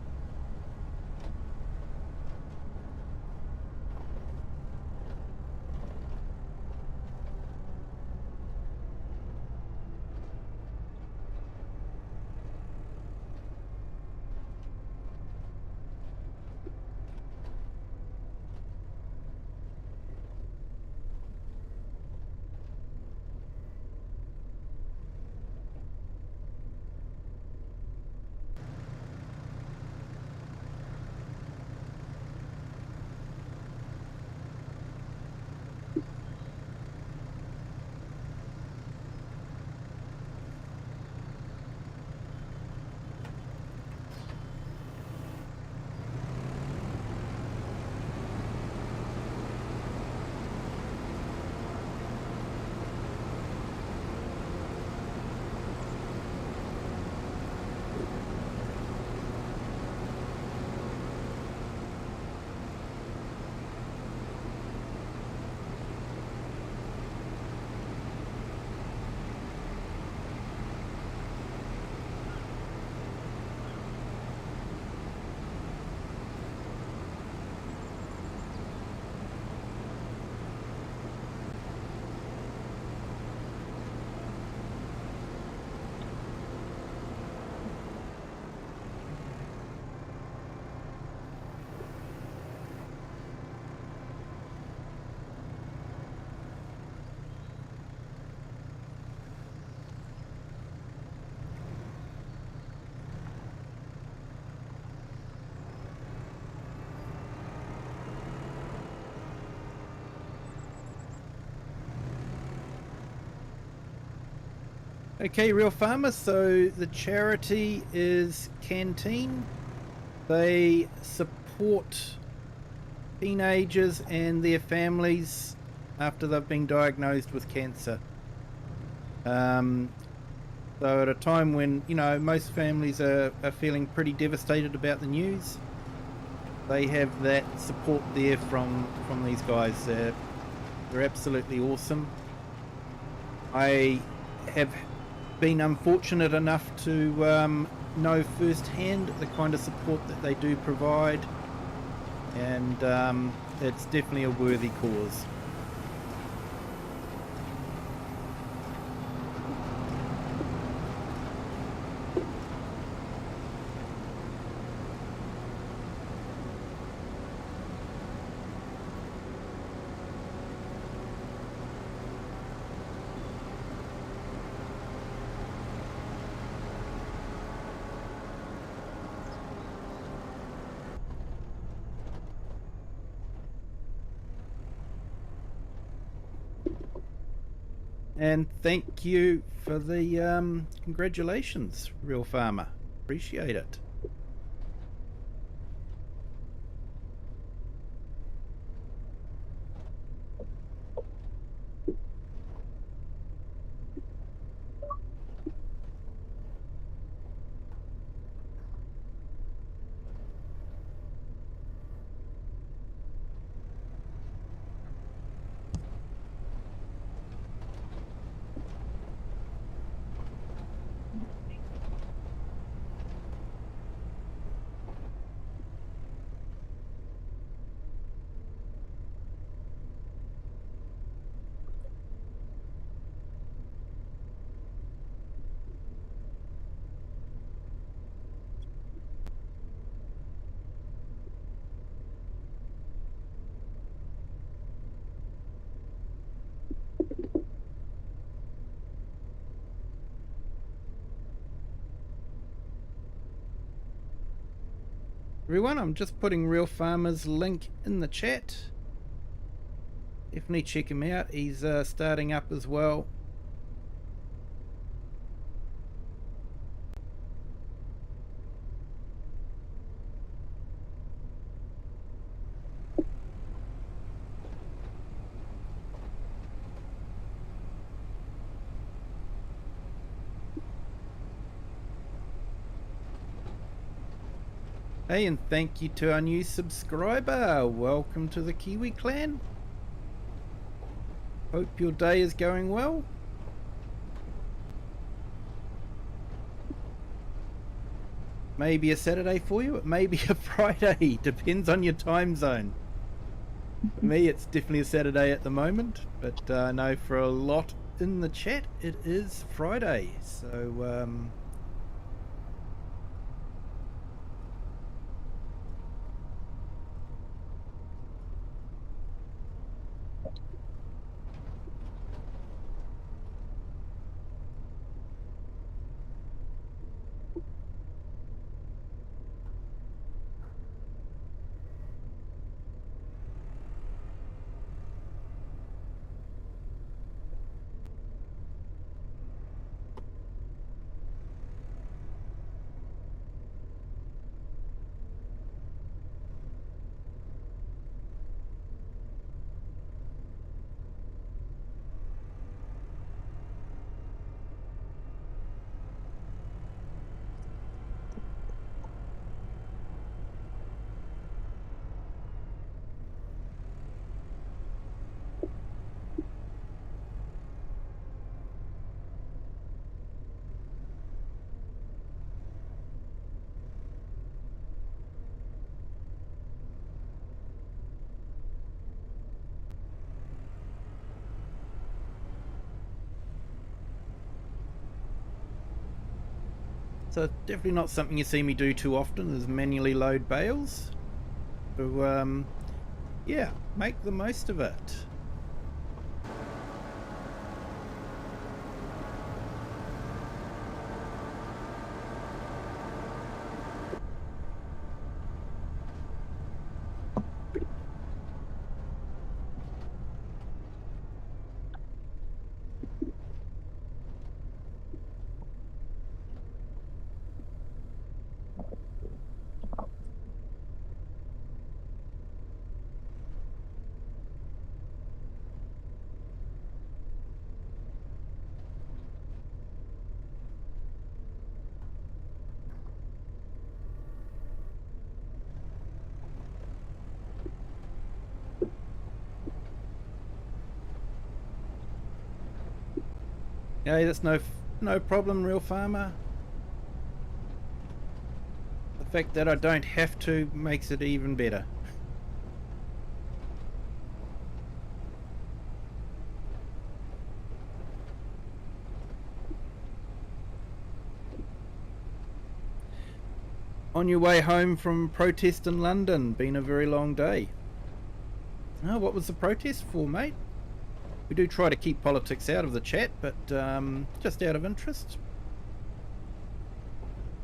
Okay, Real Farmer, so the charity is Canteen. They support teenagers and their families after they've been diagnosed with cancer. So at a time when, you know, most families are feeling pretty devastated about the news, they have that support there from these guys. They're absolutely awesome. I have been unfortunate enough to know firsthand the kind of support that they do provide, and it's definitely a worthy cause. And thank you for the congratulations, Real Farmer. Appreciate it. Everyone, I'm just putting Real Farmer's link in the chat. Definitely check him out. He's starting up as well. Hey, and thank you to our new subscriber. Welcome to the Kiwi clan. Hope your day is going well. Maybe a Saturday for you, it may be a Friday, depends on your time zone. For me, it's definitely a Saturday at the moment, but I know for a lot in the chat, it is Friday. So, so definitely not something you see me do too often, is manually load bales. So, yeah, make the most of it. Yeah, that's no problem, real farmer. The fact that I don't have to makes it even better. On your way home from protest in London, been a very long day. Oh, what was the protest for, mate? We do try to keep politics out of the chat, but just out of interest.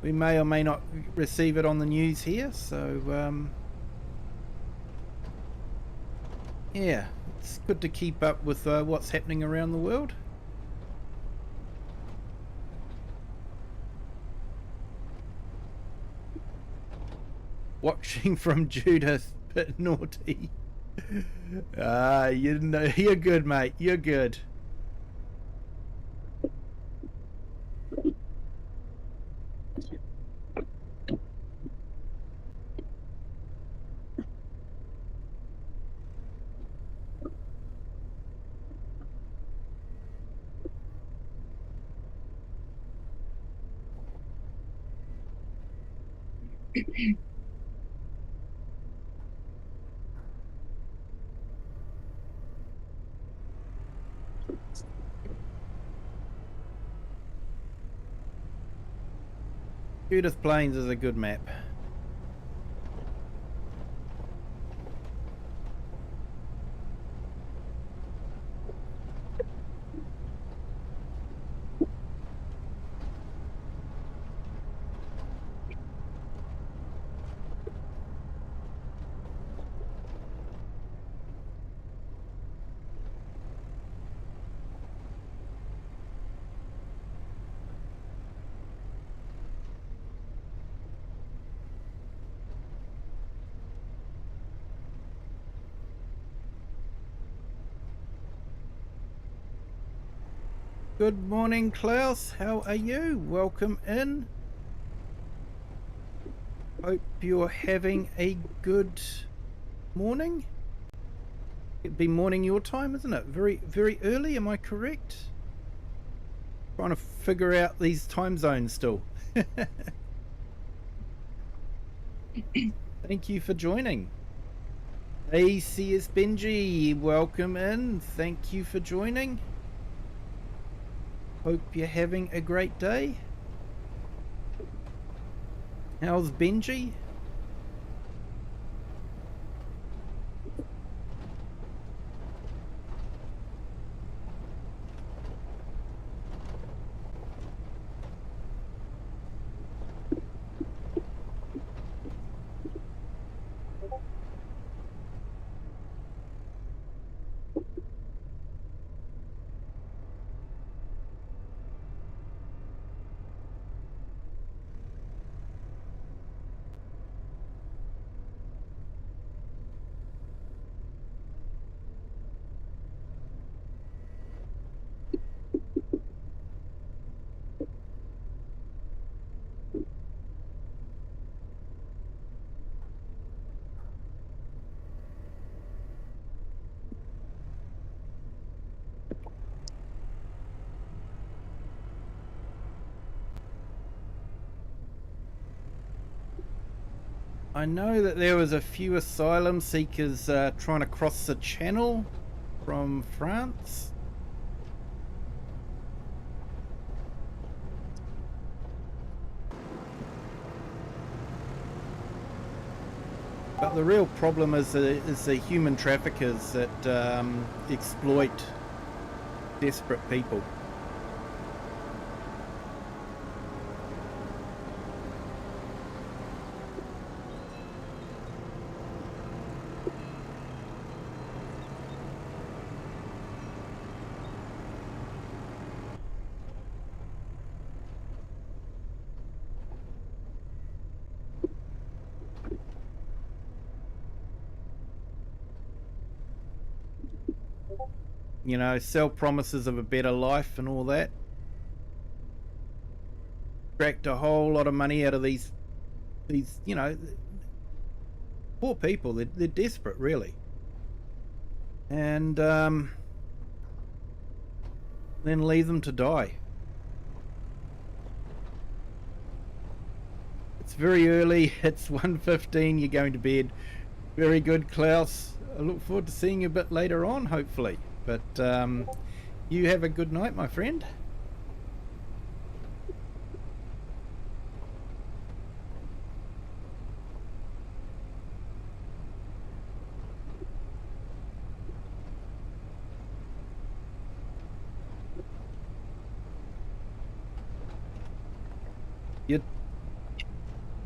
We may or may not receive it on the news here, so yeah, it's good to keep up with what's happening around the world. Watching from Judith, bit naughty. You know, you're good, mate. You're good. Judith Plains is a good map. Good morning, Klaus. How are you? Welcome in. Hope you're having a good morning. It'd be morning your time, isn't it? Very early, am I correct? Trying to figure out these time zones still. Thank you for joining. ACS Benji, welcome in. Thank you for joining. Hope you're having a great day. How's Benji? I know that there was a few asylum seekers trying to cross the channel from France. But the real problem is the human traffickers that exploit desperate people. You know, sell promises of a better life and all that. Extract a whole lot of money out of these you know, poor people. They're desperate, really. And then leave them to die. It's very early. It's 1:15. You're going to bed. Very good, Klaus. I look forward to seeing you a bit later on, hopefully. But you have a good night, my friend.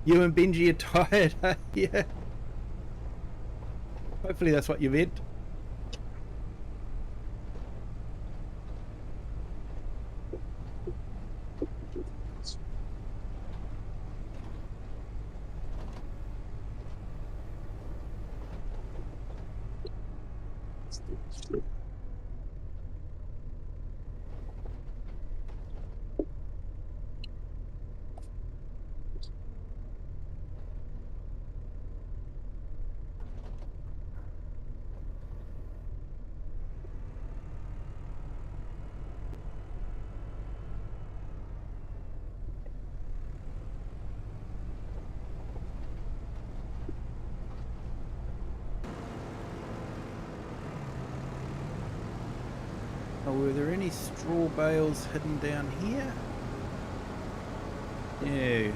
You and Benji are tired, yeah. Hopefully that's what you meant. Oh, were there any straw bales hidden down here? No.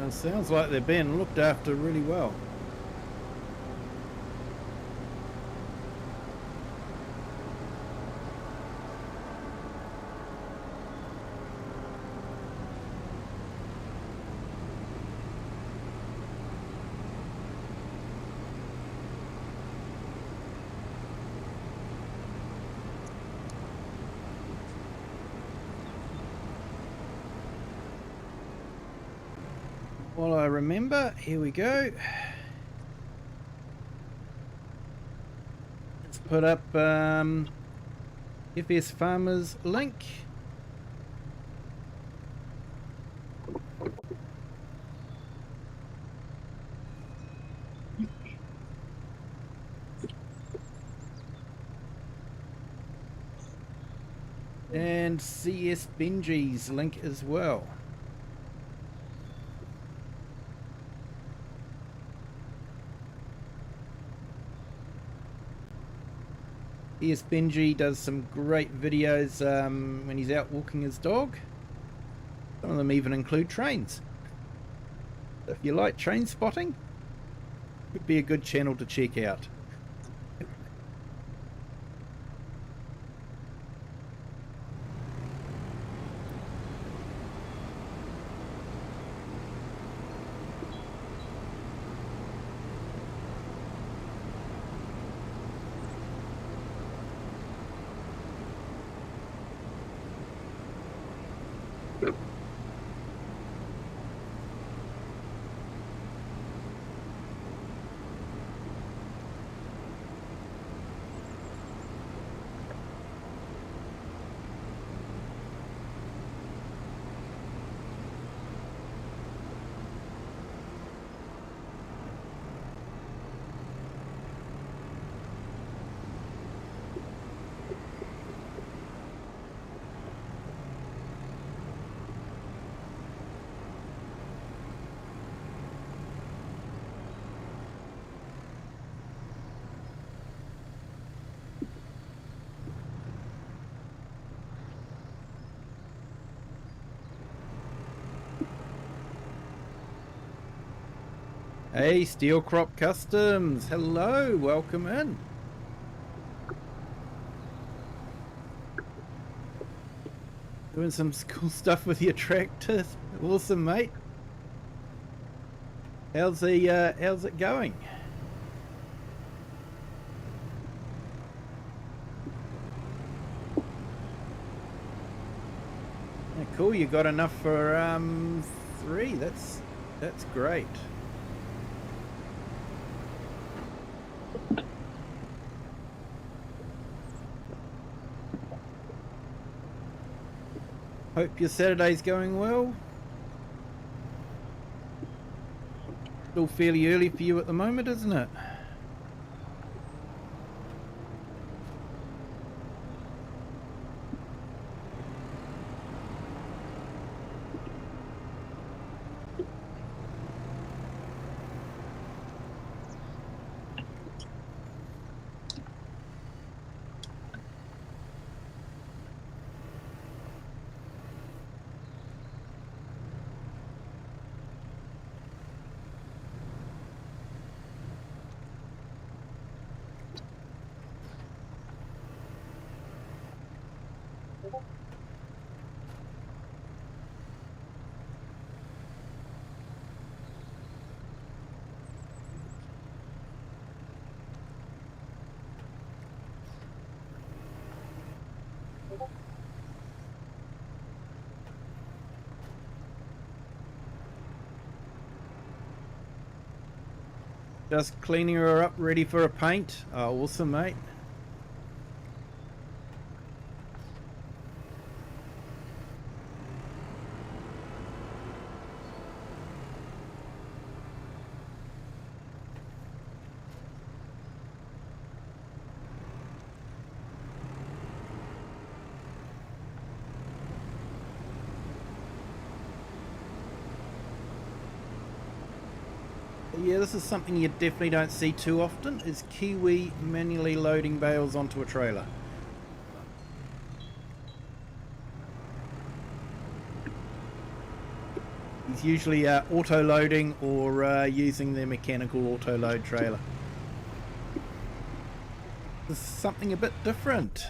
It sounds like they're being looked after really well. Well, I remember, here we go. Let's put up FS Farmers link. And CS Benji's link as well. Yes, Benji does some great videos when he's out walking his dog. Some of them even include trains. If you like train spotting, could be a good channel to check out. Hey, Steel Crop Customs, hello, welcome in. Doing some cool stuff with your tractor, awesome, mate. How's it going? Yeah, cool, you got enough for 3. That's great. Hope your Saturday's going well. Still fairly early for you at the moment, isn't it? Just cleaning her up, ready for a paint. Oh, awesome, mate. Yeah, this is something you definitely don't see too often, is Kiwi manually loading bales onto a trailer. He's usually auto-loading or using the mechanical auto-load trailer. This is something a bit different.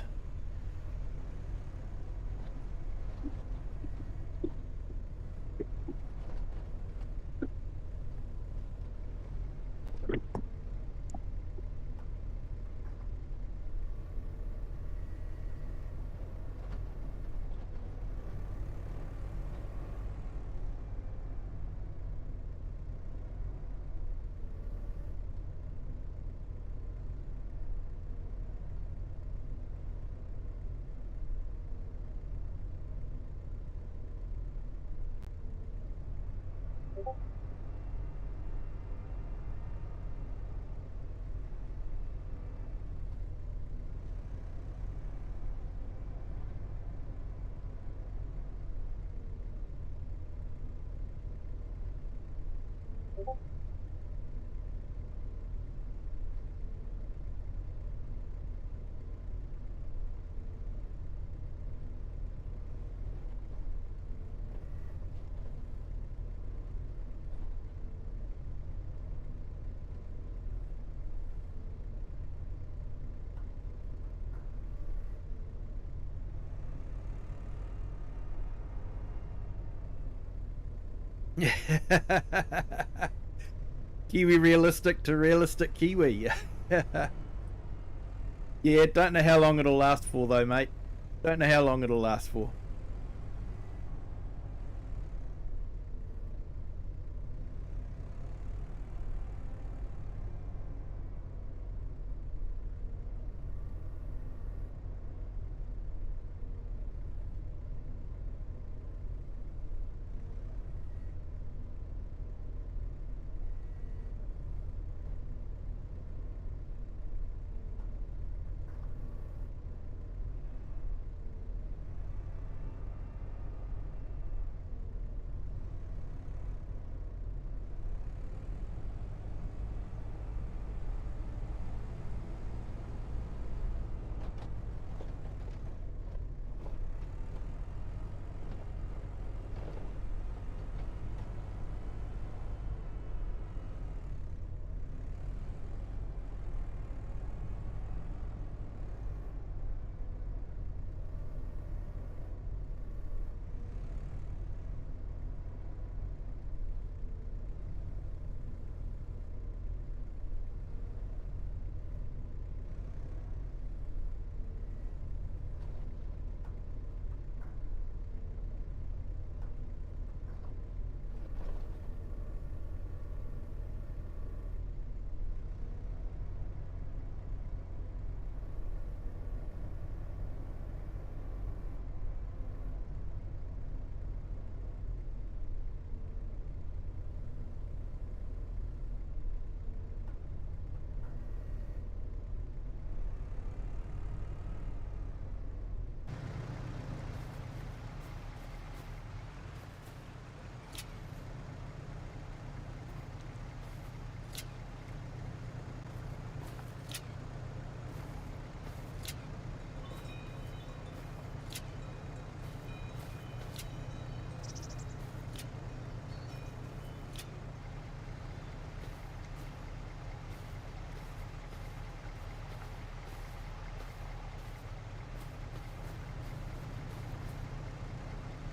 Kiwi realistic to realistic Kiwi. Yeah, don't know how long it'll last for though, mate. Don't know how long it'll last for.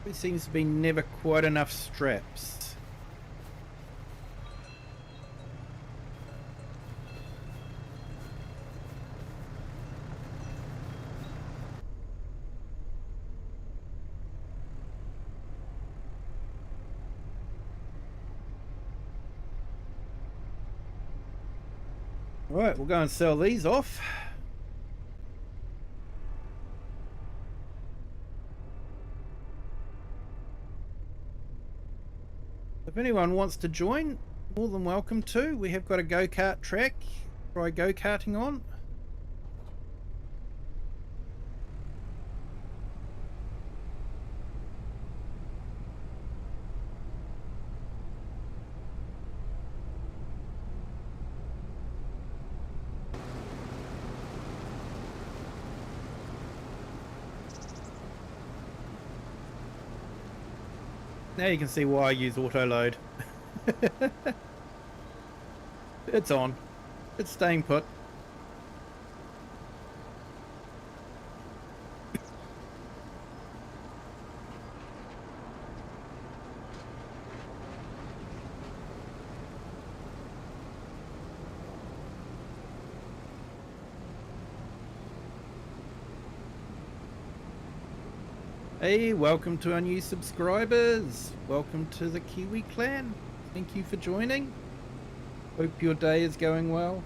There seems to be never quite enough straps. Right, we'll go and sell these off. If anyone wants to join, more than welcome to. We have got a go-kart track. Try go-karting on. now you can see why I use auto load. It's on. It's staying put. Hey, welcome to our new subscribers. Welcome to the Kiwi clan. Thank you for joining. Hope your day is going well.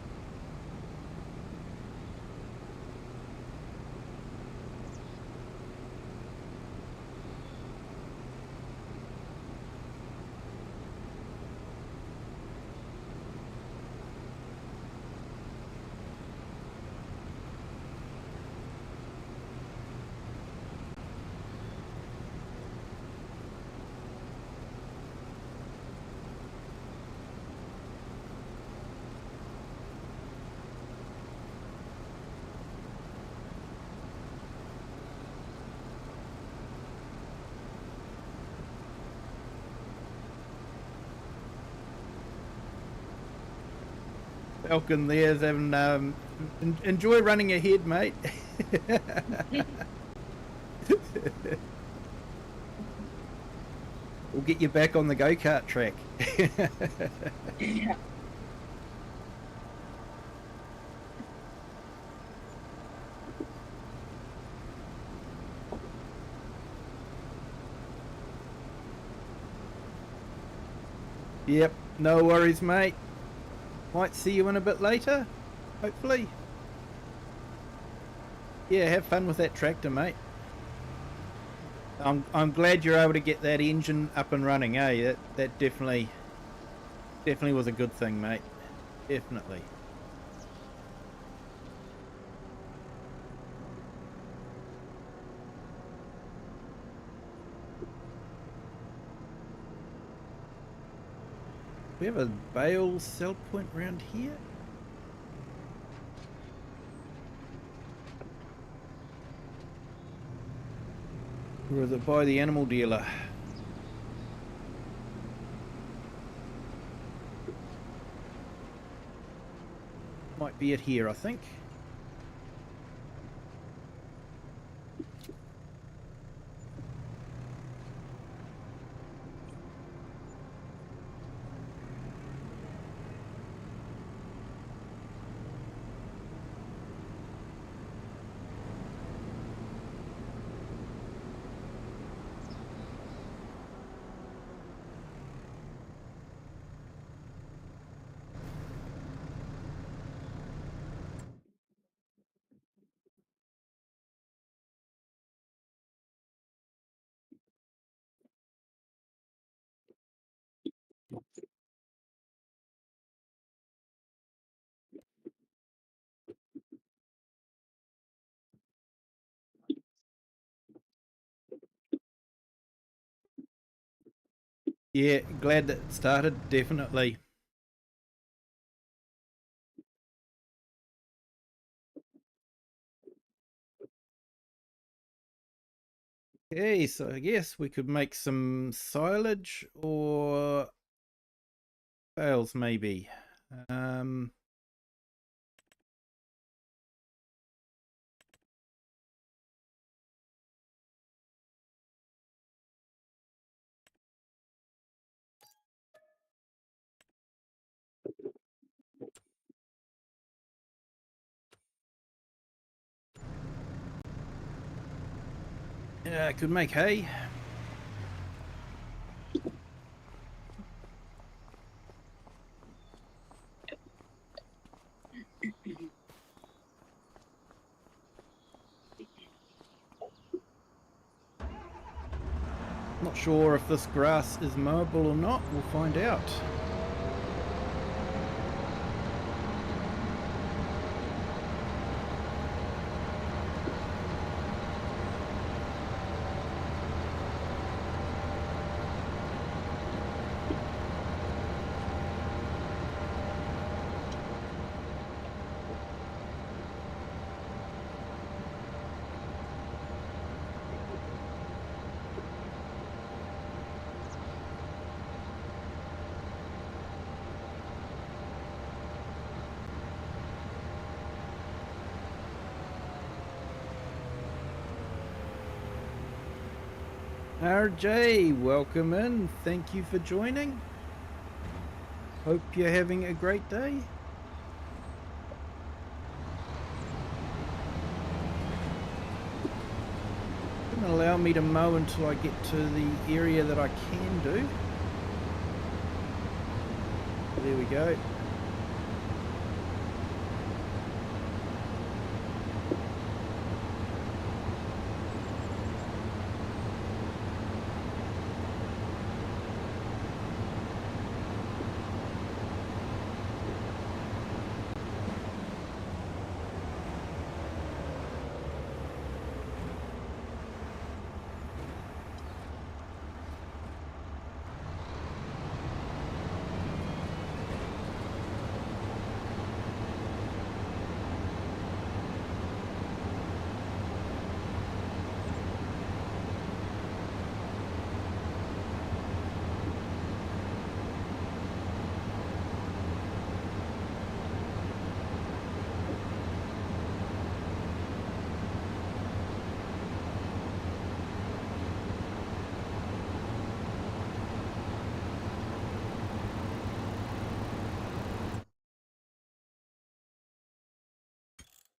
Falcon there's having enjoy running ahead, mate. We'll get you back on the go-kart track. Yeah. Yep, no worries, mate. Might see you in a bit later, hopefully. Yeah, have fun with that tractor, mate. I'm glad you're able to get that engine up and running, eh? That definitely was a good thing, mate. Definitely. We have a bale sell point around here. Or is it by the animal dealer? Might be it here, I think. Yeah, glad that it started, definitely. Okay, so I guess we could make some silage or bales maybe. Um, yeah, I could make hay. Not sure if this grass is mowable or not. We'll find out. RJ, welcome in. Thank you for joining. Hope you're having a great day. Doesn't allow me to mow until I get to the area that I can do. There we go.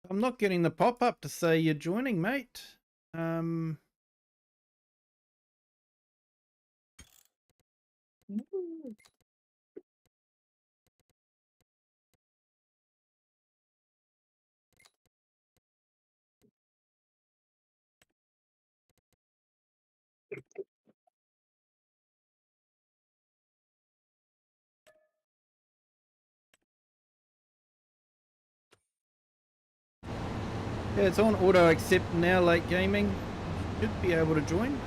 I'm not getting the pop-up to say you're joining, mate. Yeah, it's on auto accept now, late gaming. Should be able to join.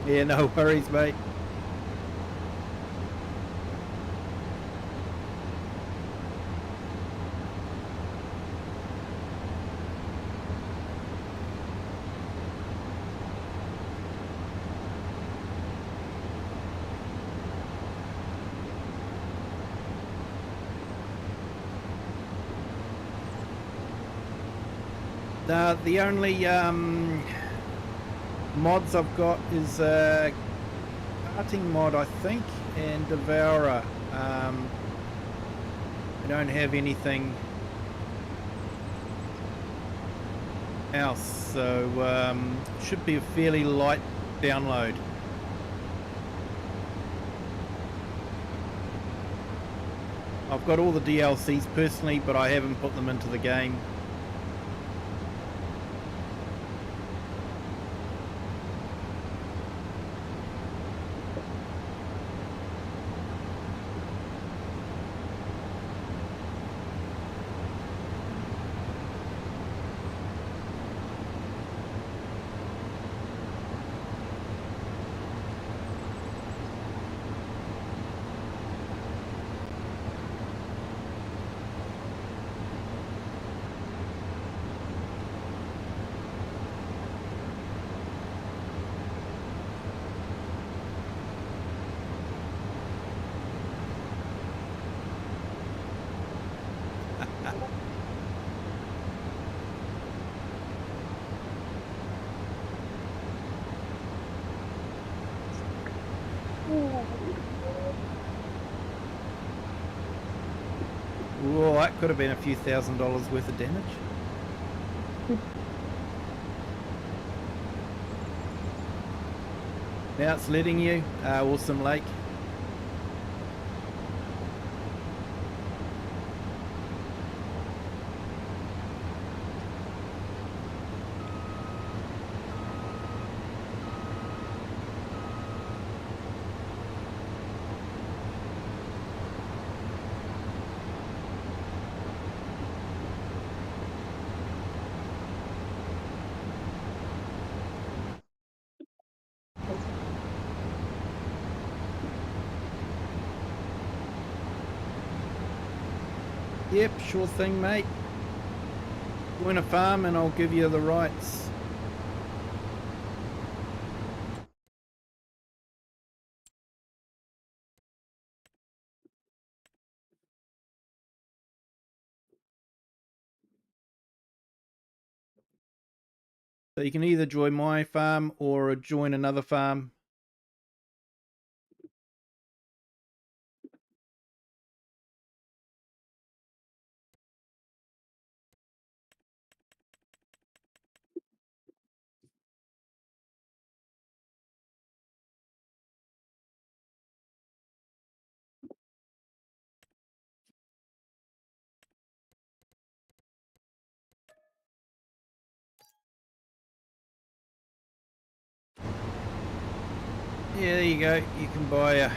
Yeah, no worries, mate. The only mods I've got is karting mod, I think, and Devourer. I don't have anything else, so should be a fairly light download. I've got all the DLCs personally, but I haven't put them into the game. Whoa, that could have been a few $1,000s worth of damage. Now it's letting you. Awesome lake. Yep, sure thing, mate. Join a farm and I'll give you the rights. So you can either join my farm or join another farm. Yeah, there you go. You can buy a...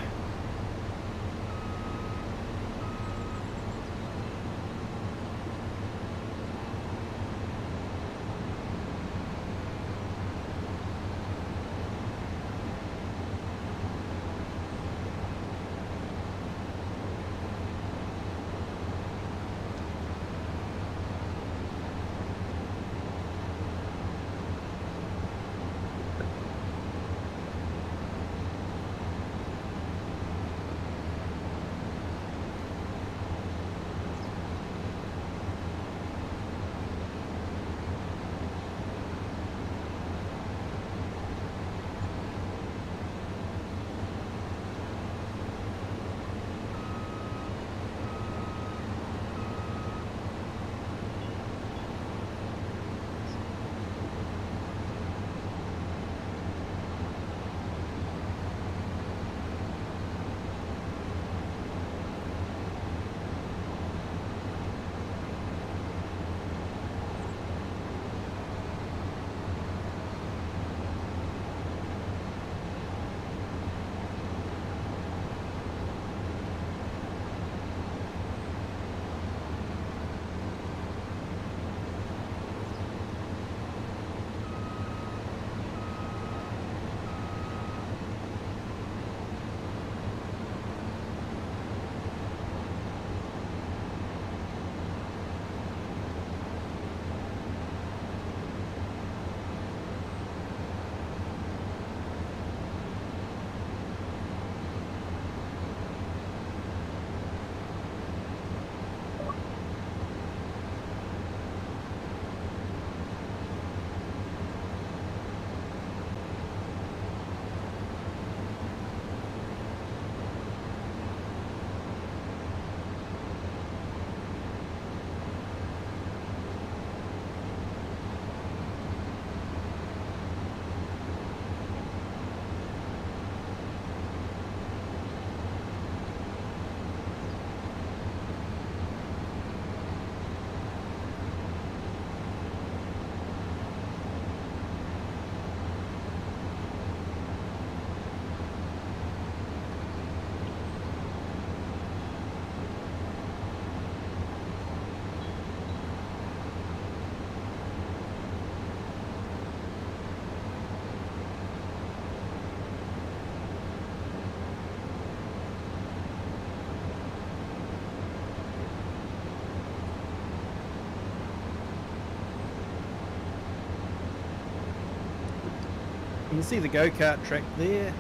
You can see the go-kart track there.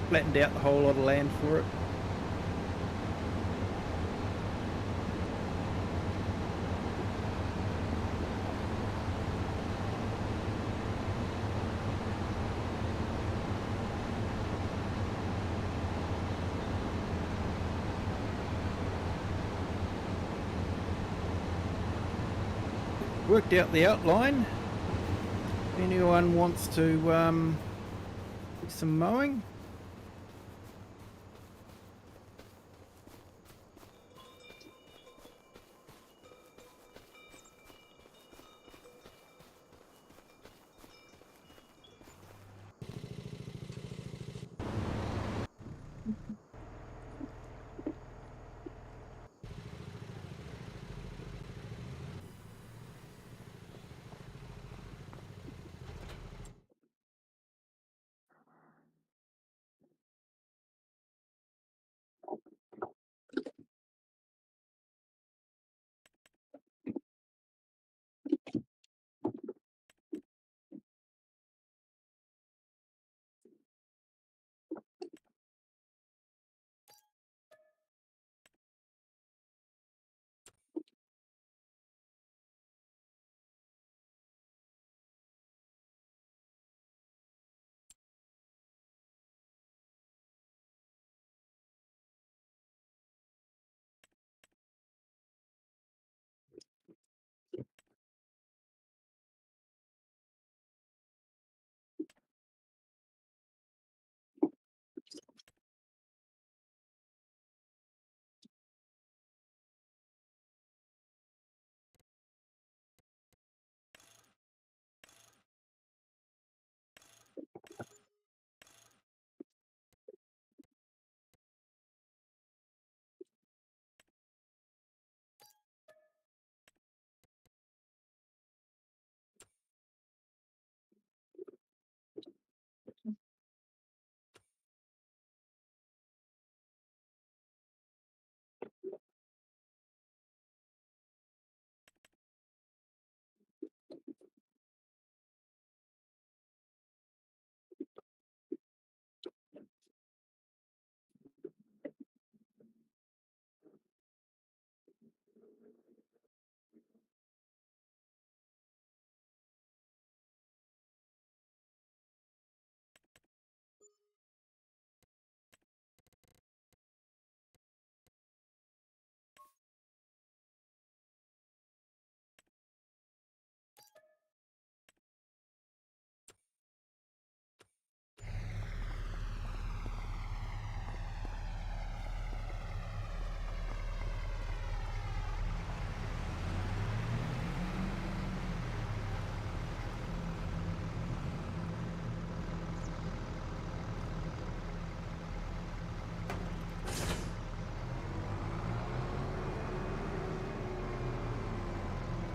Flattened out the whole lot of land for it. Worked out the outline. If anyone wants to Some mowing.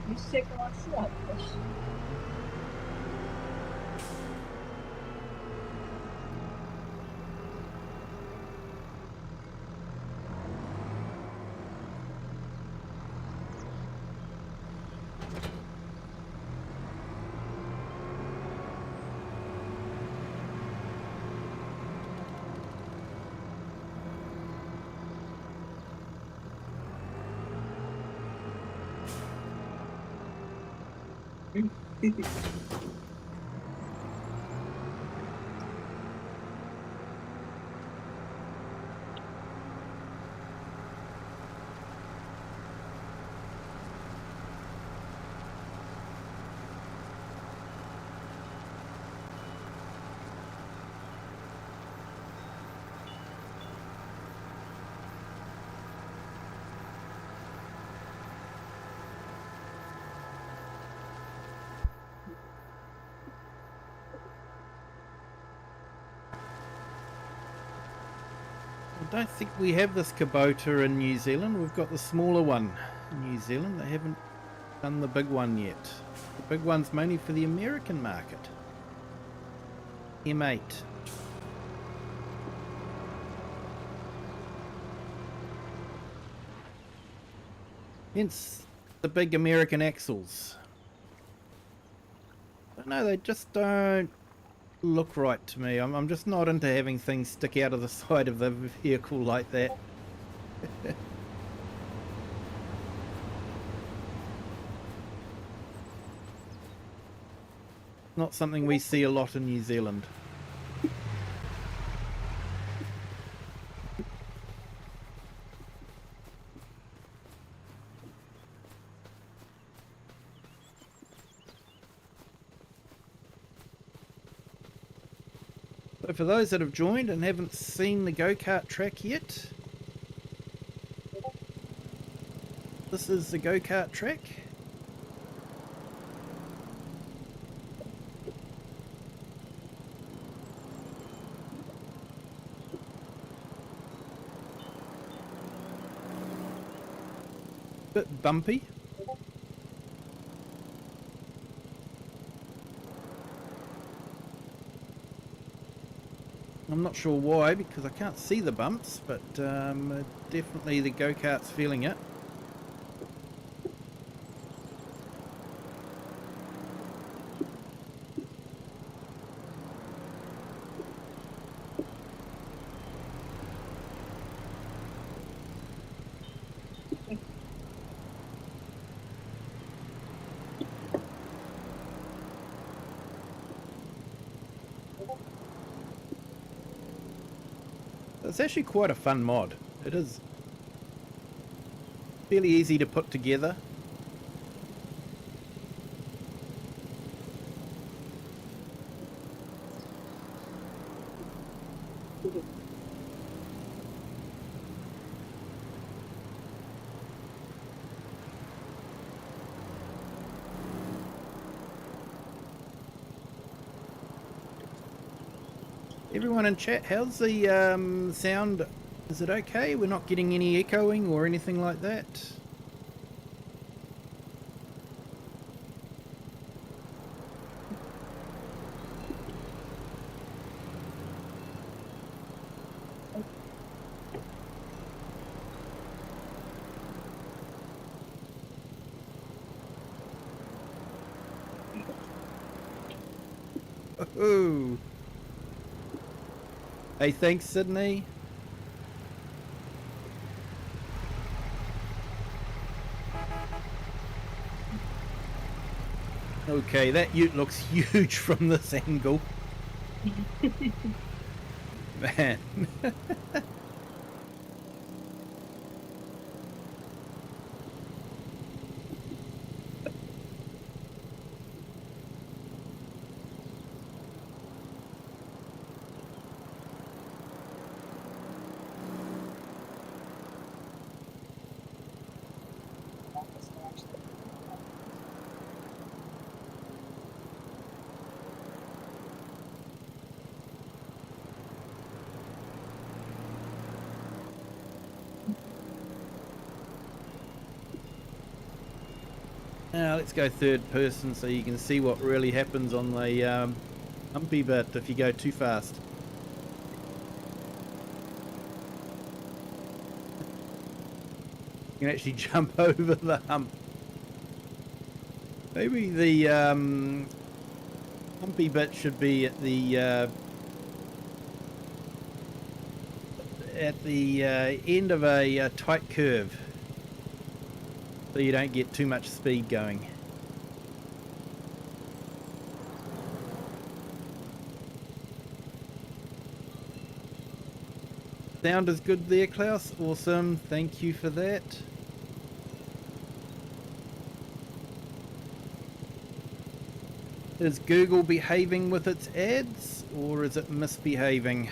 You sick on what? I don't think we have this Kubota in New Zealand. We've got the smaller one in New Zealand. They haven't done the big one yet. The big one's mainly for the American market. M8. Hence the big American axles. I don't know, they just don't look right to me. I'm just not into having things stick out of the side of the vehicle like that. Not something we see a lot in New Zealand. So for those that have joined and haven't seen the go-kart track yet, this is the go-kart track. Bit bumpy. I'm not sure why, because I can't see the bumps, but definitely the go-kart's feeling it. It's actually quite a fun mod. It is fairly easy to put together. Everyone in chat, how's the sound? Is it okay? We're not getting any echoing or anything like that? Oh. Hey, thanks, Sydney. Okay, that ute looks huge from this angle. Man. Now let's go third person so you can see what really happens on the humpy bit if you go too fast. You can actually jump over the hump. Maybe the humpy bit should be at the end of a tight curve, so you don't get too much speed going. Sound is good there, Klaus. Awesome. Thank you for that. Is Google behaving with its ads, or is it misbehaving?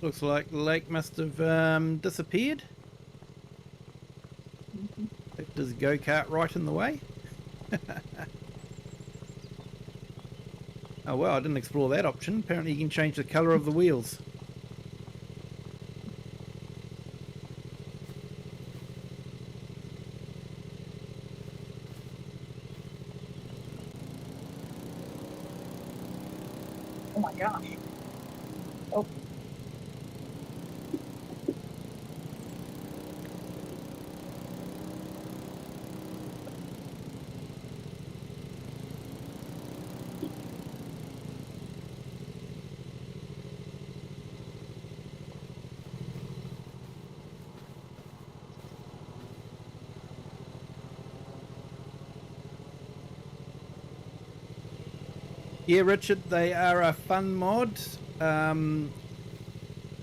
Looks like the lake must have disappeared. Left his go-kart right in the way. Oh well, I didn't explore that option. Apparently you can change the colour of the wheels. Oh my gosh. Oh, Yeah, Richard, they are a fun mod.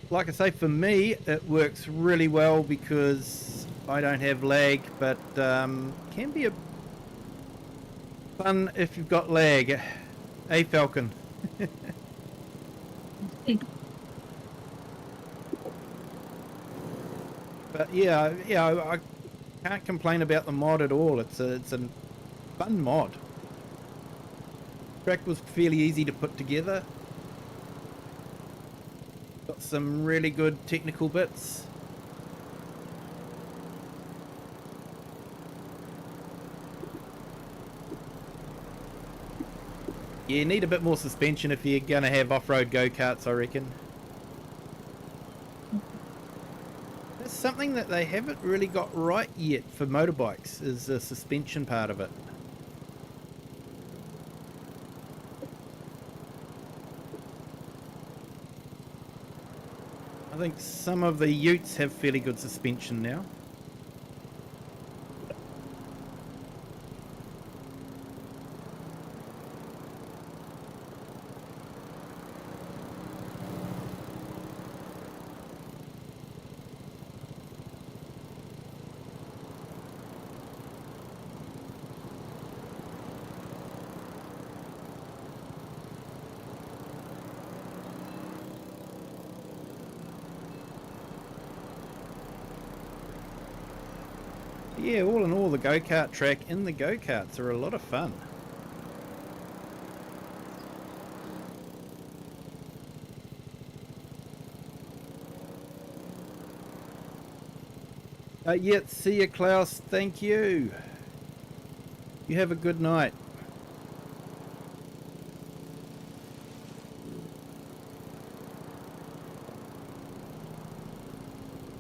Like I say, for me, it works really well because I don't have lag, but can be a fun if you've got lag. Hey, Falcon. But yeah, I can't complain about the mod at all. It's a fun mod. Track was fairly easy to put together. Got some really good technical bits. Yeah, you need a bit more suspension if you're gonna have off-road go-karts, I reckon. That's something that they haven't really got right yet for motorbikes, is the suspension part of it. I think some of the utes have fairly good suspension now. Yeah, all in all, the go-kart track and the go-karts are a lot of fun. Yeah, see you, Klaus. Thank you. You have a good night.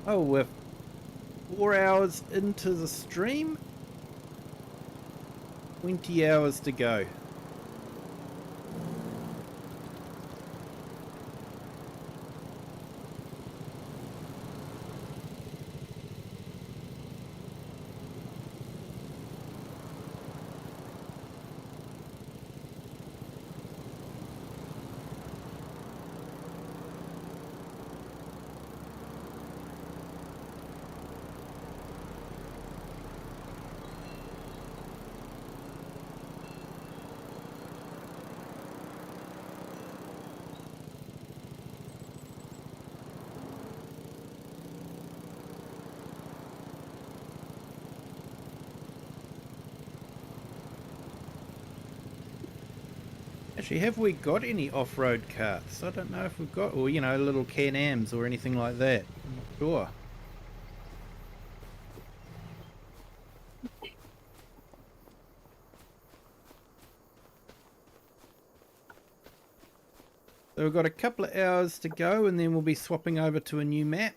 Oh, we're 4 hours into the stream. 20 hours to go. Actually, have we got any off-road carts? I don't know if we've got, or you know, little Can-Ams or anything like that. I'm not sure. So we've got a couple of hours to go and then we'll be swapping over to a new map.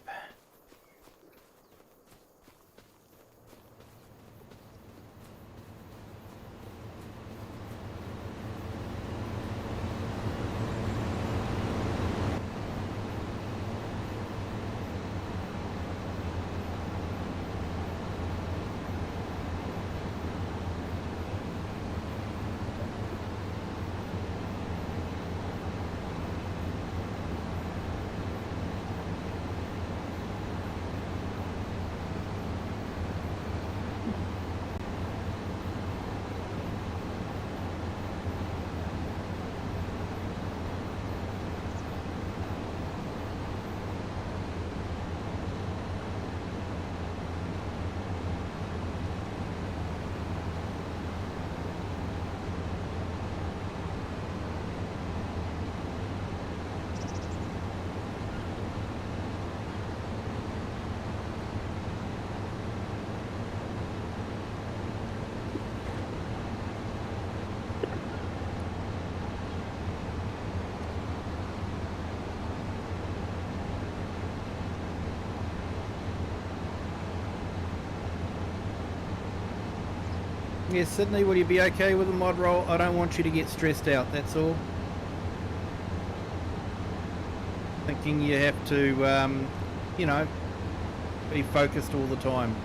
Yeah, Sydney, will you be okay with the mod roll? I don't want you to get stressed out, that's all. Thinking you have to, you know, be focused all the time.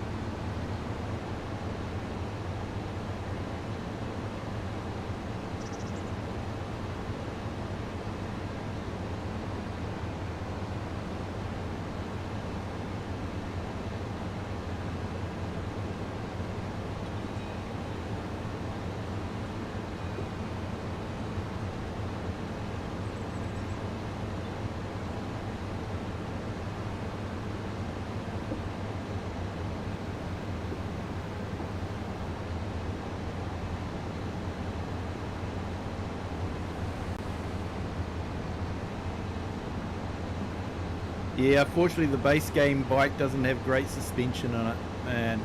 Yeah, unfortunately the base game bike doesn't have great suspension on it, man.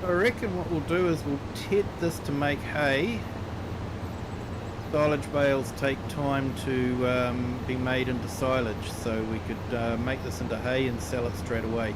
I reckon what we'll do is we'll ted this to make hay. Silage bales take time to be made into silage, so we could make this into hay and sell it straight away.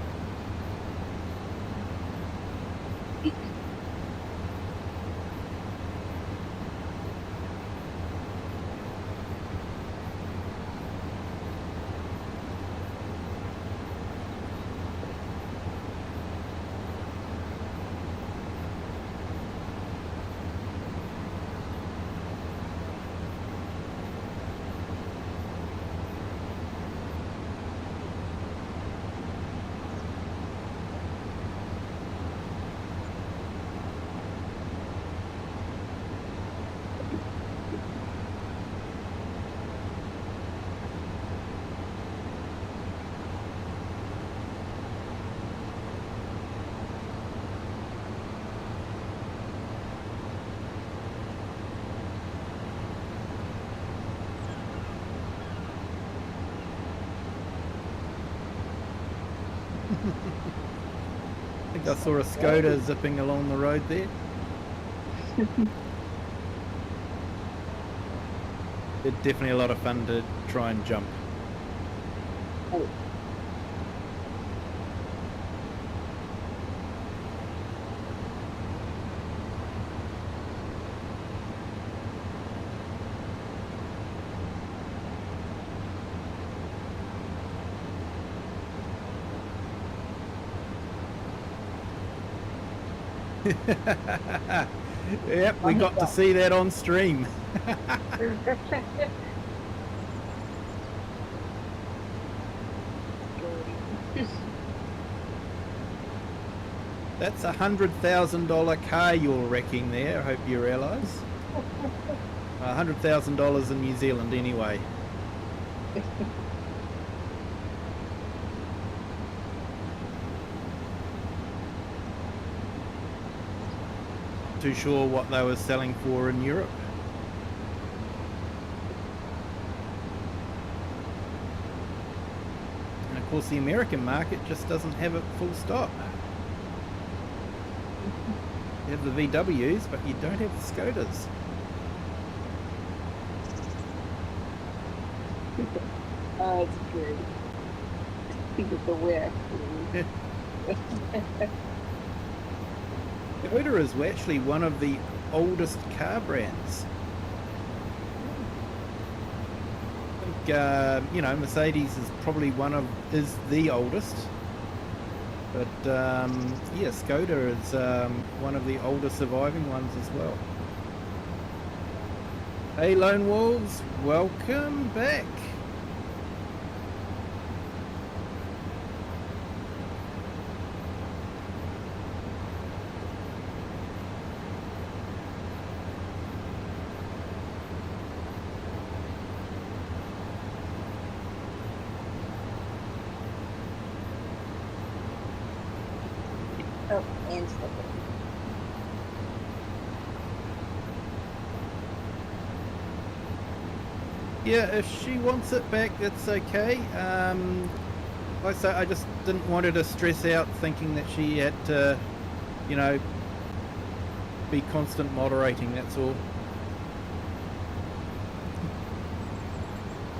I think I saw a Skoda zipping along the road there. They're definitely a lot of fun to try and jump. Oh. Yep, we got to see that on stream. That's $100,000 car you're wrecking there, I hope you realise. $100,000 in New Zealand anyway. Too sure what they were selling for in Europe. And of course the American market just doesn't have it full stop. You have the VWs, but you don't have the Skodas. Oh, that's great. Because the wear. Skoda is actually one of the oldest car brands. I think, you know, Mercedes is probably is the oldest. But, yeah, Skoda is one of the oldest surviving ones as well. Hey, Lone Wolves, welcome back. Oh, and slipping. Yeah, if she wants it back, it's okay. Like I say, I just didn't want her to stress out thinking that she had to, you know, be constant moderating, that's all.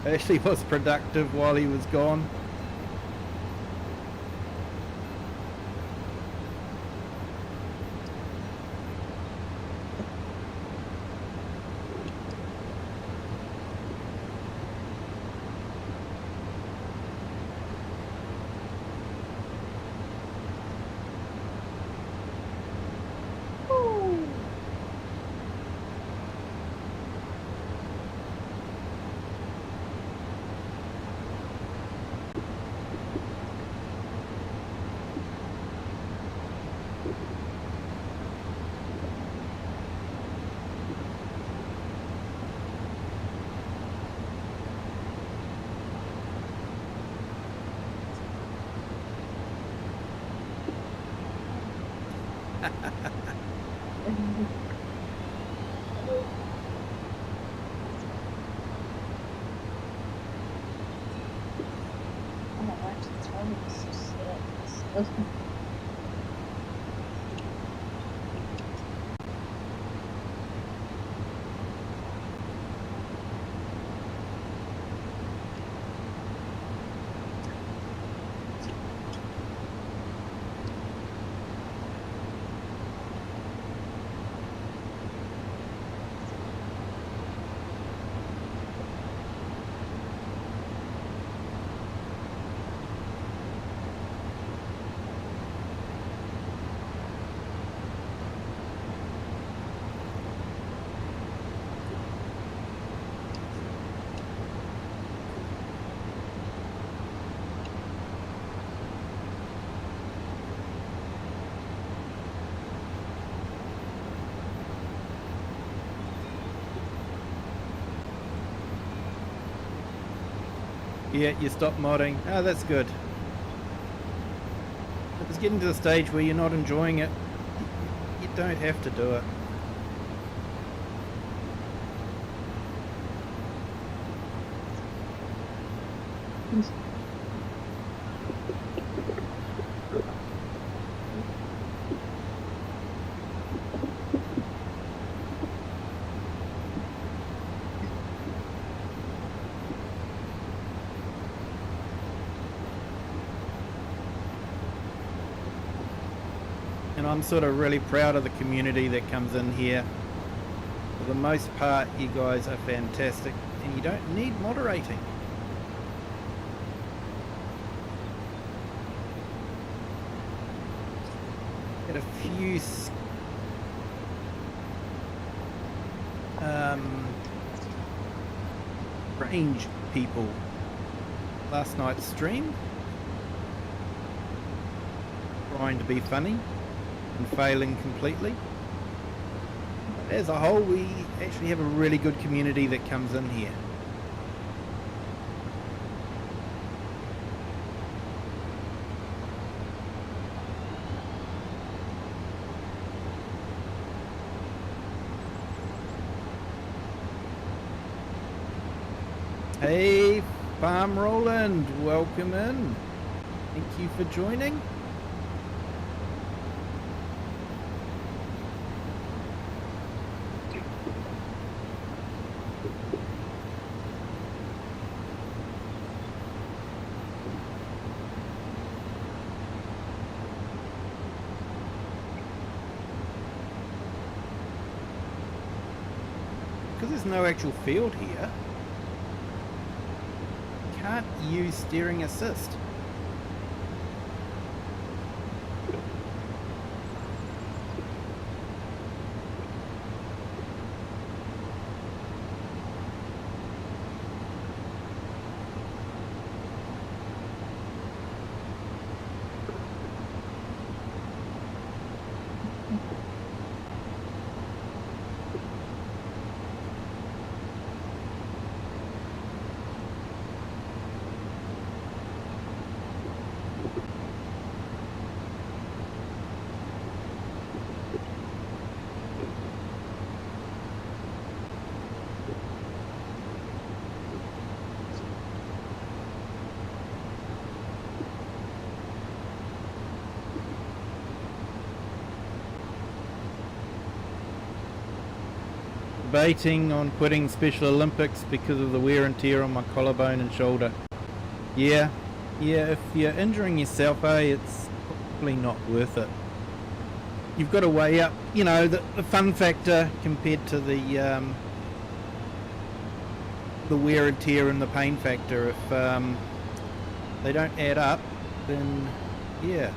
Actually was productive while he was gone. Oh my gosh, this phone is so sick. Yeah, you stop modding. Oh, that's good. If it's getting to the stage where you're not enjoying it, you don't have to do it. And I'm sort of really proud of the community that comes in here. For the most part, you guys are fantastic and you don't need moderating. Get a few strange people last night's stream trying to be funny and failing completely. But as a whole, we actually have a really good community that comes in here. Hey, Farm Roland, welcome in. Thank you for joining. because there's no actual field here, can't use steering assist. Debating on quitting Special Olympics because of the wear and tear on my collarbone and shoulder. Yeah, if you're injuring yourself, it's probably not worth it. You've got to weigh up, you know, the fun factor compared to the wear and tear and the pain factor. If they don't add up, then yeah.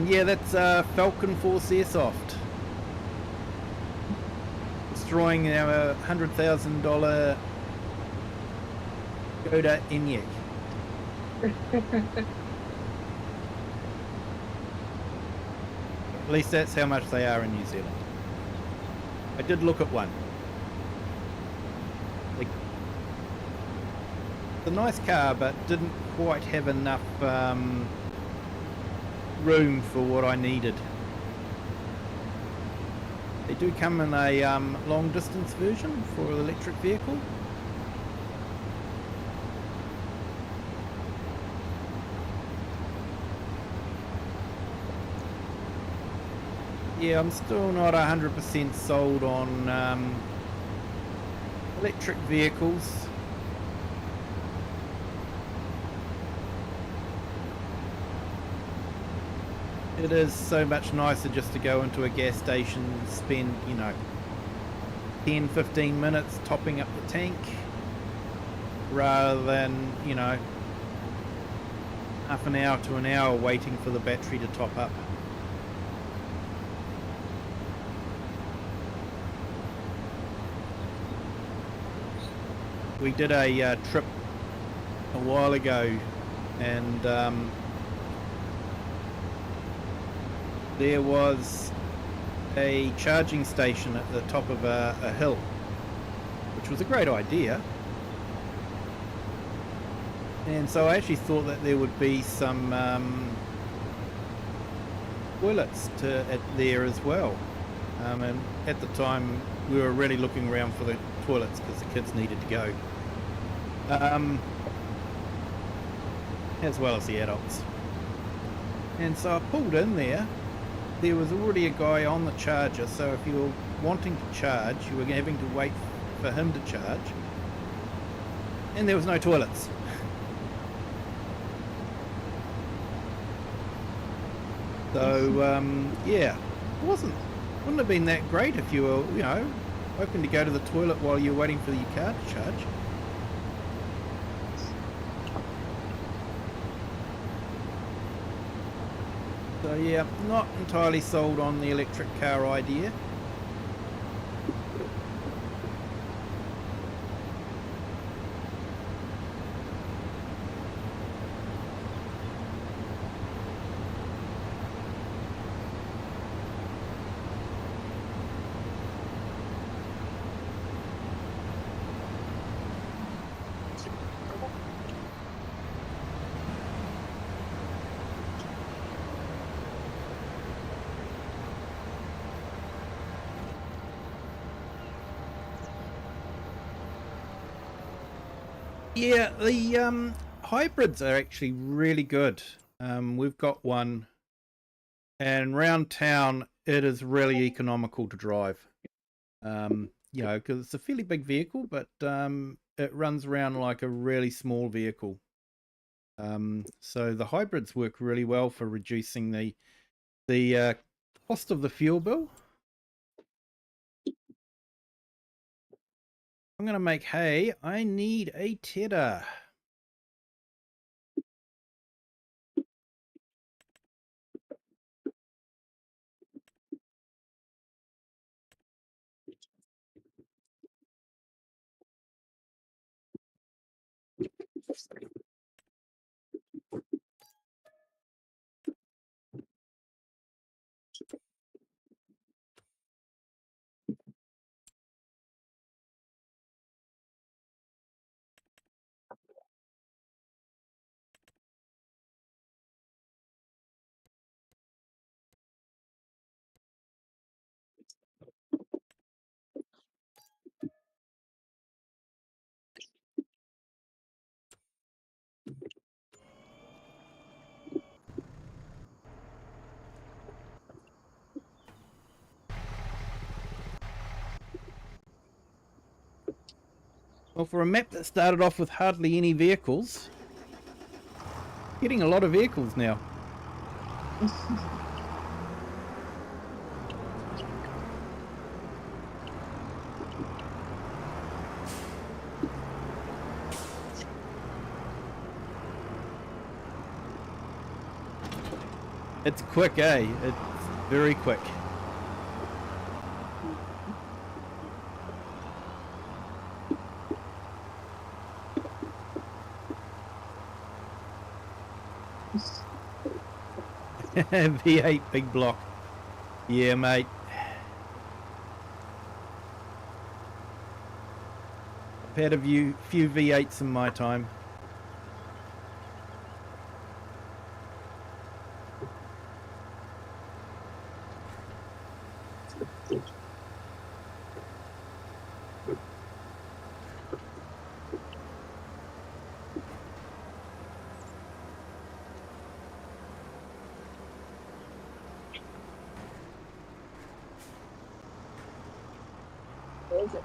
Yeah, that's Falcon Force Airsoft. Destroying our $100,000 Skoda Enyaq. At least that's how much they are in New Zealand. I did look at one. It's a nice car, but didn't quite have enough room for what I needed. They do come in a long distance version for an electric vehicle. Yeah, I'm still not 100% sold on electric vehicles. It is so much nicer just to go into a gas station and spend, you know, 10-15 minutes topping up the tank rather than, you know, half an hour to an hour waiting for the battery to top up. We did a trip a while ago, and there was a charging station at the top of a hill, which was a great idea. And so I actually thought that there would be some toilets there as well. And at the time we were really looking around for the toilets because the kids needed to go. As well as the adults. And so I pulled in there. There was already a guy on the charger, so if you were wanting to charge, you were having to wait for him to charge. And there was no toilets. So, yeah, it wouldn't have been that great if you were, you know, hoping to go to the toilet while you're waiting for your car to charge. So yeah, not entirely sold on the electric car idea. Yeah, the hybrids are actually really good. We've got one, and round town it is really economical to drive. you know, because it's a fairly big vehicle, but it runs around like a really small vehicle. So the hybrids work really well for reducing the cost of the fuel bill. I'm going to make hay. I need a tedder. Well, for a map that started off with hardly any vehicles, getting a lot of vehicles now. It's quick, eh? It's very quick. V8 big block. Yeah, mate. I've had a few V8s in my time. Where is it?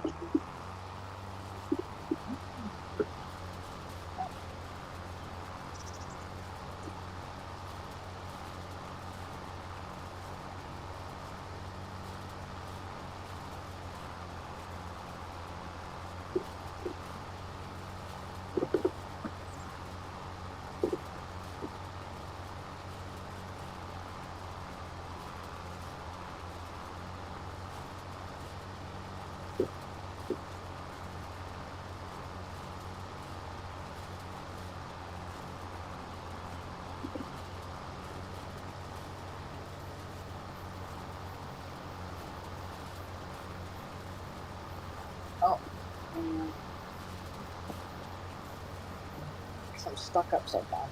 Oh. I'm stuck upside down.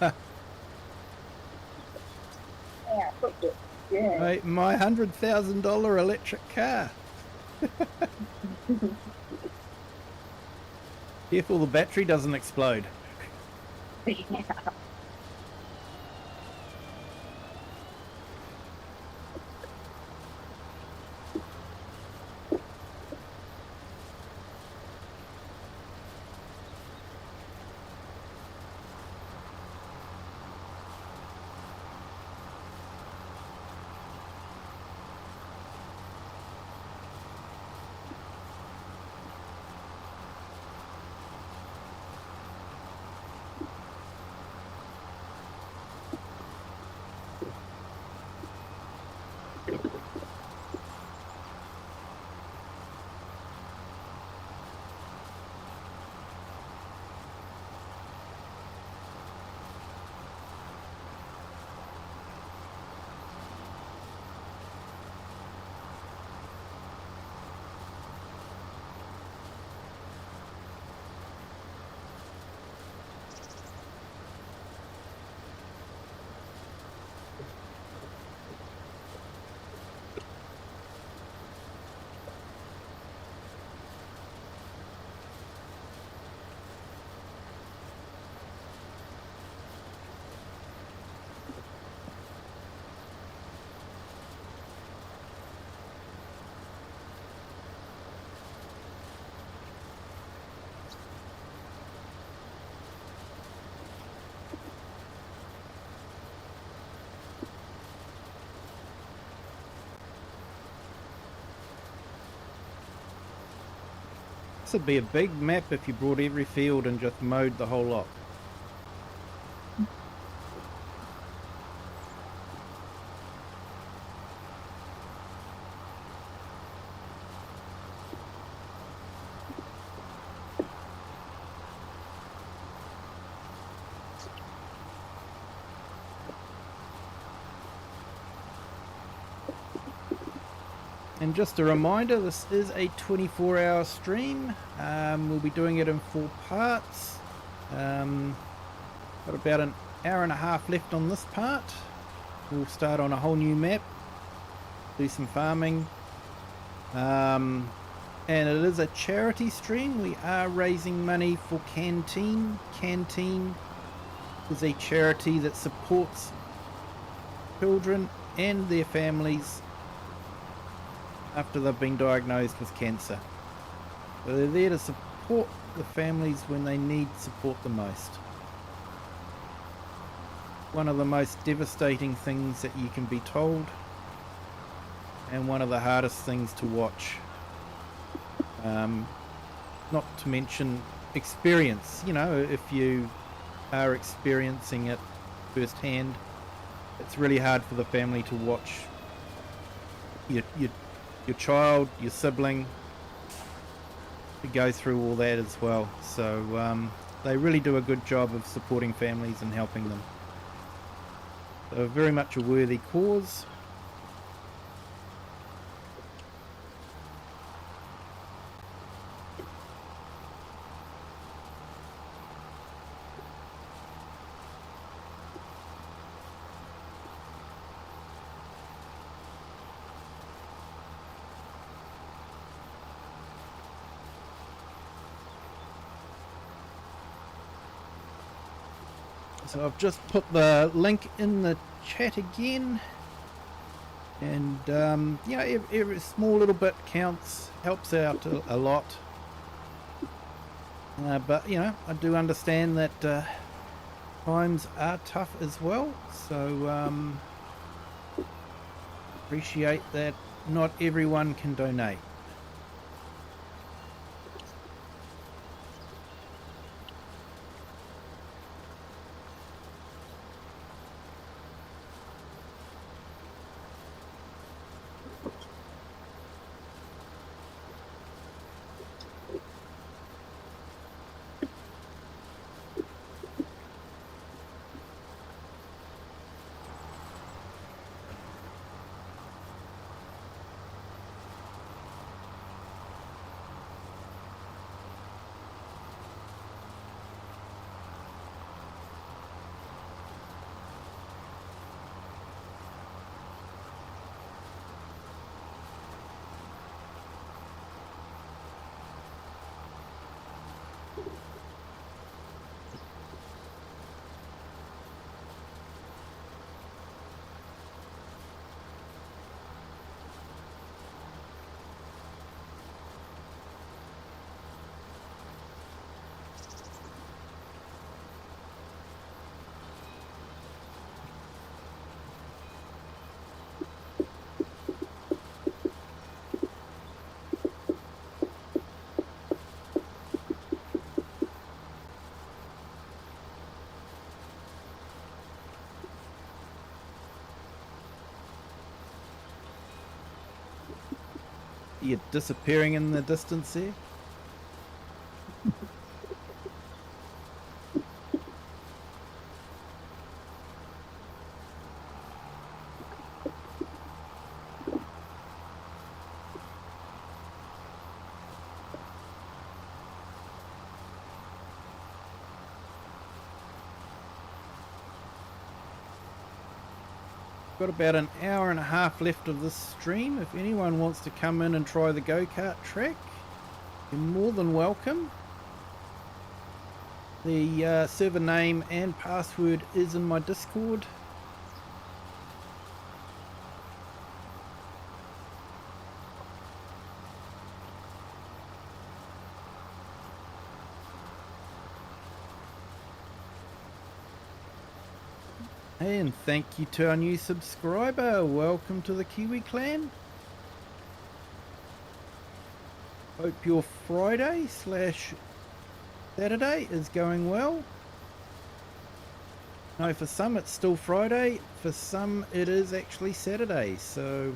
Yeah, I flipped it. Yeah. Right, my $100,000 electric car. Careful the battery doesn't explode. Yeah. This would be a big map if you brought every field and just mowed the whole lot. And just a reminder, this is a 24-hour stream. We'll be doing it in 4 parts. Got about an hour and a half left on this part. We'll start on a whole new map, do some farming. And it is a charity stream. We are raising money for Canteen. Canteen is a charity that supports children and their families after they've been diagnosed with cancer. So they're there to support the families when they need support the most. One of the most devastating things that you can be told, and one of the hardest things to watch. Not to mention experience. You know, if you are experiencing it firsthand, it's really hard for the family to watch your child, your sibling, to go through all that as well. So they really do a good job of supporting families and helping them. So very much a worthy cause. So I've just put the link in the chat again, and you know, every small little bit counts, helps out a lot. But you know, I do understand that times are tough as well, so appreciate that not everyone can donate. You're disappearing in the distance there. Got about an hour and a half left of this stream. If anyone wants to come in and try the go-kart track, you're more than welcome. The server name and password is in my Discord. And thank you to our new subscriber. Welcome to the Kiwi clan. Hope your Friday slash Saturday is going well. No, for some it's still Friday. For some it is actually Saturday. So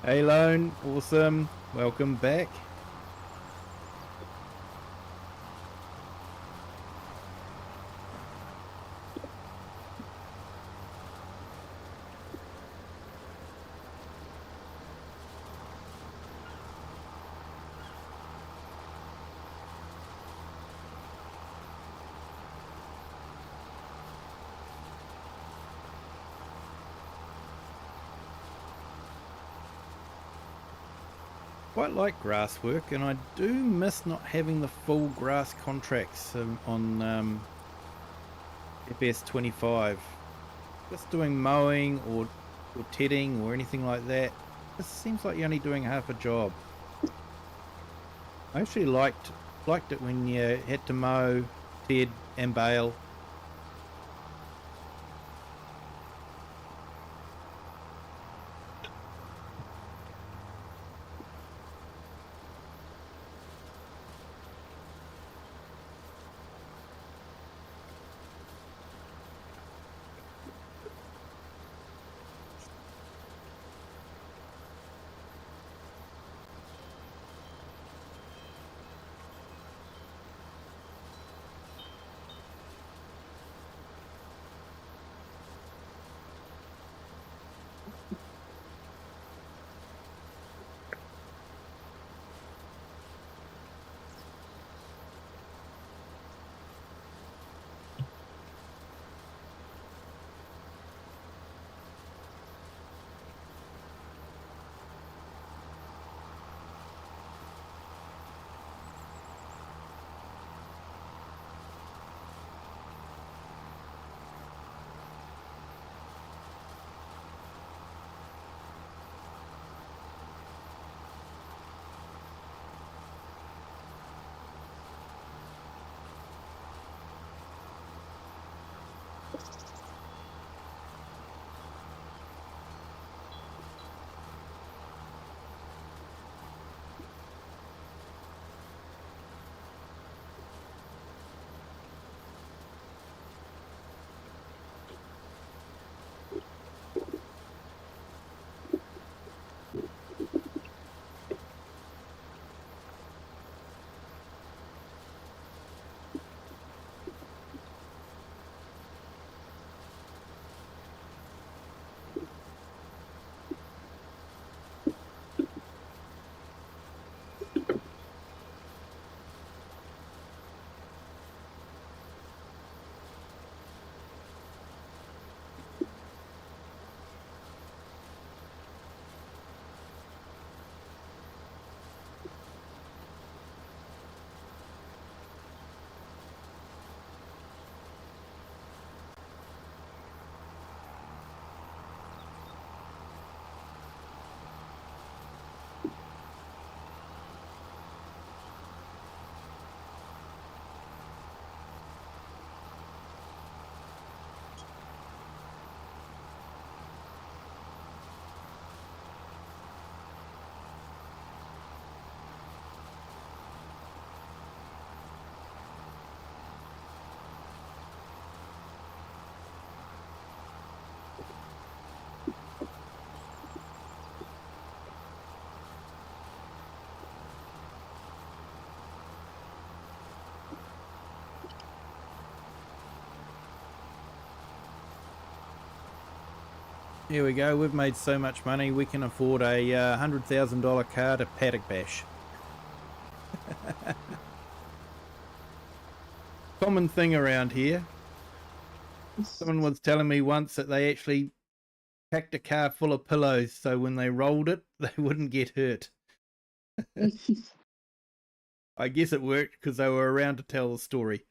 hey Lone, awesome. Welcome back. Quite like grass work, and I do miss not having the full grass contracts on FS25. Just doing mowing or tedding or anything like that, it seems like you're only doing half a job. I actually liked it when you had to mow, ted and bale. Here we go. We've made so much money we can afford a $100,000 car to paddock bash. Common thing around here. Someone was telling me once that they actually packed a car full of pillows so when they rolled it, they wouldn't get hurt. I guess it worked because they were around to tell the story.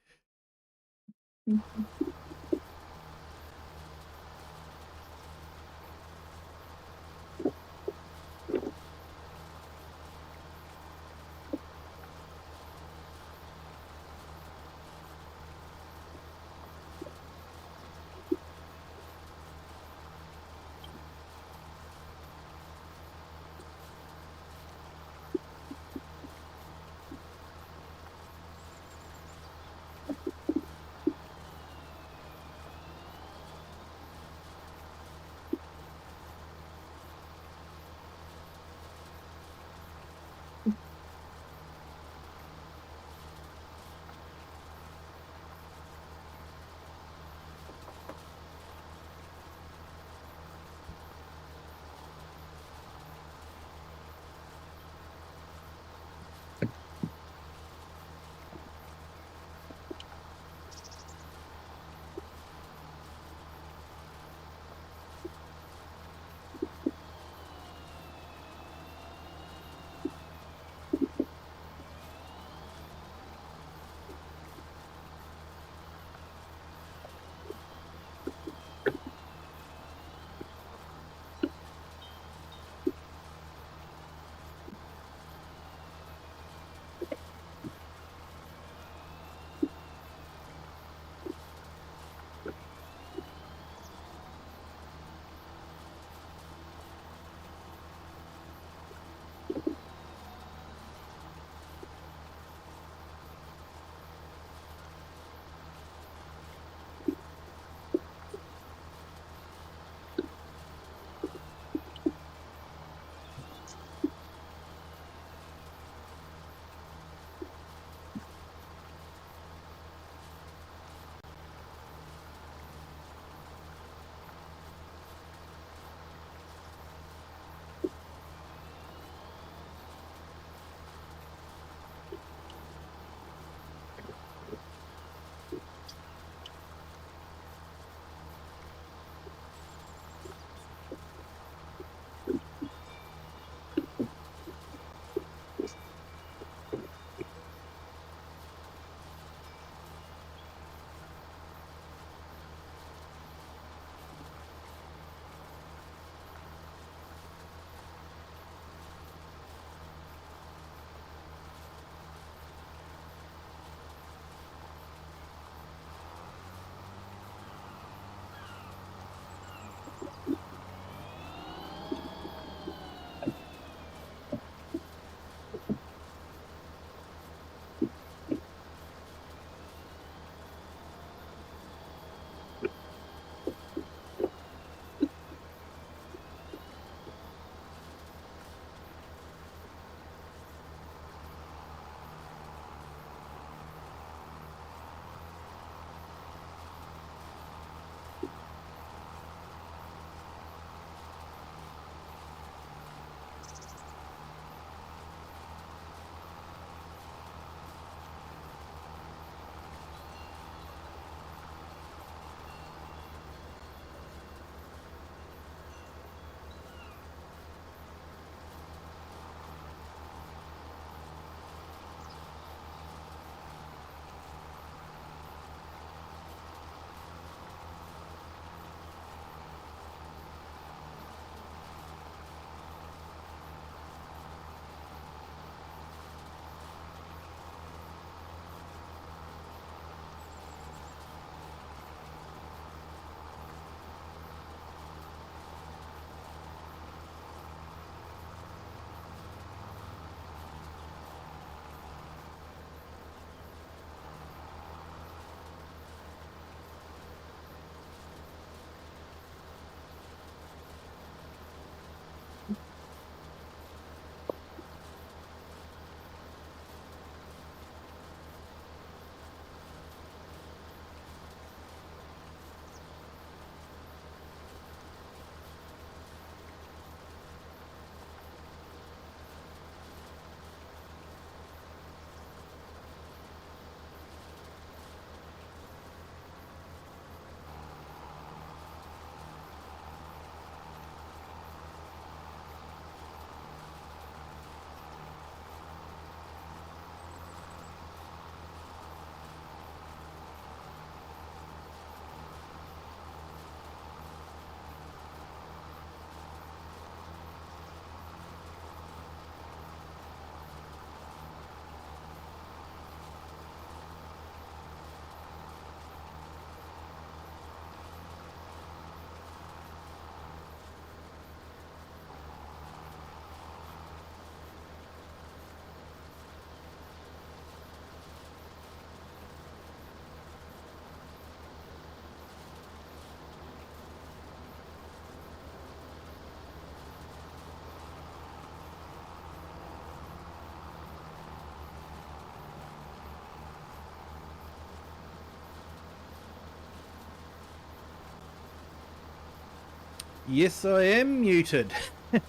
Yes, I am muted.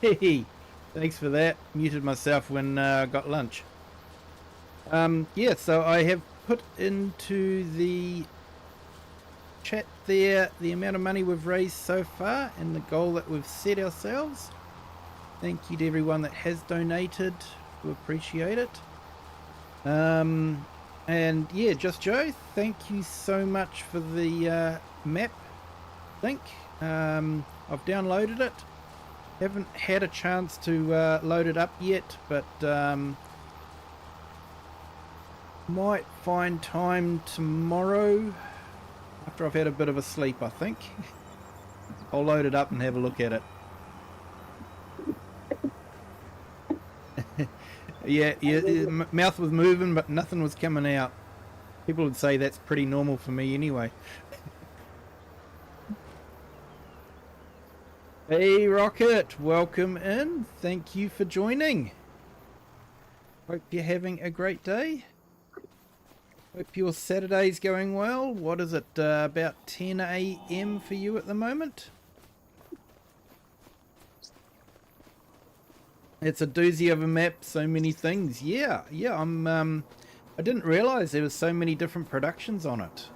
Thanks for that. Muted myself when I got lunch. Yeah, so I have put into the chat there the amount of money we've raised so far and the goal that we've set ourselves. Thank you to everyone that has donated. We appreciate it. And yeah, Just Joe, thank you so much for the map link. I've downloaded it. Haven't had a chance to load it up yet, but might find time tomorrow after I've had a bit of a sleep, I think. I'll load it up and have a look at it. Yeah, mouth was moving, but nothing was coming out. People would say that's pretty normal for me anyway. Hey Rocket, welcome in. Thank you for joining. Hope you're having a great day. Hope your Saturday's going well. What is it, about 10 a.m. for you at the moment? It's a doozy of a map, so many things. Yeah, I didn't realise there was so many different productions on it.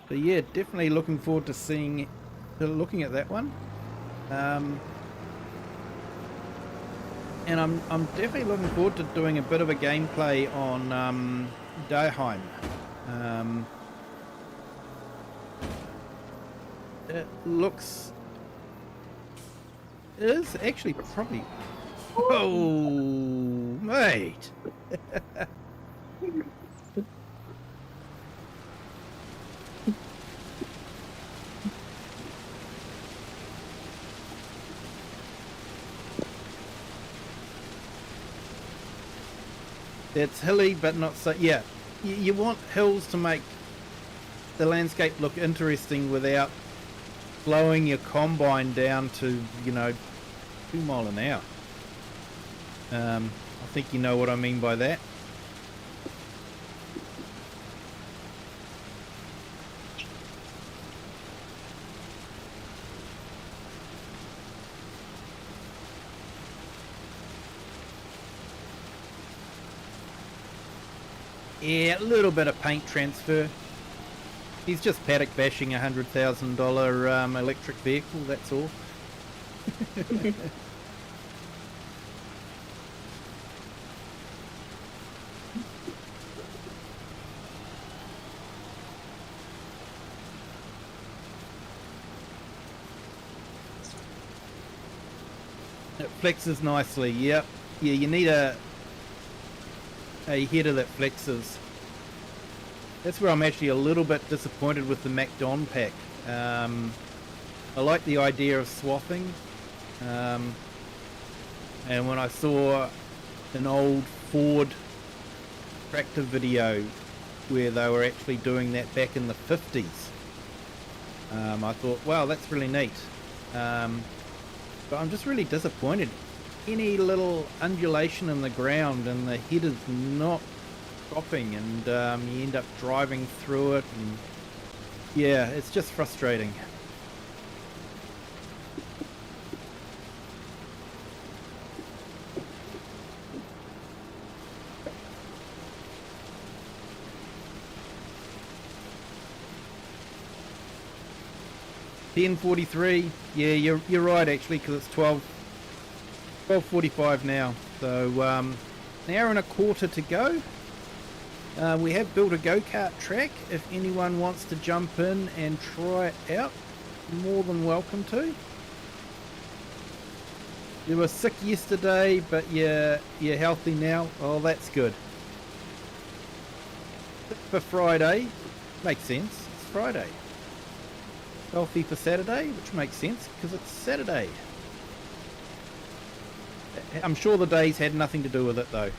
So yeah, definitely looking forward to looking at that one. And I'm definitely looking forward to doing a bit of a gameplay on Daheim. It is actually probably... Oh, mate! It's hilly, but not so... Yeah, you want hills to make the landscape look interesting without slowing your combine down to, 2 mile an hour. I think you know what I mean by that. Yeah, a little bit of paint transfer. He's just paddock bashing a $100,000 electric vehicle, that's all. It flexes nicely, yep. Yeah, you need a header that flexes. That's where I'm actually a little bit disappointed with the MacDon pack. I like the idea of swapping, and when I saw an old Ford tractor video where they were actually doing that back in the 50s, I thought, wow, that's really neat. But I'm just really disappointed. Any little undulation in the ground and the header's not stopping, and you end up driving through it, and yeah, it's just frustrating. $10.43. Yeah, you're right actually, because it's 12:45 now, so an hour and a quarter to go. We have built a go-kart track. If anyone wants to jump in and try it out, more than welcome to. You were sick yesterday, but you're healthy now. Oh, that's good. For Friday, makes sense. It's Friday. Healthy for Saturday, which makes sense because it's Saturday. I'm sure the days had nothing to do with it though.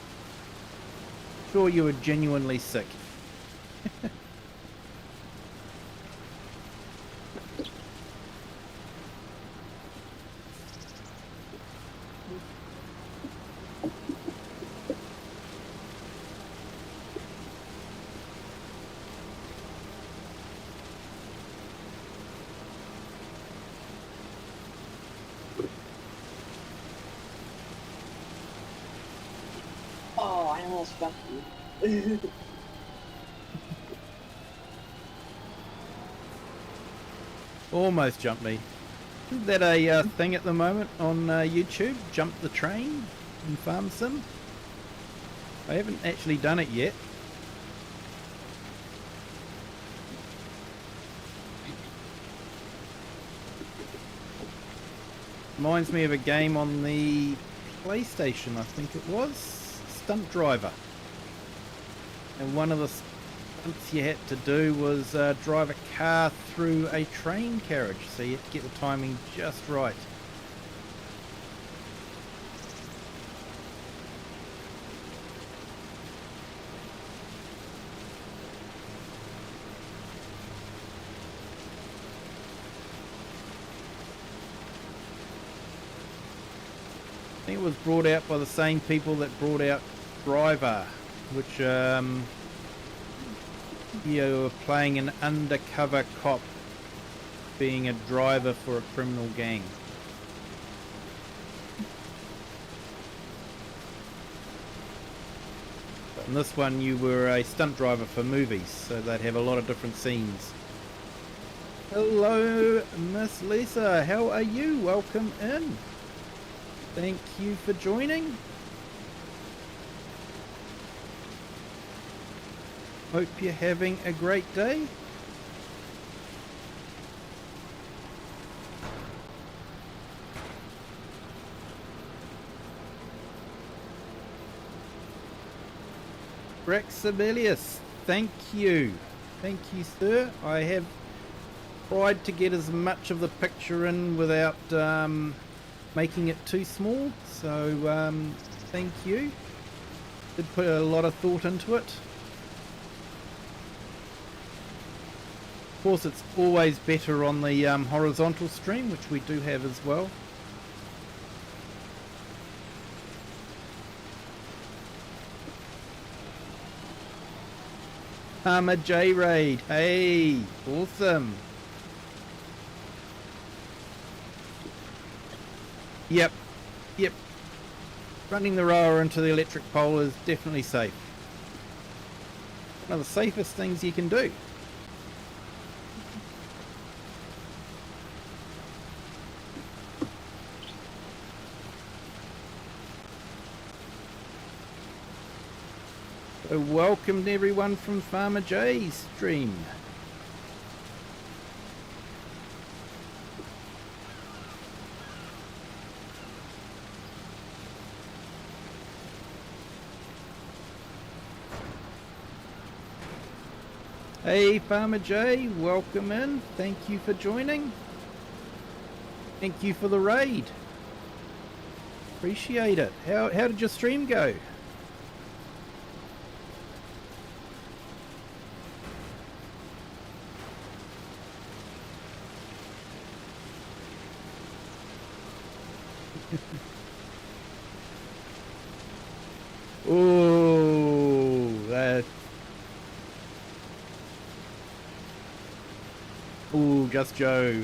Sure you were genuinely sick. almost jumped you. Almost jumped me. Isn't that a thing at the moment on YouTube? Jump the train in Farm Sim? I haven't actually done it yet. Reminds me of a game on the PlayStation, I think it was. Stunt Driver. And one of the stunts you had to do was drive a car through a train carriage, so you had to get the timing just right. I think it was brought out by the same people that brought out Driver, which you were playing an undercover cop being a driver for a criminal gang. But in this one you were a stunt driver for movies, so they'd have a lot of different scenes. Hello Miss Lisa, how are you? Welcome in. Thank you for joining. Hope you're having a great day. Rex Sibelius, thank you. Thank you, sir. I have tried to get as much of the picture in without making it too small, so thank you. Did put a lot of thought into it. Of course, it's always better on the horizontal stream, which we do have as well. A J Raid, hey, awesome. Yep. Running the rower into the electric pole is definitely safe. One of the safest things you can do. So welcome everyone from Farmer J's stream. Hey Farmer J, welcome in. Thank you for joining. Thank you for the raid. Appreciate it. How did your stream go? Oh, that. Oh, Just Joe.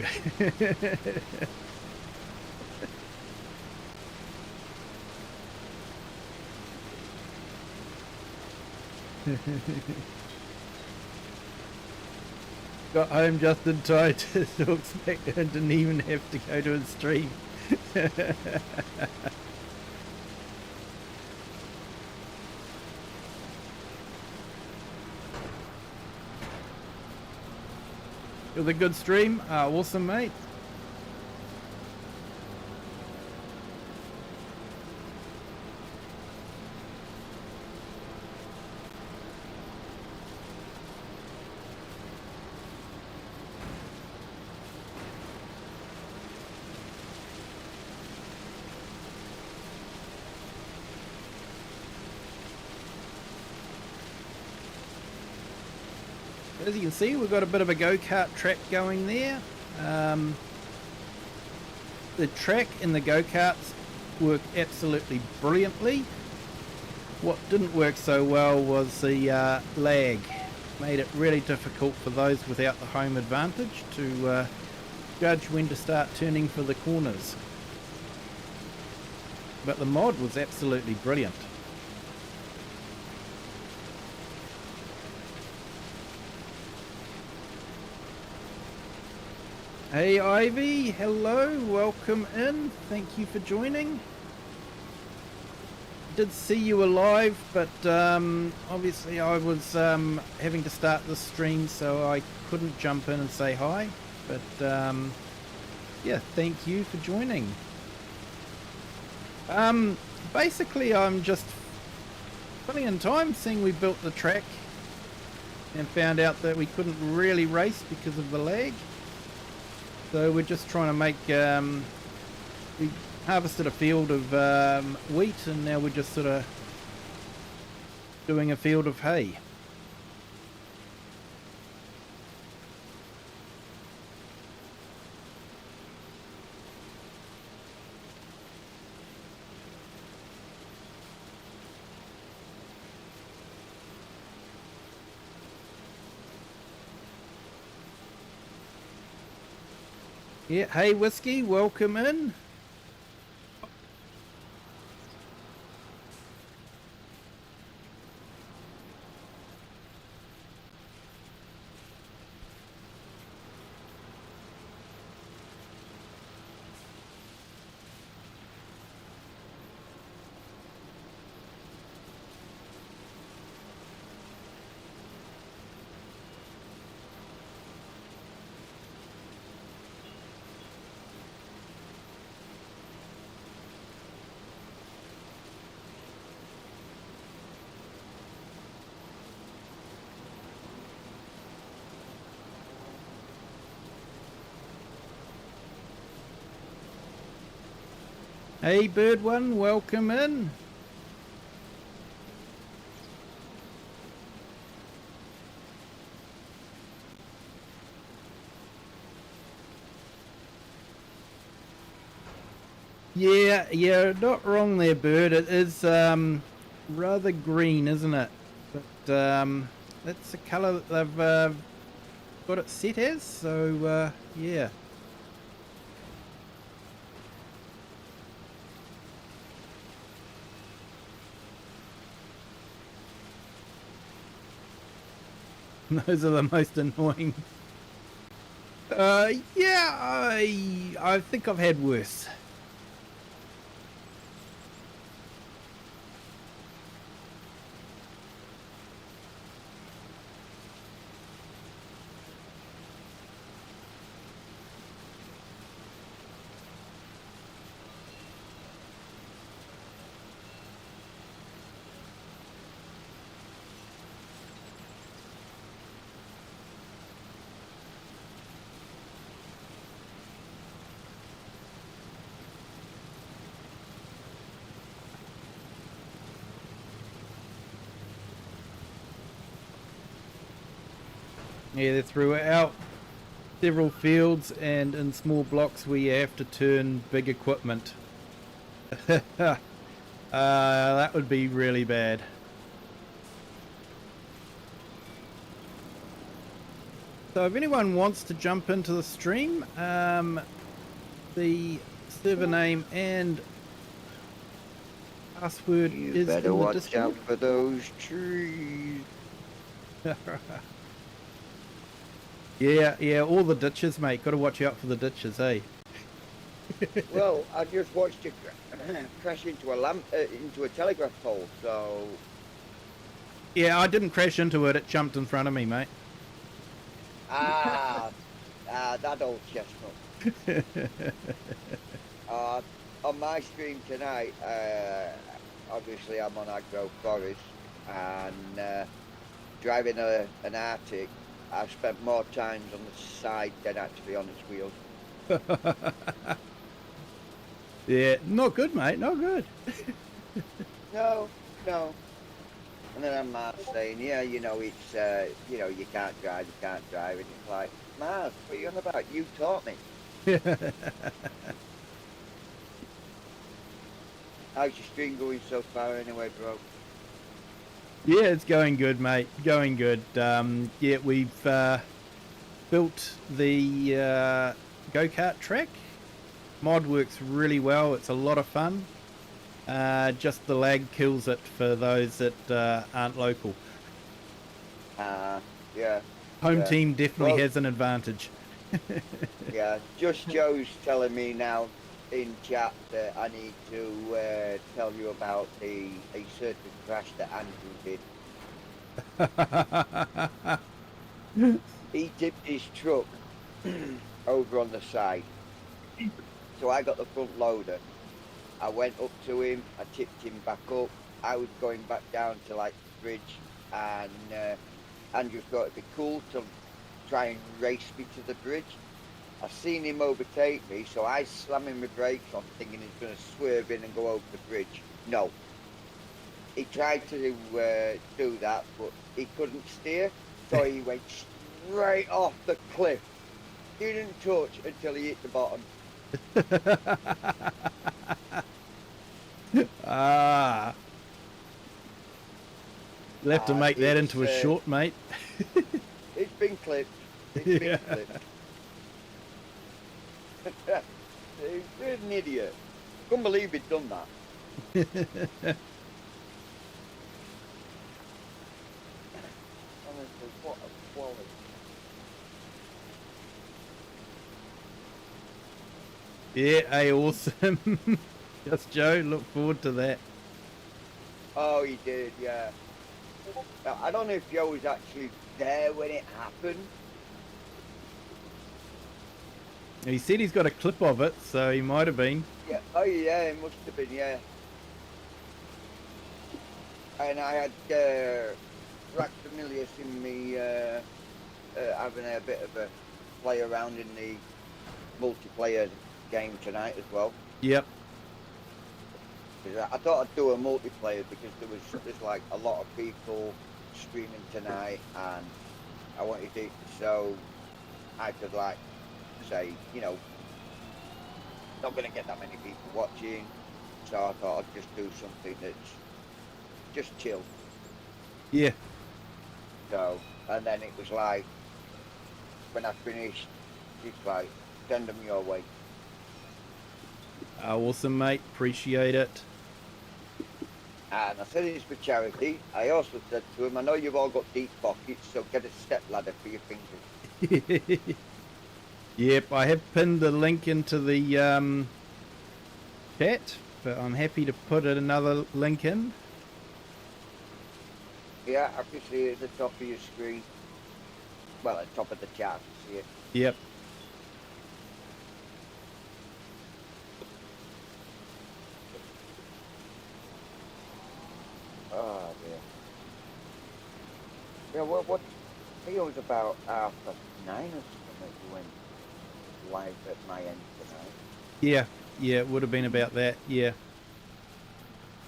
Got home just in time to talk smack and didn't even have to go to his stream. It was a good stream. Awesome, mate. As you can see, we've got a bit of a go-kart track going there. The track and the go-karts work absolutely brilliantly. What didn't work so well was the lag. Made it really difficult for those without the home advantage to judge when to start turning for the corners. But the mod was absolutely brilliant. Hey Ivy, hello, welcome in. Thank you for joining. Did see you were live, but obviously I was having to start the stream, so I couldn't jump in and say hi. But yeah, thank you for joining. Basically I'm just filling in time, seeing we built the track and found out that we couldn't really race because of the lag. So we're just trying to make, we harvested a field of wheat, and now we're just sort of doing a field of hay. Yeah, hey Whiskey, welcome in. Hey Bird One, welcome in. Yeah, not wrong there, Bird. It is rather green, isn't it? But that's the colour that they've got it set as, so yeah. Those are the most annoying. Yeah, I think I've had worse. Yeah, they're throughout several fields, and in small blocks where you have to turn big equipment. That would be really bad. So if anyone wants to jump into the stream, the server name and password You is better in the watch Discord. out for those trees. Yeah, all the ditches, mate. Got to watch out for the ditches, eh? Well, I just watched it crash into into a telegraph pole. So Yeah, I didn't crash into it. It jumped in front of me, mate. that old chestnut. On my stream tonight, obviously I'm on Agro Forest and driving an Arctic. I've spent more times on the side than actually on its wheels. Yeah, not good, mate. Not good. No. And then I'm Mars saying, yeah, you know, it's, you can't drive. And it's like, Mars, what are you on about? You taught me. How's your stream going so far anyway, bro? Yeah, it's going good, mate. Going good. Yeah, we've built the go-kart track. Mod works really well. It's a lot of fun. Just the lag kills it for those that aren't local. Yeah. Home Yeah. team definitely Well- has an advantage. Yeah, just Joe's telling me now in chat that I need to tell you about a certain crash that Andrew did. He tipped his truck over on the side. So I got the front loader. I went up to him, I tipped him back up. I was going back down to like the bridge, and Andrew thought it'd be cool to try and race me to the bridge. I seen him overtake me, so I slamming my brakes on, thinking he's going to swerve in and go over the bridge. No. He tried to do that, but he couldn't steer, so he went straight off the cliff. Didn't touch until he hit the bottom. Ah. You'll have to make that into a short, mate. It's been clipped. It's been clipped. He's an idiot. Couldn't believe he'd done that. Honestly, what a quality. Yeah, hey, awesome. Just Joe, look forward to that. Oh, he did, yeah. Now, I don't know if Joe was actually there when it happened. He said he's got a clip of it, so he might have been. Yeah. Oh, yeah, it must have been, yeah. And I had Rack Familius in me having a bit of a play around in the multiplayer game tonight as well. Yep. I thought I'd do a multiplayer because there's like a lot of people streaming tonight, and I wanted it so I could like say, you know, not going to get that many people watching, so I thought I'd just do something that's just chill. Yeah. So, and then it was like, when I finished, it's like, send them your way. Awesome, mate. Appreciate it. And I said it's for charity. I also said to him, I know you've all got deep pockets, so get a step ladder for your fingers. Yep, I have pinned the link into the chat, but I'm happy to put another link in. Yeah, I can see it at the top of your screen. Well, at the top of the chat, I can see it. Yep. Oh, dear. Yeah, what I think it was about 9:30 or something that you went live at my end tonight. Yeah, it would have been about that, yeah.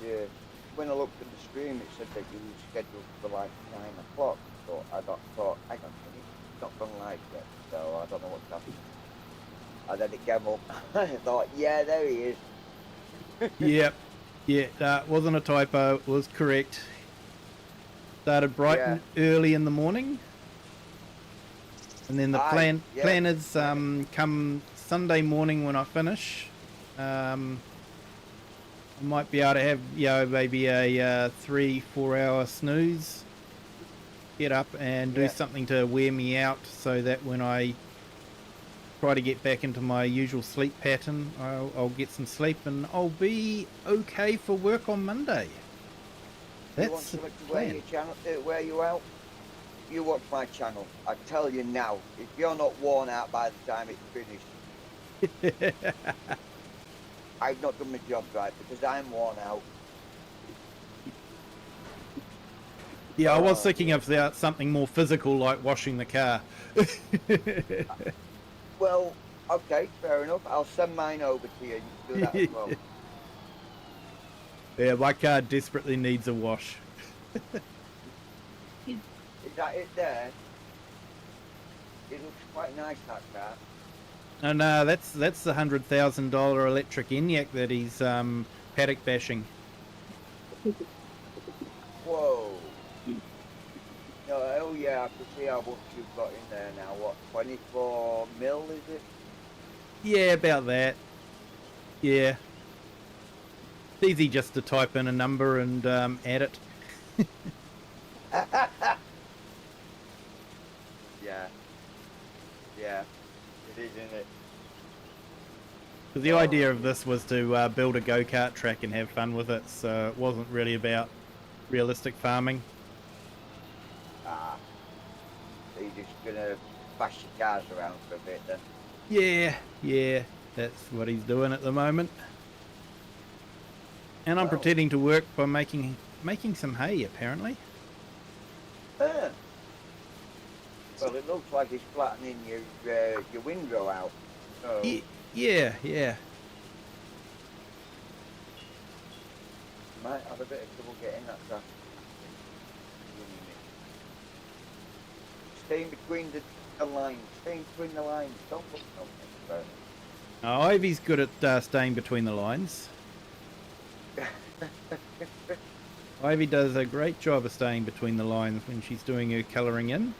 Yeah. When I looked at the stream, it said that you were scheduled for like 9 o'clock. So I thought, hang on a minute, it's not gone live yet, so I don't know what's happening. And then it came up, I thought, yeah, there he is. Yep. Yeah, that wasn't a typo, it was correct. Started bright and early in the morning. And then the plan is come Sunday morning when I finish, I might be able to have, you know, maybe a 3-4 hour snooze, get up and do something to wear me out, so that when I try to get back into my usual sleep pattern, I'll get some sleep and I'll be okay for work on Monday. That's the plan. Wear you out? You watch my channel. I tell you now, if you're not worn out by the time it's finished, I've not done my job right, because I'm worn out. Yeah, I was thinking of something more physical, like washing the car. Well, okay, fair enough. I'll send mine over to you. You can do that as well. Yeah, my car desperately needs a wash. Is that it there? It looks quite nice, that car. Oh no, that's the $100,000 electric ENIAC that he's paddock bashing. Whoa. No, oh yeah, I can see how much you've got in there now. What, 24 mil is it? Yeah, about that. Yeah. It's easy just to type in a number and add it. Yeah. Yeah. It is, isn't it? 'Cause the idea of this was to build a go-kart track and have fun with it, so it wasn't really about realistic farming. Ah. So you're just gonna bash your cars around for a bit then? Yeah, that's what he's doing at the moment. And I'm Well. pretending to work by making some hay, apparently. Ah. Well, it looks like he's flattening your windrow out. So, Yeah. might have a bit of trouble getting that stuff. Staying between the lines. Staying between the lines. Don't look something. Oh, Ivy's good at staying between the lines. Ivy does a great job of staying between the lines when she's doing her colouring in.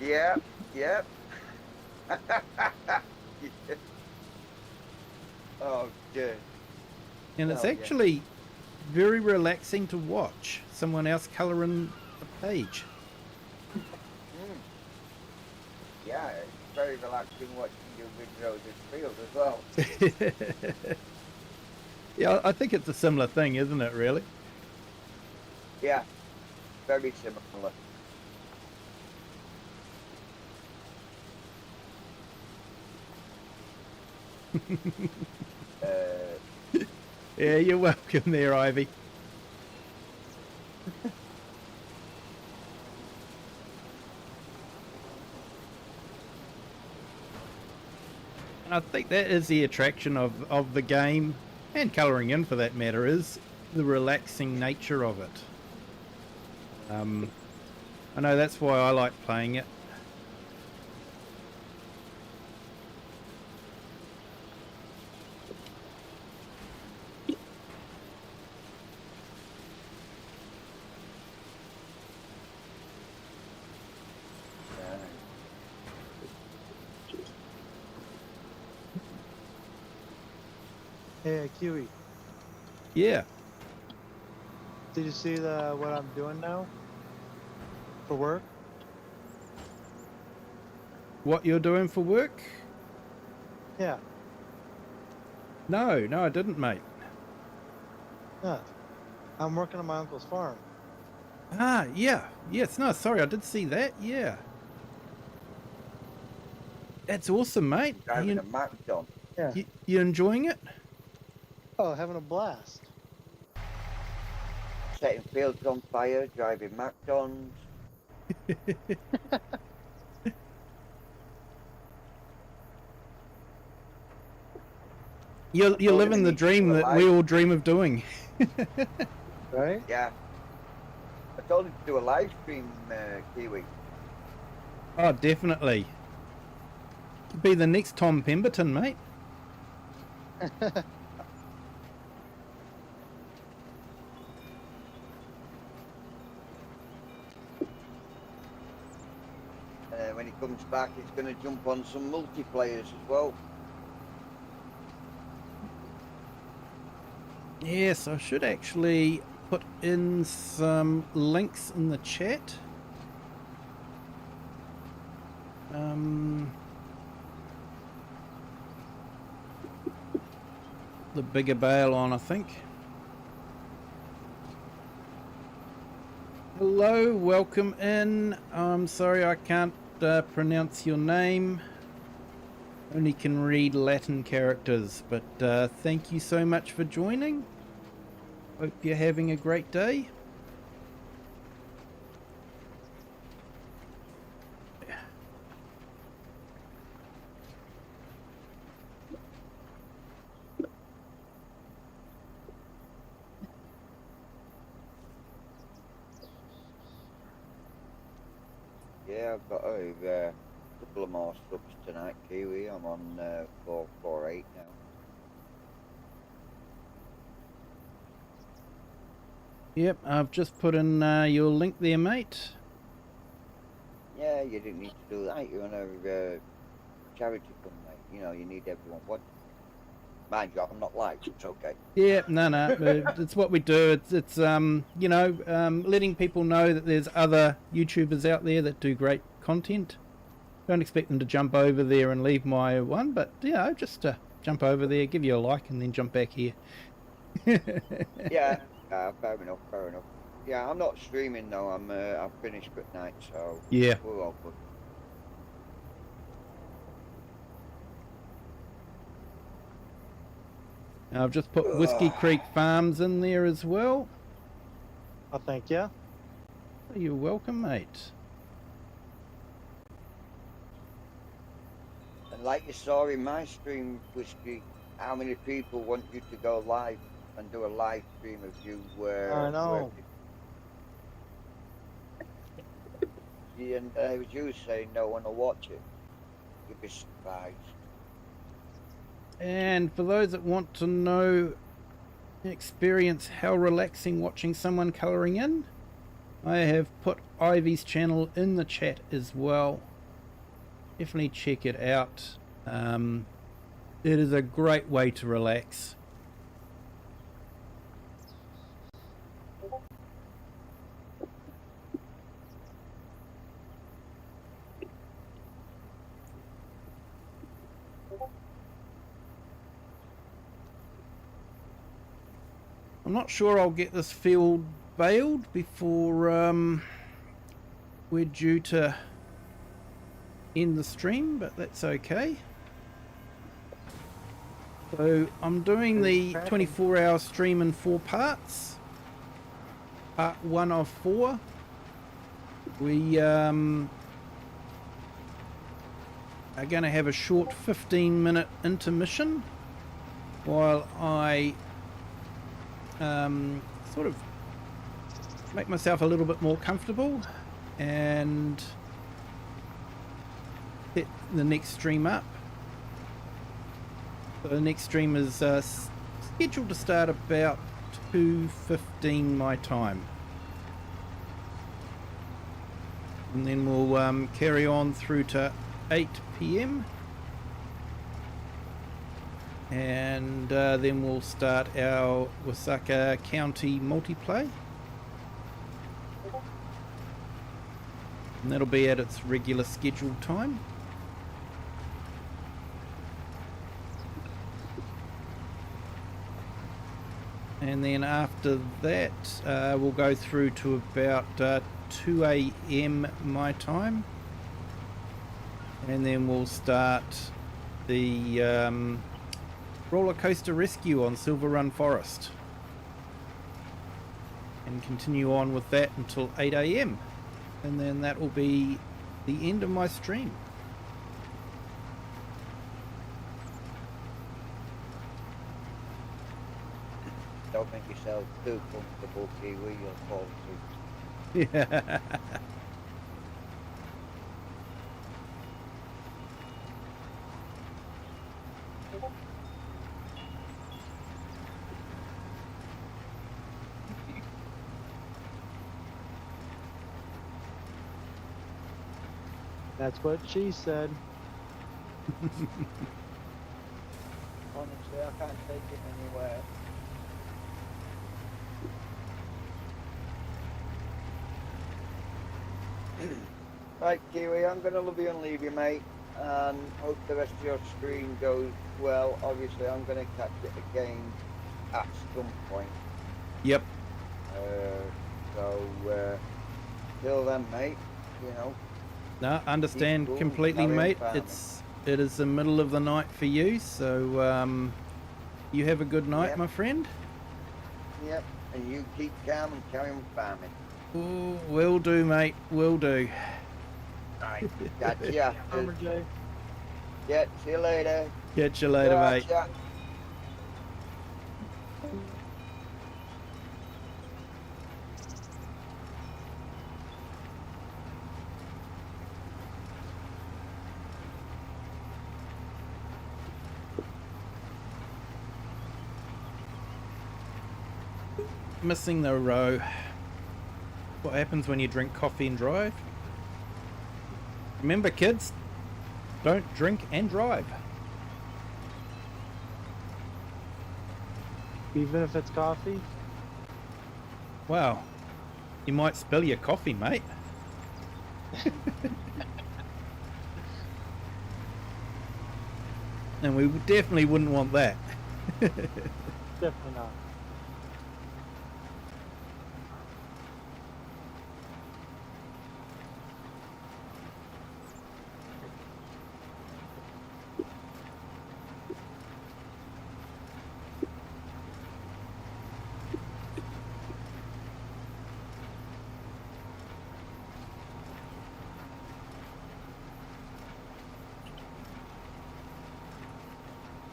Yeah. Oh, dear. And it's Oh, yeah. actually very relaxing to watch someone else colour in a page. Yeah, it's very relaxing watching your windrows in field as well. Yeah, I think it's a similar thing, isn't it, really? Yeah, very similar. Yeah, you're welcome there, Ivy. And I think that is the attraction of the game, and colouring in for that matter, is the relaxing nature of it. I know that's why I like playing it. Hey, Kiwi, Yeah. did you see what I'm doing now for work? What you're doing for work? Yeah. No, I didn't, mate. Yeah. I'm working on my uncle's farm. Ah, yeah. Yes, no, sorry, I did see that, yeah. That's awesome, mate. Driving a Mac Don. Yeah. You enjoying it? Oh, having a blast. Setting fields on fire, driving Macdons. You're Oh, living the you dream feel that we all dream of doing. Right? Yeah. I told him to do a live stream, Kiwi. Oh, definitely. Could be the next Tom Pemberton, mate. When he comes back, he's going to jump on some multiplayers as well. Yes, I should actually put in some links in the chat. The bigger bail on, I think. Hello, welcome in. I'm sorry I can't pronounce your name. Only can read Latin characters, but thank you so much for joining. Hope you're having a great day. Yeah, I've got a couple of more subs tonight, Kiwi. I'm on 448 now. Yep, I've just put in your link there, mate. Yeah, you didn't need to do that. You're on a charity fund, mate. You know, you need everyone. What? Mind you, I'm not live. It's okay. Yeah, no, it's what we do. It's you know, letting people know that there's other YouTubers out there that do great content. Don't expect them to jump over there and leave my one, but just jump over there, give you a like, and then jump back here. Yeah, fair enough, fair enough. Yeah, I'm not streaming though. I'm finished at night, so Yeah. we're all good. I've just put Whiskey Creek Farms in there as well. Oh, thank you. You're welcome, mate. And like you saw in my stream, Whiskey, how many people want you to go live and do a live stream of you where? I know. And it was you saying no one will watch it. You'd be surprised. And for those that want to know, experience how relaxing watching someone colouring in, I have put Ivy's channel in the chat as well. Definitely check it out. It is a great way to relax. I'm not sure I'll get this field baled before we're due to end the stream, but that's okay. So I'm doing the 24-hour stream in 4 parts. Part 1 of 4. We are going to have a short 15-minute intermission while I sort of make myself a little bit more comfortable and set the next stream up. So the next stream is scheduled to start about 2:15 my time, and then we'll carry on through to 8 PM, and then we'll start our Wasaka County multiplay, and that'll be at its regular scheduled time. And then after that we'll go through to about 2 AM my time, and then we'll start the roller coaster rescue on Silver Run Forest and continue on with that until 8 AM, and then that will be the end of my stream. Don't make yourself too comfortable, Kiwi, you'll fall asleep. Yeah. That's what she said. Honestly, I can't take it anywhere. Right, Kiwi, I'm going to love you and leave you, mate, and hope the rest of your stream goes well. Obviously, I'm going to catch it again at some point. Yep. So, till then, mate, you know. No, understand cool, completely, carry on mate. farming. It is the middle of the night for you, so you have a good night, Yep. my friend. Yep, and you keep calm and carry on farming. Oh, will do, mate. Will do. Alright, catch ya. Farmer Jay. Yeah, see you later. Catch you later, mate. Gotcha. Missing the row. What happens when you drink coffee and drive? Remember, kids, don't drink and drive. Even if it's coffee. Wow, you might spill your coffee, mate. And we definitely wouldn't want that. Definitely not.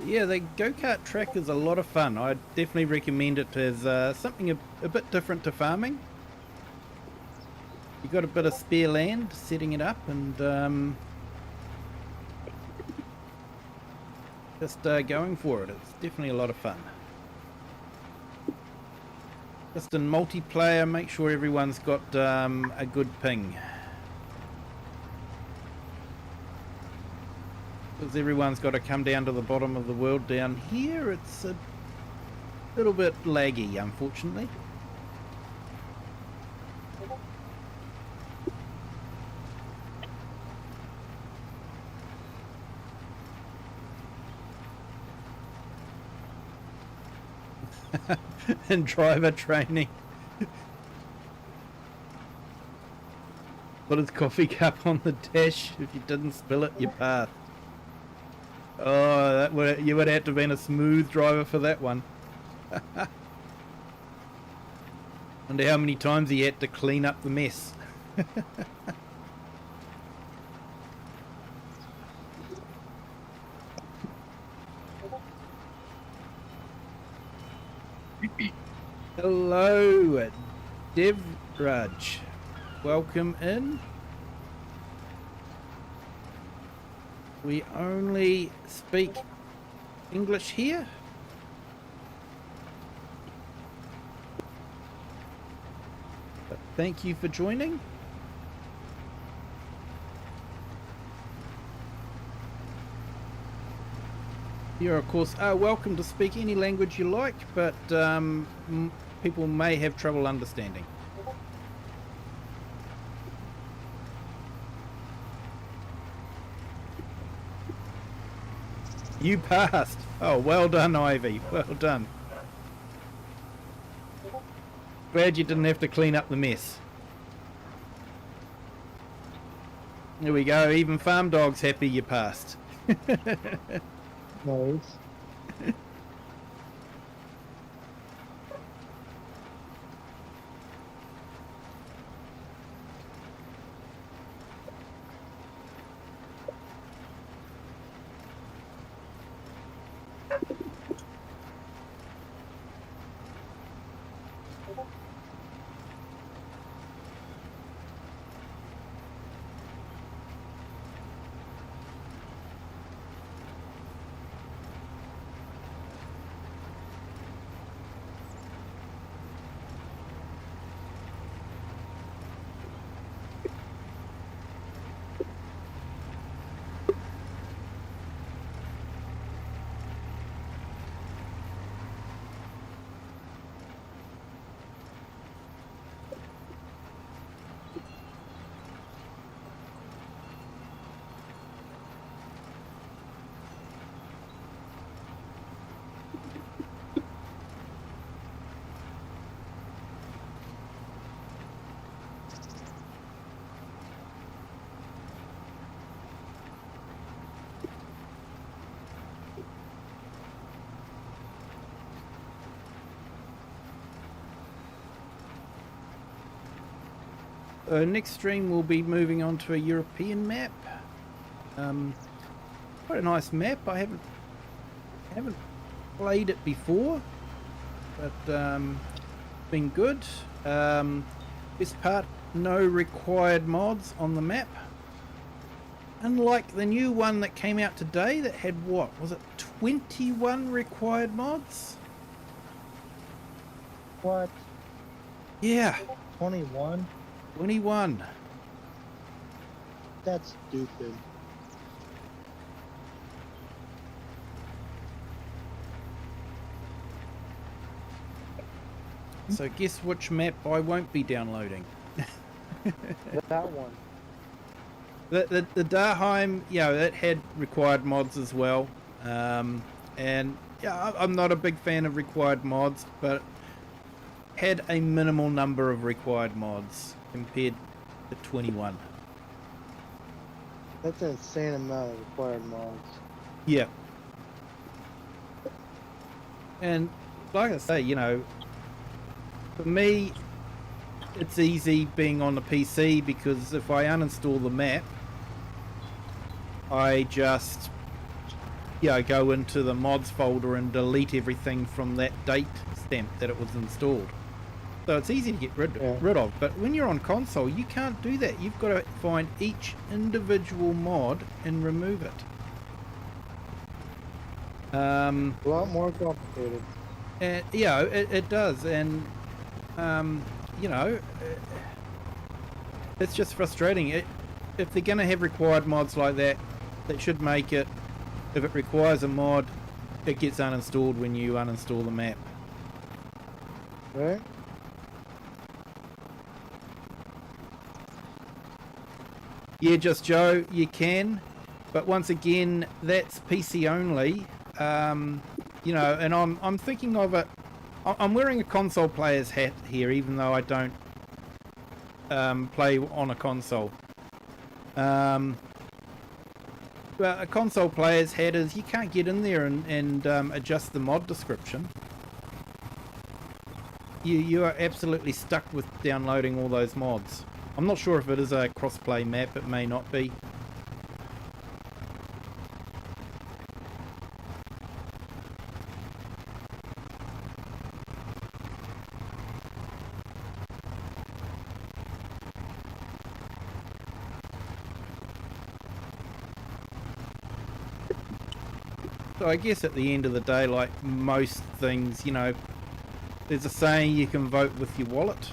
Yeah, the go-kart track is a lot of fun. I definitely recommend it as something a bit different to farming. You got a bit of spare land, setting it up, and just going for it. It's definitely a lot of fun. Just in multiplayer, make sure everyone's got a good ping. Because everyone's got to come down to the bottom of the world down here. It's a little bit laggy, unfortunately. And driver training. Put his coffee cup on the dash. If you didn't spill it, you passed. Oh, you would have to have been a smooth driver for that one. Wonder how many times he had to clean up the mess. Hello, Devraj. Welcome in. We only speak English here. But thank you for joining. You're of course are welcome to speak any language you like, but people may have trouble understanding. You passed. Oh, well done, Ivy. Well done. Glad you didn't have to clean up the mess. There we go. Even Farm Dog's happy you passed. Nice. Next stream we'll be moving on to a European map. Quite a nice map. I haven't played it before, but been good. This part, no required mods on the map. Unlike the new one that came out today that had, what was it, 21 required mods? What? Yeah, 21? 21. That's stupid. So guess which map I won't be downloading. That one. The Darheim, yeah, it had required mods as well. And yeah, I'm not a big fan of required mods, but had a minimal number of required mods compared to 21. That's an insane amount of required mods. Yeah. And like I say, you know, for me, it's easy being on the PC because if I uninstall the map, I just, go into the mods folder and delete everything from that date stamp that it was installed. So it's easy to get rid of. But when you're on console, you can't do that. You've got to find each individual mod and remove it. A lot more complicated. And yeah, it does, and it's just frustrating. If they're going to have required mods like that, they should make it. If it requires a mod, it gets uninstalled when you uninstall the map. Right? Yeah, Just Joe, you can, but once again, that's PC only. And I'm thinking of it. I'm wearing a console player's hat here, even though I don't play on a console. But a console player's hat is you can't get in there and adjust the mod description. You are absolutely stuck with downloading all those mods. I'm not sure if it is a cross-play map. It may not be. So I guess at the end of the day, like most things, there's a saying you can vote with your wallet.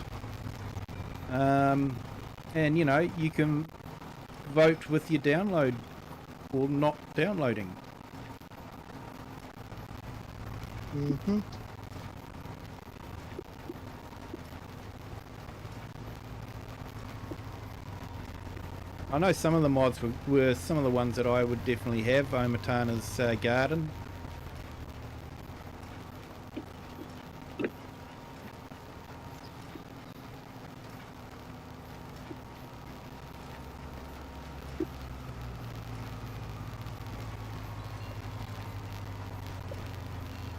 And you can vote with your download or not downloading. Mm-hmm. I know some of the mods were some of the ones that I would definitely have. Omatana's garden.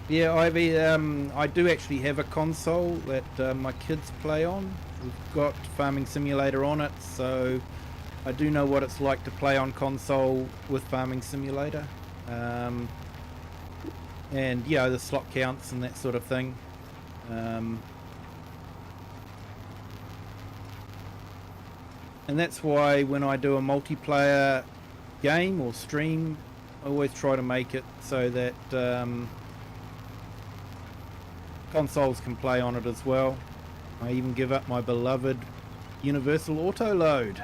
Yeah, Ivy, I do actually have a console that my kids play on. We've got Farming Simulator on it, so I do know what it's like to play on console with Farming Simulator. And, the slot counts and that sort of thing. And that's why when I do a multiplayer game or stream, I always try to make it so that consoles can play on it as well. I even give up my beloved Universal Auto Load.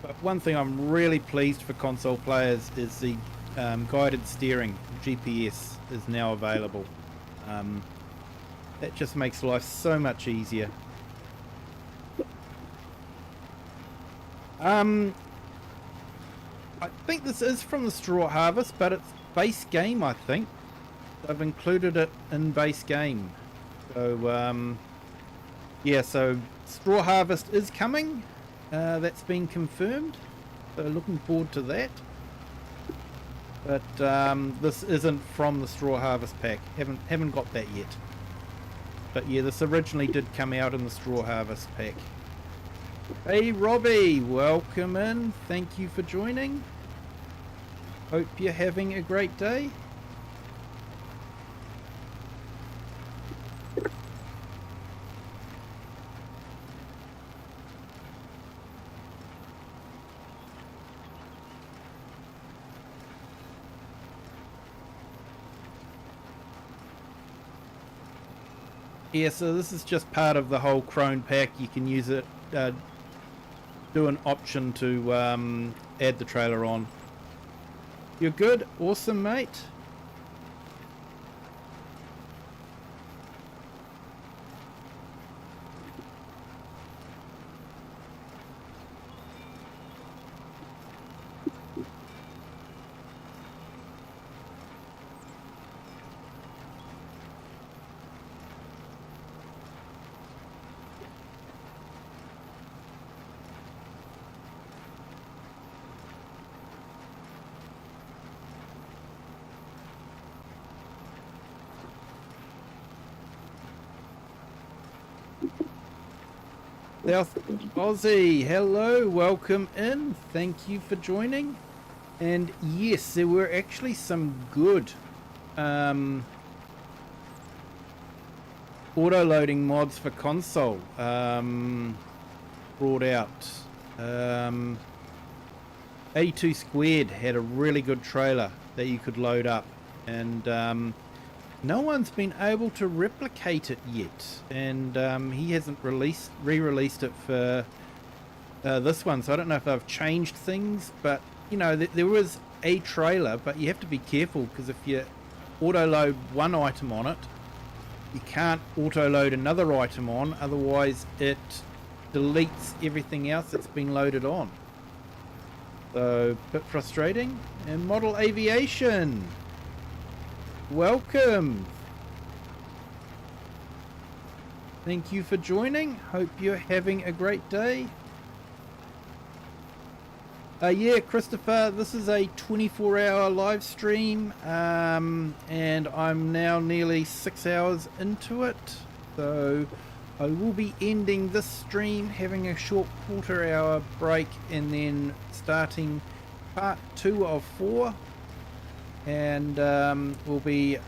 But one thing I'm really pleased for console players is the guided steering, GPS, is now available. That just makes life so much easier. I think this is from the Straw Harvest, but it's base game, I think. I've included it in base game. So, so Straw Harvest is coming. That's been confirmed. So looking forward to that. But this isn't from the Straw Harvest pack. Haven't got that yet. But yeah, this originally did come out in the Straw Harvest pack. Hey Robbie, welcome in. Thank you for joining. Hope you're having a great day. Yeah, so this is just part of the whole Crone pack. You can use it, do an option to add the trailer on. You're good? Awesome, mate. South Aussie, hello, welcome in. Thank you for joining. And yes, there were actually some good auto-loading mods for console brought out. A2 Squared had a really good trailer that you could load up, and no one's been able to replicate it yet, and he hasn't re-released it for this one, so I don't know if they've changed things, but you know, there was a trailer, but you have to be careful, because if you auto-load one item on it, you can't auto-load another item on, otherwise it deletes everything else that's been loaded on. So, a bit frustrating. And Model Aviation, welcome. Thank you for joining. Hope you're having a great day. Yeah, Christopher, this is a 24-hour live stream, and I'm now nearly 6 hours into it. So I will be ending this stream, having a short quarter-hour break, and then starting part 2 of 4. And we'll be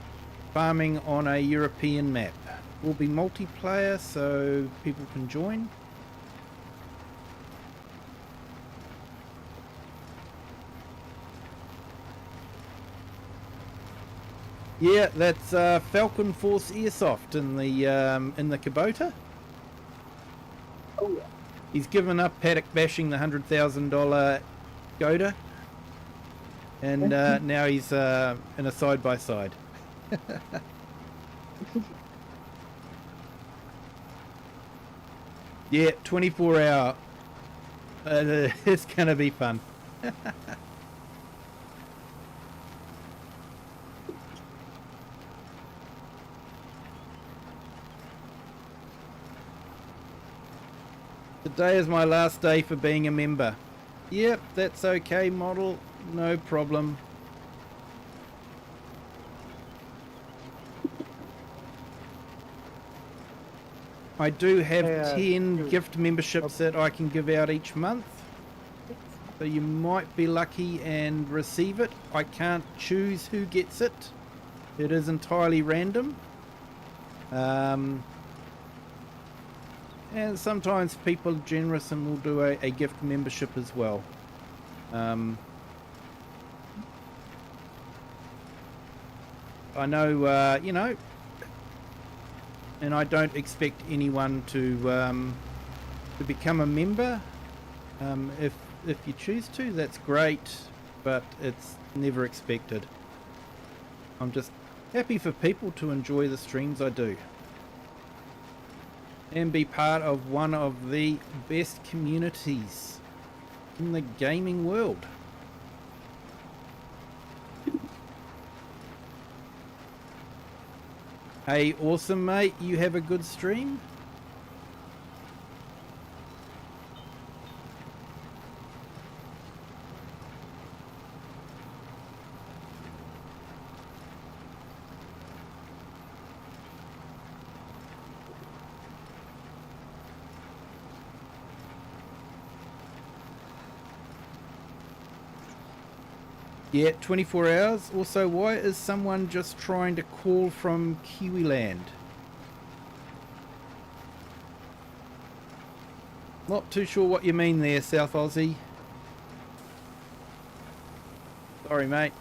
farming on a European map. We'll be multiplayer, so people can join. Yeah, that's Falcon Force Airsoft in the Kubota. Oh yeah. He's given up paddock bashing the $100,000 Goda, and now he's in a side by side. Yeah, 24 hour. It's gonna be fun. Today is my last day for being a member. Yep, that's okay, model. No problem. I do have 10 gift memberships that I can give out each month. So you might be lucky and receive it. I can't choose who gets it. It is entirely random. And sometimes people are generous and will do a gift membership as well. I know, you know, and I don't expect anyone to become a member. If you choose to, that's great, but it's never expected. I'm just happy for people to enjoy the streams I do and be part of one of the best communities in the gaming world. Hey, awesome mate, you have a good stream? Yeah, 24 hours. Also, why is someone just trying to call from Kiwi land? Not too sure what you mean there, South Aussie. Sorry, mate.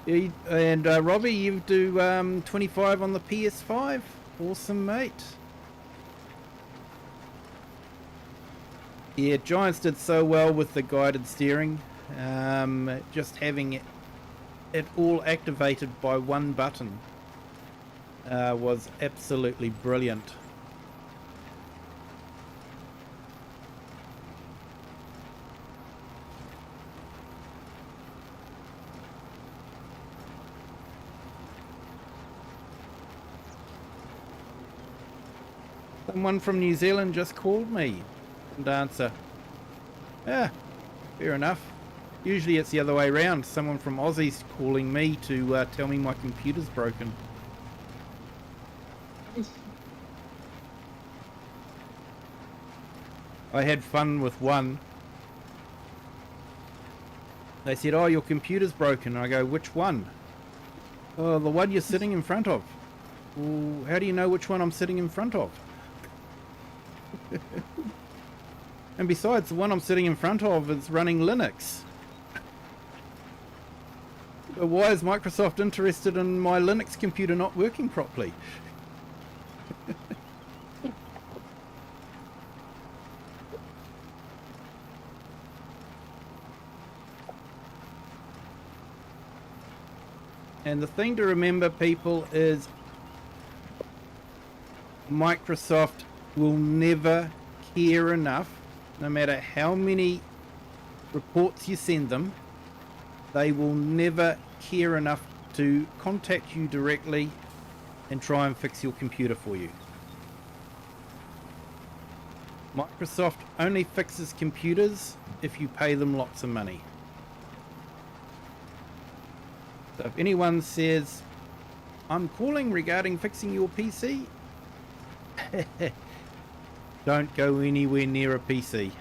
And Robbie, you do 25 on the PS5? Awesome, mate. Yeah, Giants did so well with the guided steering. Just having it all activated by one button was absolutely brilliant. Someone from New Zealand just called me. Didn't answer. Yeah, fair enough. Usually it's the other way around. Someone from Aussie's calling me to tell me my computer's broken. I had fun with one. They said, "Oh, your computer's broken." I go, "Which one?" "Oh, the one you're sitting in front of." "Well, how do you know which one I'm sitting in front of?" And besides, the one I'm sitting in front of is running Linux. So why is Microsoft interested in my Linux computer not working properly? And the thing to remember, people, is Microsoft will never care enough, no matter how many reports you send them, they will never care enough to contact you directly and try and fix your computer for you. Microsoft only fixes computers if you pay them lots of money. So if anyone says, "I'm calling regarding fixing your PC," don't go anywhere near a PC.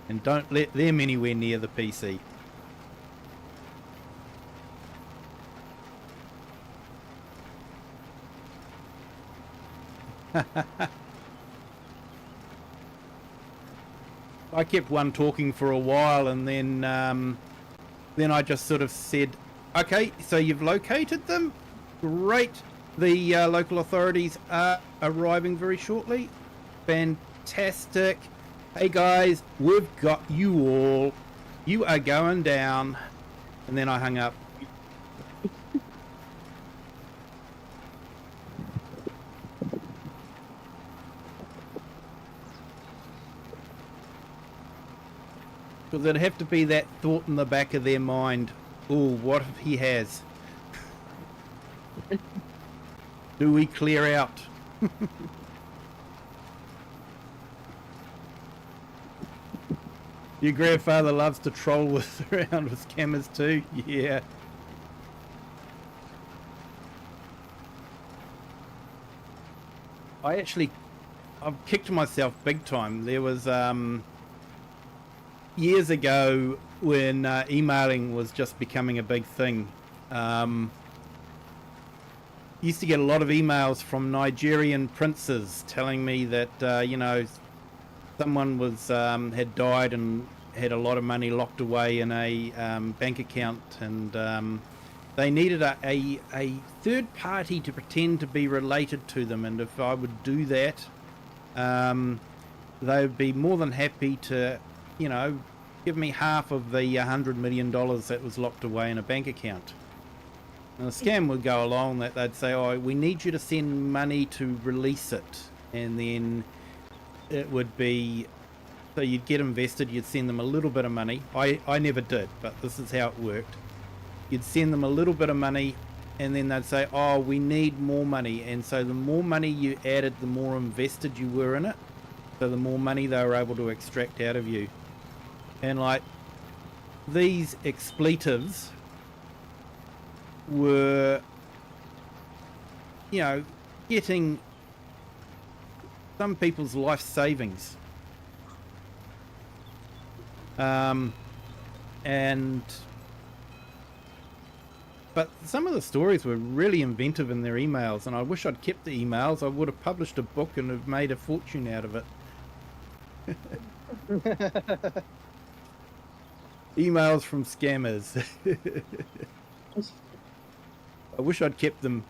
And don't let them anywhere near the PC. I kept one talking for a while, and then I just sort of said, "Okay, so you've located them? Great. The local authorities are arriving very shortly. Fantastic. Hey guys, we've got you all. You are going down." And then I hung up. Because there'd have to be that thought in the back of their mind, "Oh, what if he has? Do we clear out?" Your grandfather loves to troll around with scammers too? Yeah. I've kicked myself big time. There was years ago when emailing was just becoming a big thing. Used to get a lot of emails from Nigerian princes telling me that someone was had died and had a lot of money locked away in a bank account, and they needed a third party to pretend to be related to them, and if I would do that, they would be more than happy to, give me half of the $100 million that was locked away in a bank account. And the scam would go along that they'd say, "Oh, we need you to send money to release it," and then it would be, so you'd get invested, you'd send them a little bit of money. I never did, but this is how it worked. You'd send them a little bit of money, and then they'd say, "Oh, we need more money," and so the more money you added, the more invested you were in it, so the more money they were able to extract out of you. And like, these expletives were, getting some people's life savings. But some of the stories were really inventive in their emails, and I wish I'd kept the emails. I would have published a book and have made a fortune out of it. Emails from scammers. I wish I'd kept them.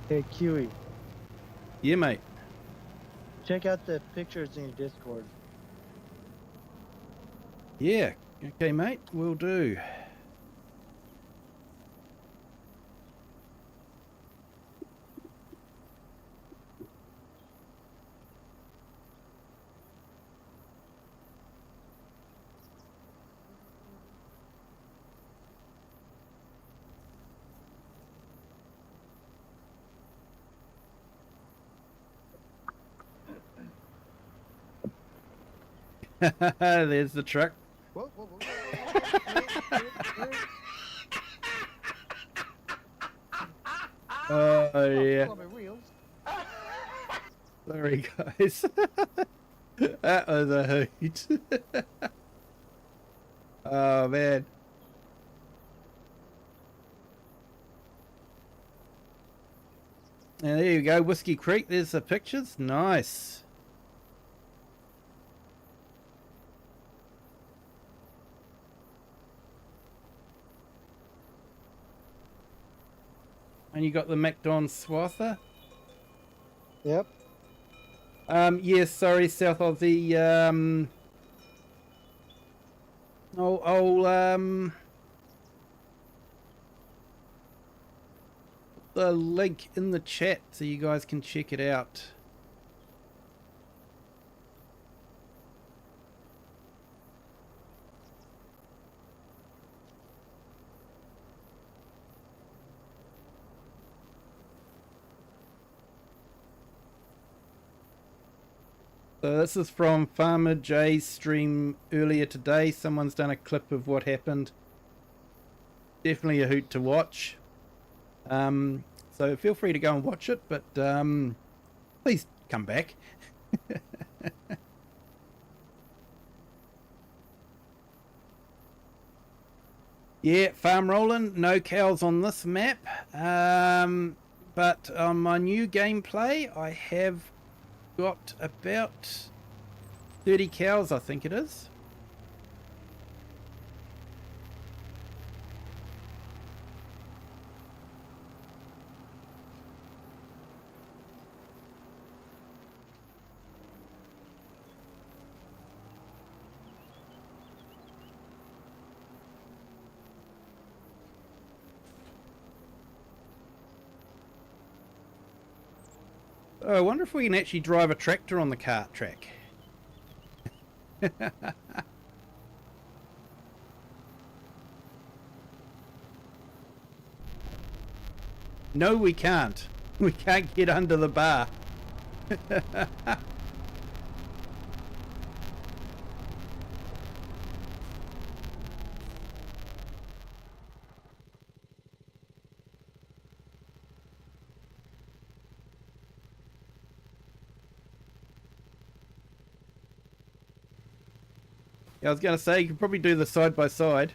Hey, Kiwi, Yeah, mate. check out the pictures in your Discord. Yeah. Okay, mate. Will do. There's the truck. Whoa, whoa, whoa, whoa, whoa, whoa, Oh whoa. yeah. Pull on my wheels. Sorry guys. That was a hoot. Oh man. And there you go, Whiskey Creek. There's the pictures. Nice. And you got the MacDon Swather. Yep. Yes, sorry, South Aussie. The link in the chat so you guys can check it out. So this is from Farmer Jay's stream earlier today. Someone's done a clip of what happened. Definitely a hoot to watch. So feel free to go and watch it, but please come back. Yeah, farm rolling, no cows on this map. But on my new gameplay, I have got about 30 cows, I think it is. Oh, I wonder if we can actually drive a tractor on the cart track. No, we can't. We can't get under the bar. Yeah, I was going to say, you could probably do the side by side.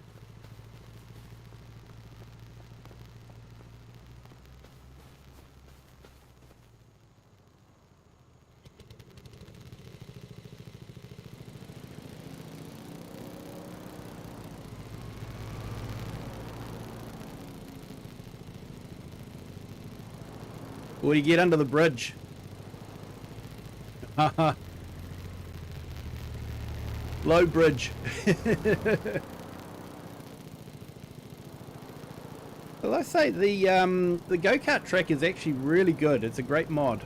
Or you get under the bridge. Low bridge. Well, I say the go-kart track is actually really good. It's a great mod.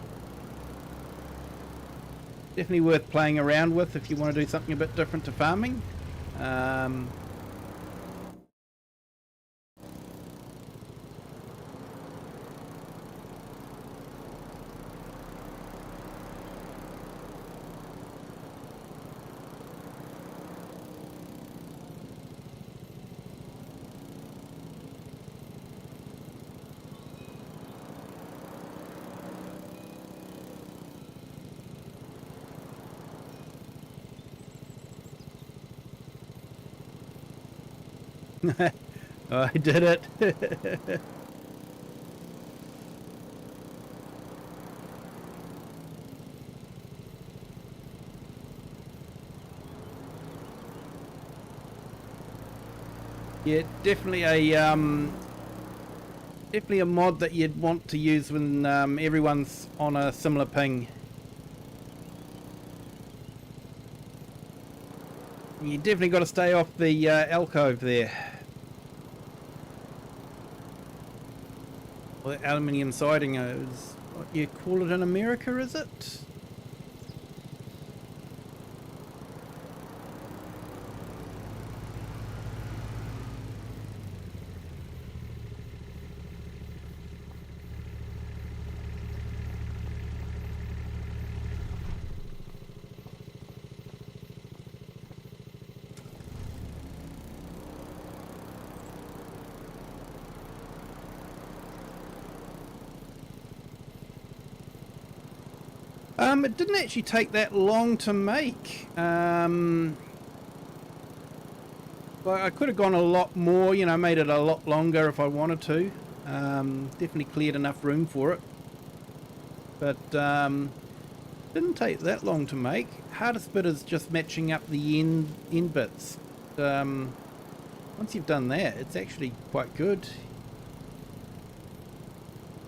Definitely worth playing around with if you want to do something a bit different to farming. I did it. Yeah, definitely a mod that you'd want to use when everyone's on a similar ping. You definitely got to stay off the alcove there. Or the aluminium siding is what you call it in America, is it? It didn't actually take that long to make. Well, I could have gone a lot more, you know, made it a lot longer if I wanted to. Definitely cleared enough room for it. But didn't take that long to make. Hardest bit is just matching up the end bits. Once you've done that, it's actually quite good.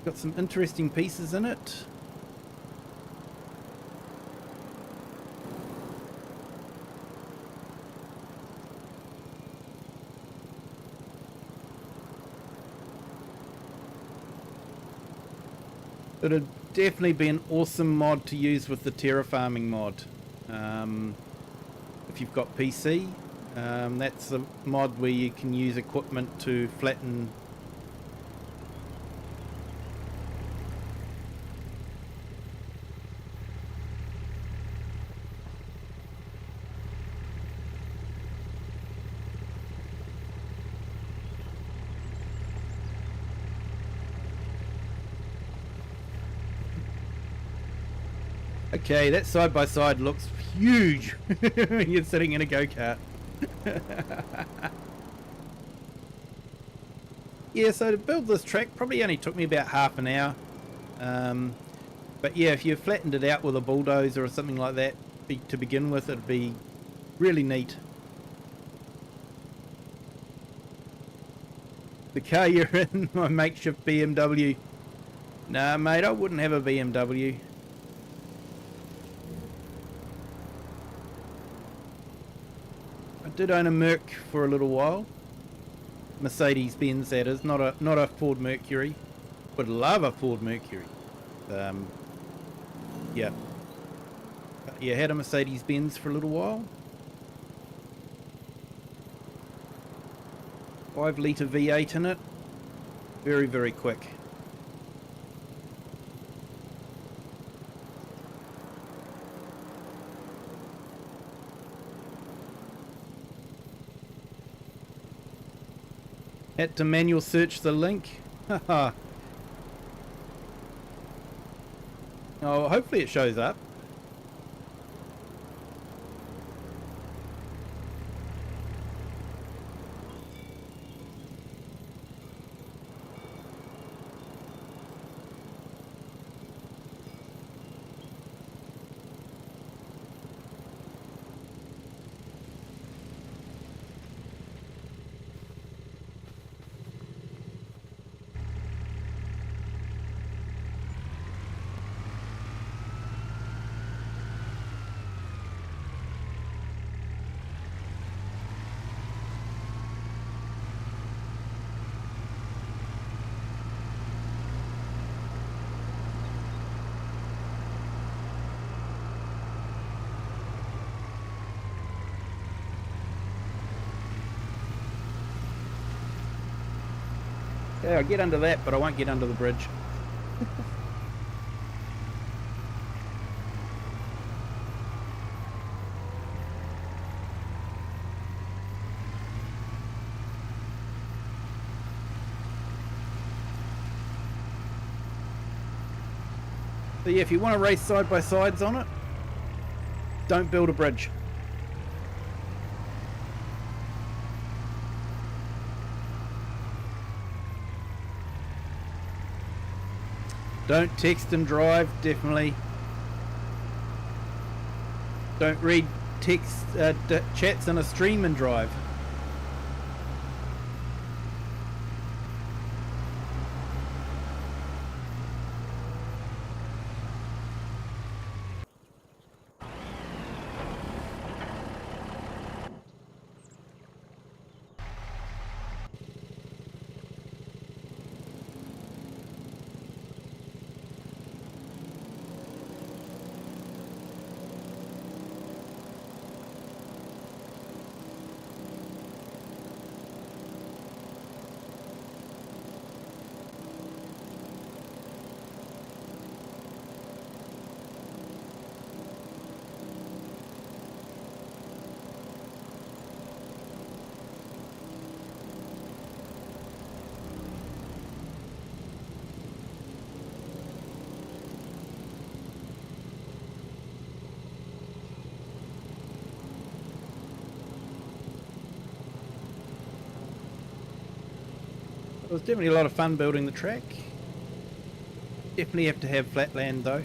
Got some interesting pieces in it. It'd definitely be an awesome mod to use with the terraforming mod. If you've got PC, that's a mod where you can use equipment to flatten. Okay, that side by side looks huge when you're sitting in a go-kart. Yeah, so to build this track probably only took me about half an hour. But yeah, if you flattened it out with a bulldozer or something like that to begin with, it'd be really neat. The car you're in, my makeshift BMW. Nah, mate, I wouldn't have a BMW. I did own a Merc for a little while. Mercedes Benz, that is, not a Ford Mercury. Would love a Ford Mercury. Yeah. Yeah, had a Mercedes Benz for a little while. 5 litre V8 in it. Very, very quick. Had to manual search the link. Haha. Oh, hopefully it shows up. Yeah, I'll get under that, but I won't get under the bridge. So yeah, if you want to race side by sides on it, don't build a bridge. Don't text and drive, definitely. Don't read text chats in a stream and drive. was definitely a lot of fun building the track. Definitely have to have flat land though.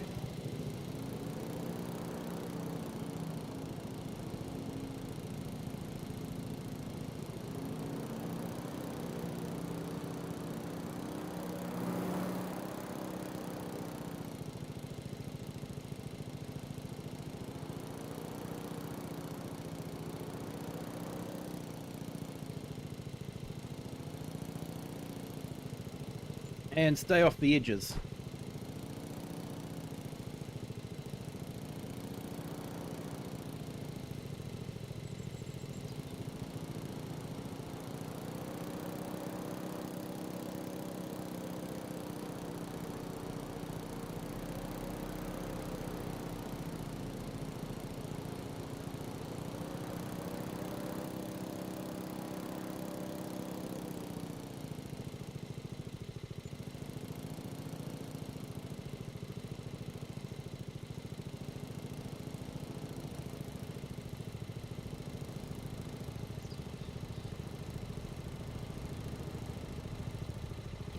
And stay off the edges.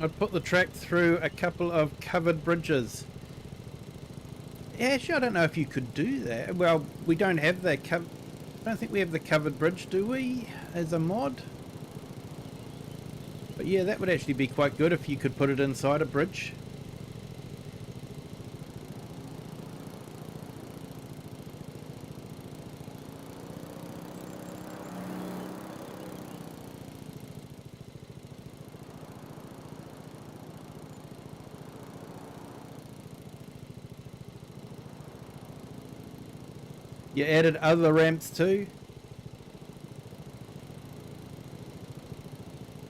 I'd put the track through a couple of covered bridges. Actually, I don't know if you could do that. Well, we don't have the I don't think we have the covered bridge, do we, as a mod? But yeah, that would actually be quite good if you could put it inside a bridge. You added other ramps too?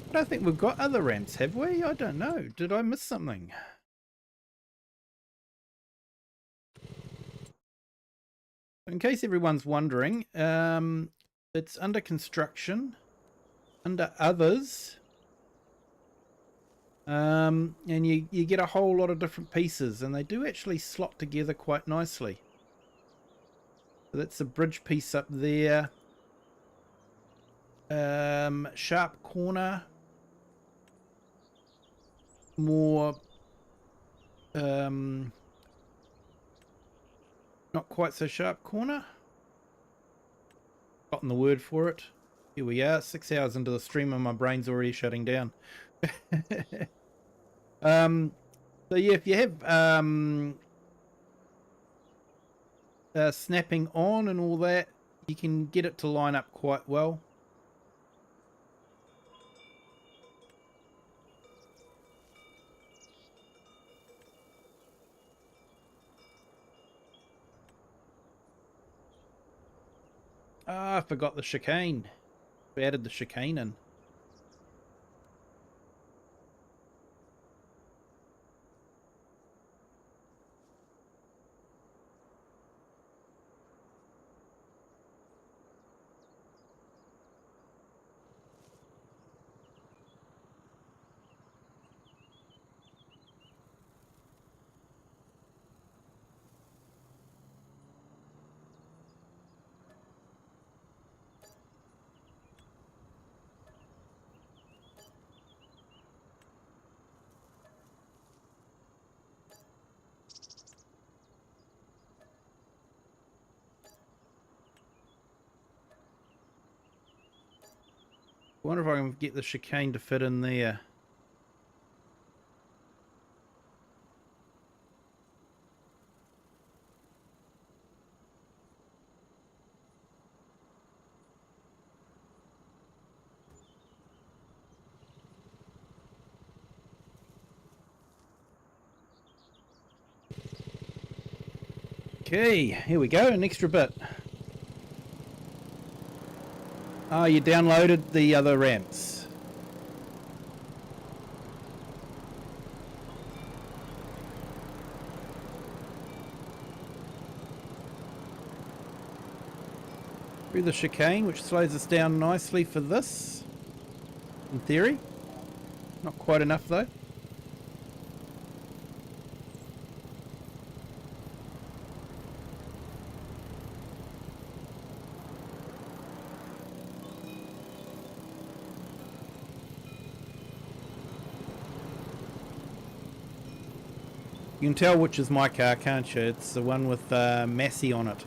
I don't think we've got other ramps, have we? I don't know. Did I miss something? In case everyone's wondering, it's under construction, under others, and you get a whole lot of different pieces, and they do actually slot together quite nicely. So that's the bridge piece up there. Sharp corner. More not quite so sharp corner. Gotten the word for it. Here we are, 6 hours into the stream and my brain's already shutting down. So yeah, if you have snapping on and all that, you can get it to line up quite well. Ah, I forgot the chicane. We added the chicane in. I wonder if I can get the chicane to fit in there. Okay, here we go, an extra bit. Oh, you downloaded the other ramps. Through the chicane, which slows us down nicely for this, in theory. Not quite enough though. You can tell which is my car, can't you? It's the one with Massey on it.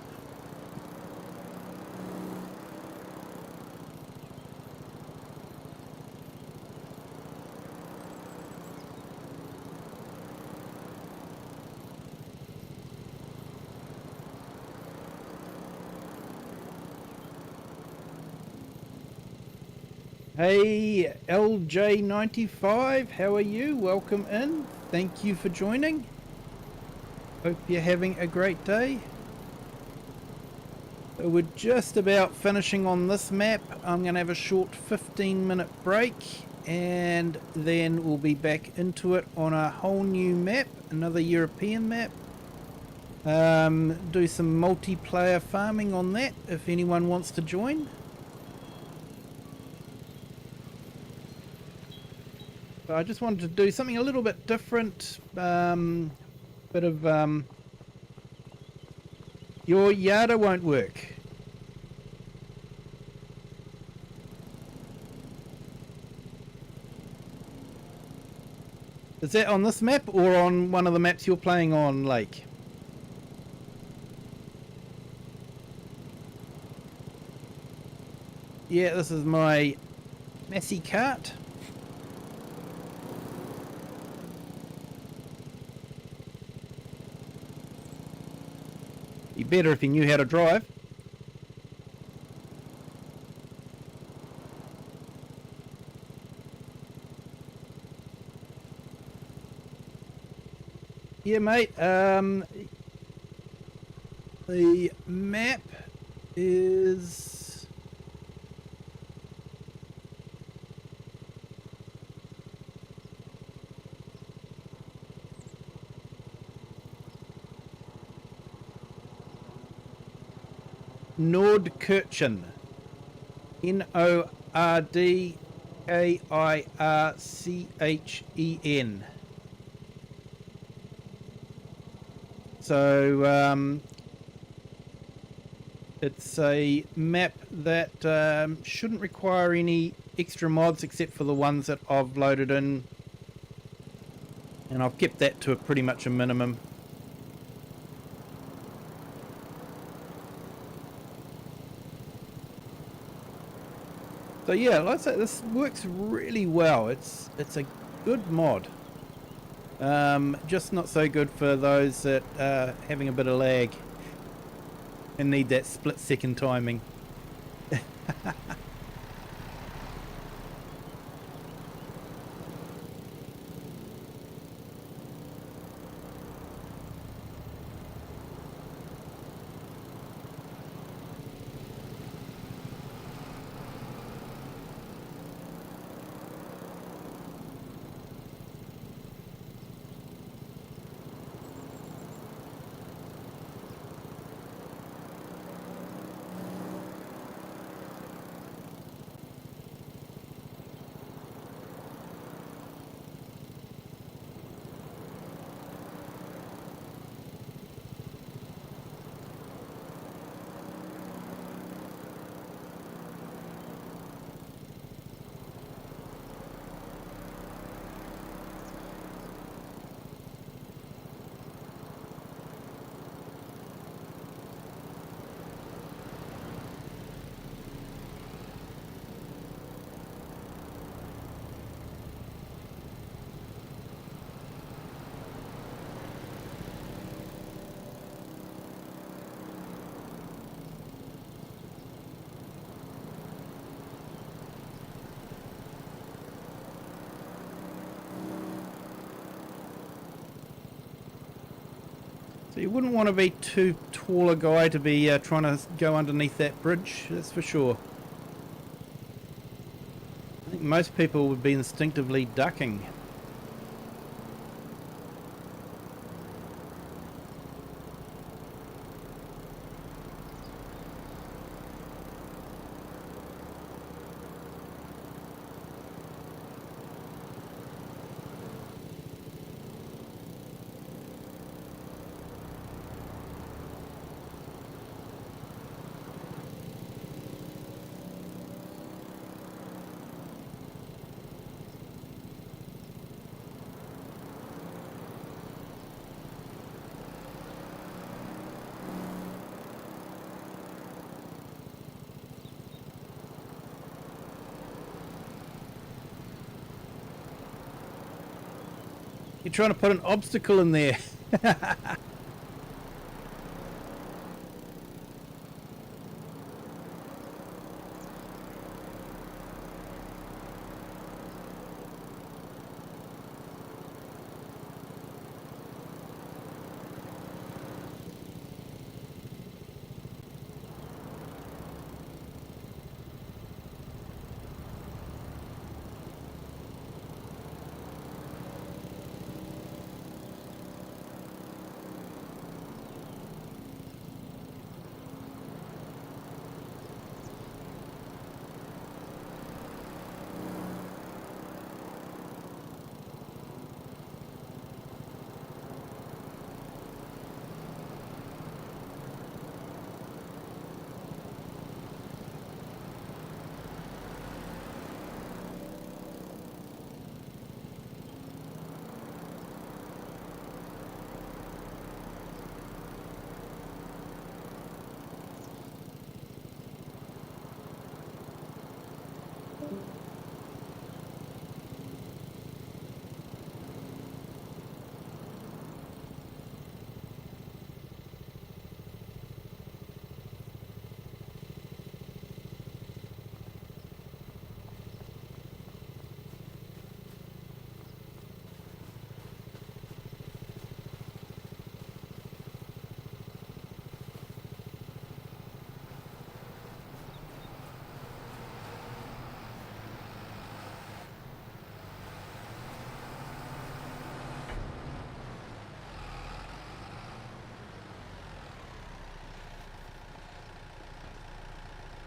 Hey, LJ95, how are you? Welcome in. Thank you for joining. Hope you're having a great day. So we're just about finishing on this map. I'm going to have a short 15-minute break and then we'll be back into it on a whole new map, another European map. Do some multiplayer farming on that if anyone wants to join. So I just wanted to do something a little bit different. Bit of your Yada won't work. Is that on this map or on one of the maps you're playing on, Lake? Yeah, this is my Massey cart. Be better if you knew how to drive. Yeah, mate. The map is Nordkirchen. Nordkirchen. So it's a map that shouldn't require any extra mods except for the ones that I've loaded in, and I've kept that to pretty much a minimum. So yeah, like I say, this works really well. It's a good mod. Just not so good for those that are having a bit of lag and need that split-second timing. So you wouldn't want to be too tall a guy to be trying to go underneath that bridge, that's for sure. I think most people would be instinctively ducking. You're trying to put an obstacle in there.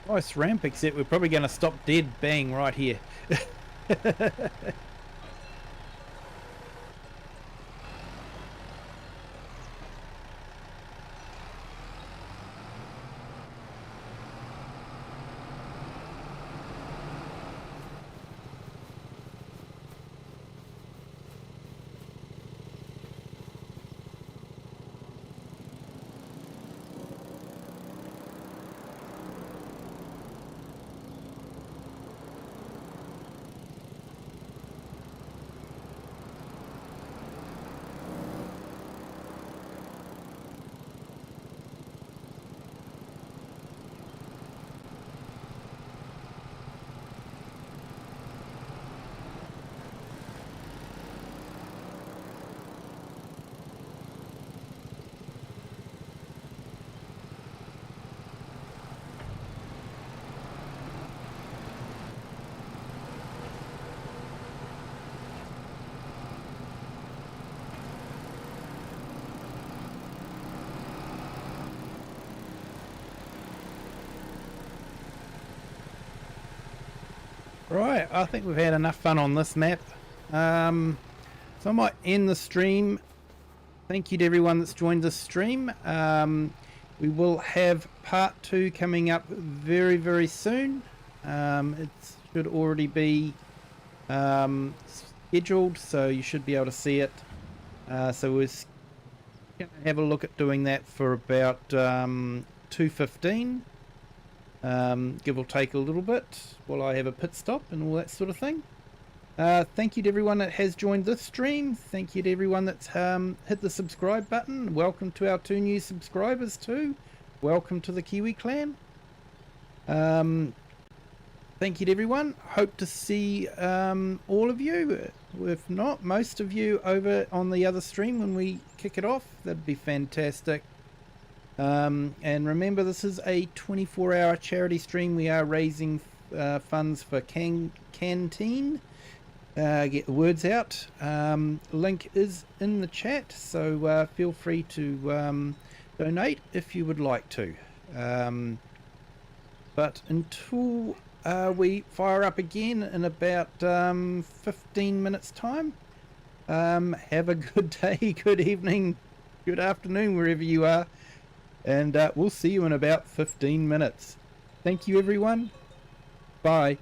Nice ramp, except we're probably going to stop dead bang right here. Right, I think we've had enough fun on this map. So I might end the stream. Thank you to everyone that's joined the stream. We will have part 2 coming up very, very soon. It should already be scheduled, so you should be able to see it. So we're going to have a look at doing that for about 2:15. Give or take a little bit while I have a pit stop and all that sort of thing. Thank you to everyone that has joined this stream. Thank you to everyone that's hit the subscribe button. Welcome to our 2 new subscribers too. Welcome to the Kiwi clan. Thank you to everyone. Hope to see all of you, if not most of you, over on the other stream when we kick it off. That'd be fantastic. And remember, this is a 24-hour charity stream. We are raising funds for Canteen. Get the words out. Link is in the chat, so feel free to donate if you would like to. But until we fire up again in about 15 minutes time, have a good day, good evening, good afternoon, wherever you are. And we'll see you in about 15 minutes. Thank you, everyone. Bye.